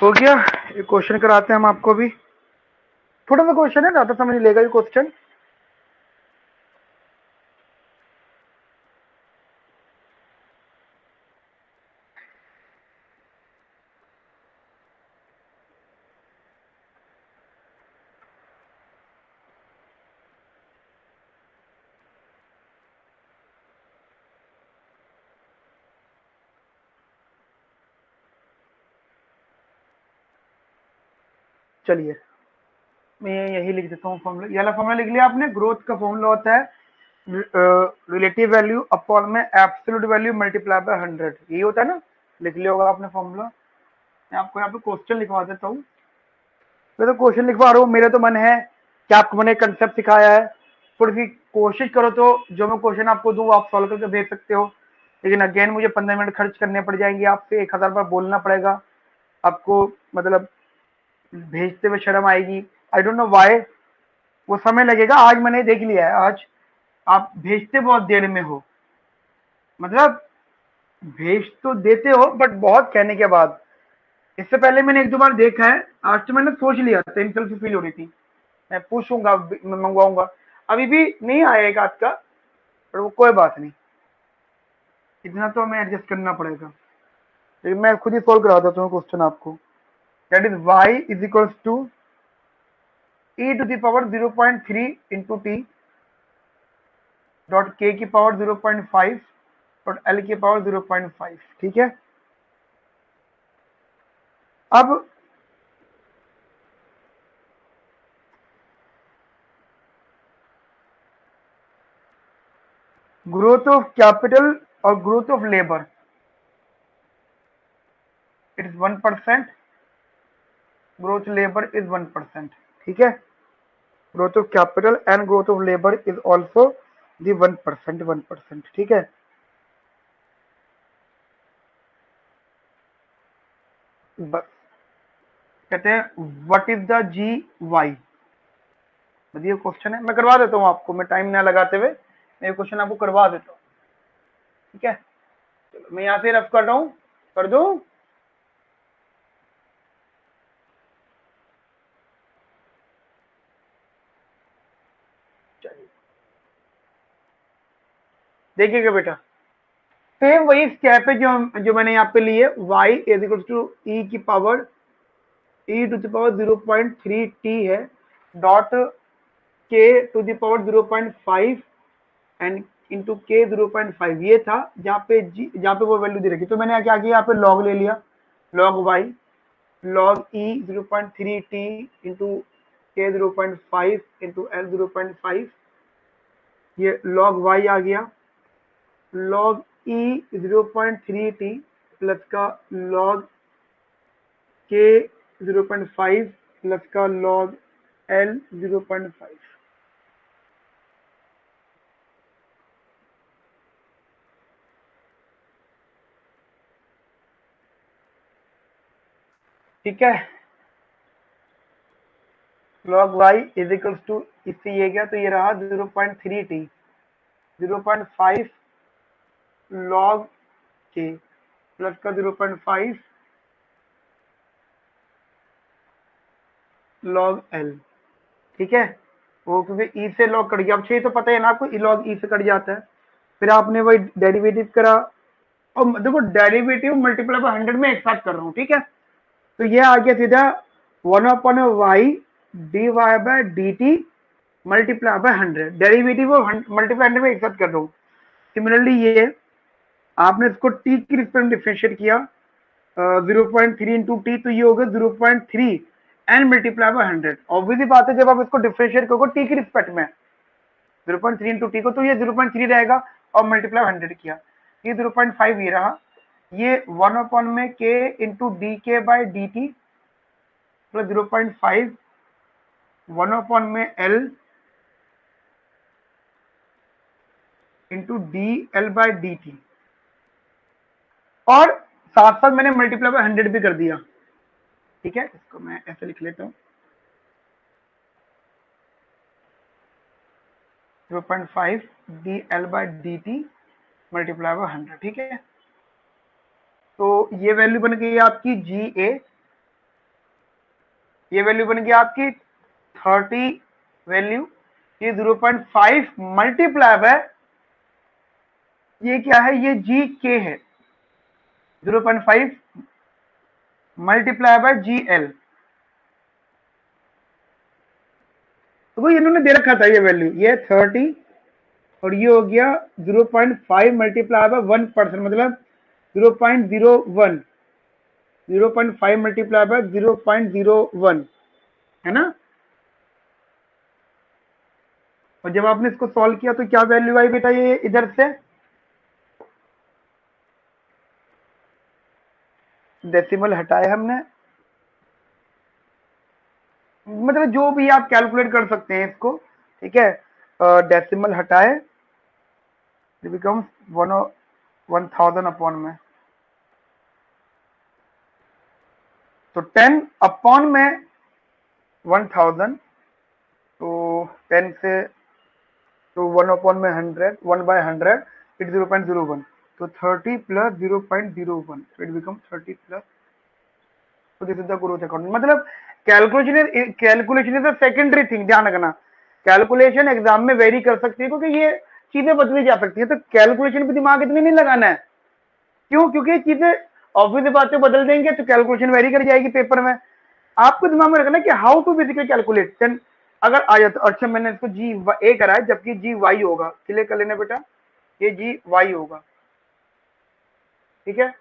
हो गया। एक क्वेश्चन कराते हैं हम आपको भी, थोड़ा सा क्वेश्चन है, ज्यादा समझ लेगा ये क्वेश्चन। चलिए मैं यही लिख देता हूँ फॉर्मूला, ये वाला फॉर्मूला लिख लिया आपने। ग्रोथ का फॉर्मूला होता है रिलेटिव वैल्यू अपॉन में एब्सोल्यूट वैल्यू मल्टीप्लाई बाय 100, यही होता है ना। लिख लिया होगा आपने फॉर्मूला। मैं आपको यहाँ पे क्वेश्चन लिखवा देता हूँ। मैं तो क्वेश्चन लिखवा रहा हूँ, मेरा तो मन है कि आपको मैंने कंसेप्ट सिखाया है, थोड़ी सी कोशिश करो तो जो मैं क्वेश्चन आपको दूँ आप सॉल्व करके देख सकते हो। लेकिन अगेन मुझे 15 मिनट खर्च करने पड़ जाएंगे, आपसे 1000 बार बोलना पड़ेगा आपको, मतलब भेजते हुए शर्म आएगी। आई डोंट नो वाई, वो समय लगेगा। आज मैंने देख लिया है, आज आप भेजते बहुत देर में हो, मतलब भेज तो देते हो बट बहुत कहने के बाद। इससे पहले मैंने एक दो बार देखा है, आज तो मैंने सोच लिया था, टेंशन से फील हो रही थी मैं पूछूंगा मैं मंगवाऊंगा। अभी भी नहीं आया एक आध का, पर वो कोई बात नहीं, इतना तो हमें एडजस्ट करना पड़ेगा। लेकिन मैं खुद ही सोल्व करा देता हूँ क्वेश्चन आपको। That is Y is equals to E to the power 0.3 into T dot K की पावर 0.5 डॉट एल की पावर 0.5। ठीक है, अब ग्रोथ ऑफ कैपिटल और growth of labour, it is 1%, growth labour is 1%। ठीक है, growth of capital and growth of labour is also the 1%, 1%। ठीक है, बस कहते हैं what is the G Y. बढ़िया क्वेश्चन है, मैं करवा देता हूँ आपको, मैं टाइम ना लगाते हुए मैं ये क्वेश्चन आपको करवा देता हूँ। ठीक है, चलो मैं यहाँ से रफ कर रहा हूँ, कर दो। चलिए देखिएगा बेटा, सेम वही स्टेप है जो मैंने यहाँ पे ली है। y is equal to E की power E to the power 0.3 T है, dot K to the power 0.5 and into K 0.5, ये था जहाँ पे वो वैल्यू दे रखी। तो मैंने क्या किया, यहाँ पे लॉग ले लिया, लॉग y, लॉग ई 0.3 T into K 0.5 into L 0.5, ये लॉग y आ गया। लॉग ई 0.3 टी प्लस का लॉग के 0.5 प्लस का लॉग एल 0.5। ठीक है, log y is equals to, इससे ये गया तो ये रहा 0.3 टी, 0.5 log के प्लस का 0.5 log l। ठीक है, वो क्योंकि e से log कट गया, अब 6 तो पता है ना आपको, log e से कट जाता है। फिर आपने वही डेरिवेटिव करा, और देखो डेरिवेटिव मल्टीप्लाई बाय 100 में एक साथ कर रहा हूँ। ठीक है, तो ये आ गया सीधा 1/y dy by dt multiply by 100, derivative और मल्टीप्लाई 100 में एक साथ कर रहा हूँ। सिमिलरली ये आपने इसको t की रिस्पेक्ट में डिफरेंशिएट किया 0.3 इंटू टी, तो ये हो गया 0.3 एंड मल्टीप्लाई बाय 100। ऑब्वियसली बात है, जब आप इसको डिफरेंशिएट करोगे टी की रिस्पेक्ट में 0.3 इंटू टी को, तो ये 0.3 रहेगा और मल्टीप्लाई 100 किया, ये 0.5 ये रहा। ये 1 में के इंटू डी के बाई डी टी प्लस 0.5 1 में L into D L by D T, और साथ साथ मैंने मल्टीप्लाई बाय 100 भी कर दिया। ठीक है, इसको मैं ऐसे लिख लेता हूँ 0.5 D L by D T multiply by 100। ठीक है, तो ये वैल्यू बन गई आपकी जी ए, ये वैल्यू बन गई आपकी 30 वैल्यू, ये 0.5 मल्टीप्लाई बाय ये क्या है, ये जी के है, 0.5 मल्टीप्लाई बाय जी एल। तो वो इन्होंने दे रखा था ये वैल्यू, ये 30 और ये हो गया 0.5 मल्टीप्लाई बाय 1%, मतलब 0.01, 0.5 मल्टीप्लाई बाय 0.01 है ना। और जब आपने इसको सॉल्व किया तो क्या वैल्यू आई बेटा, ये इधर से डेसिमल हटाए हमने, मतलब जो भी आप कैलकुलेट कर सकते हैं इसको, ठीक है, डेसिमल हटाए, इट बिकम्स 1000 अपॉन में, तो 10 अपॉन में 1000, तो 10 से तो 1 अपॉन में 100, 1/100 इट 0.01, तो 30 प्लस 0.01, इट बिकम 30 प्लस, तो this is the growth account. मतलब calculation is a secondary thing, ध्यान रखना। कैलकुलेशन एग्जाम में वेरी कर सकती है क्योंकि ये चीजें बदली जा सकती है, तो कैलकुलेशन पे दिमाग इतने नहीं लगाना है। क्यों? क्योंकि ये चीजें ऑब्वियस बात है, बदल देंगे तो कैलकुलेशन वेरी कर जाएगी पेपर में। आपको दिमाग में रखना कि how to basically calculate, then अगर आ जाता, अच्छा मैंने इसको जी ए करा है जबकि जी वाई होगा, क्लियर कर लेना बेटा, ये जी वाई होगा, ठीक है।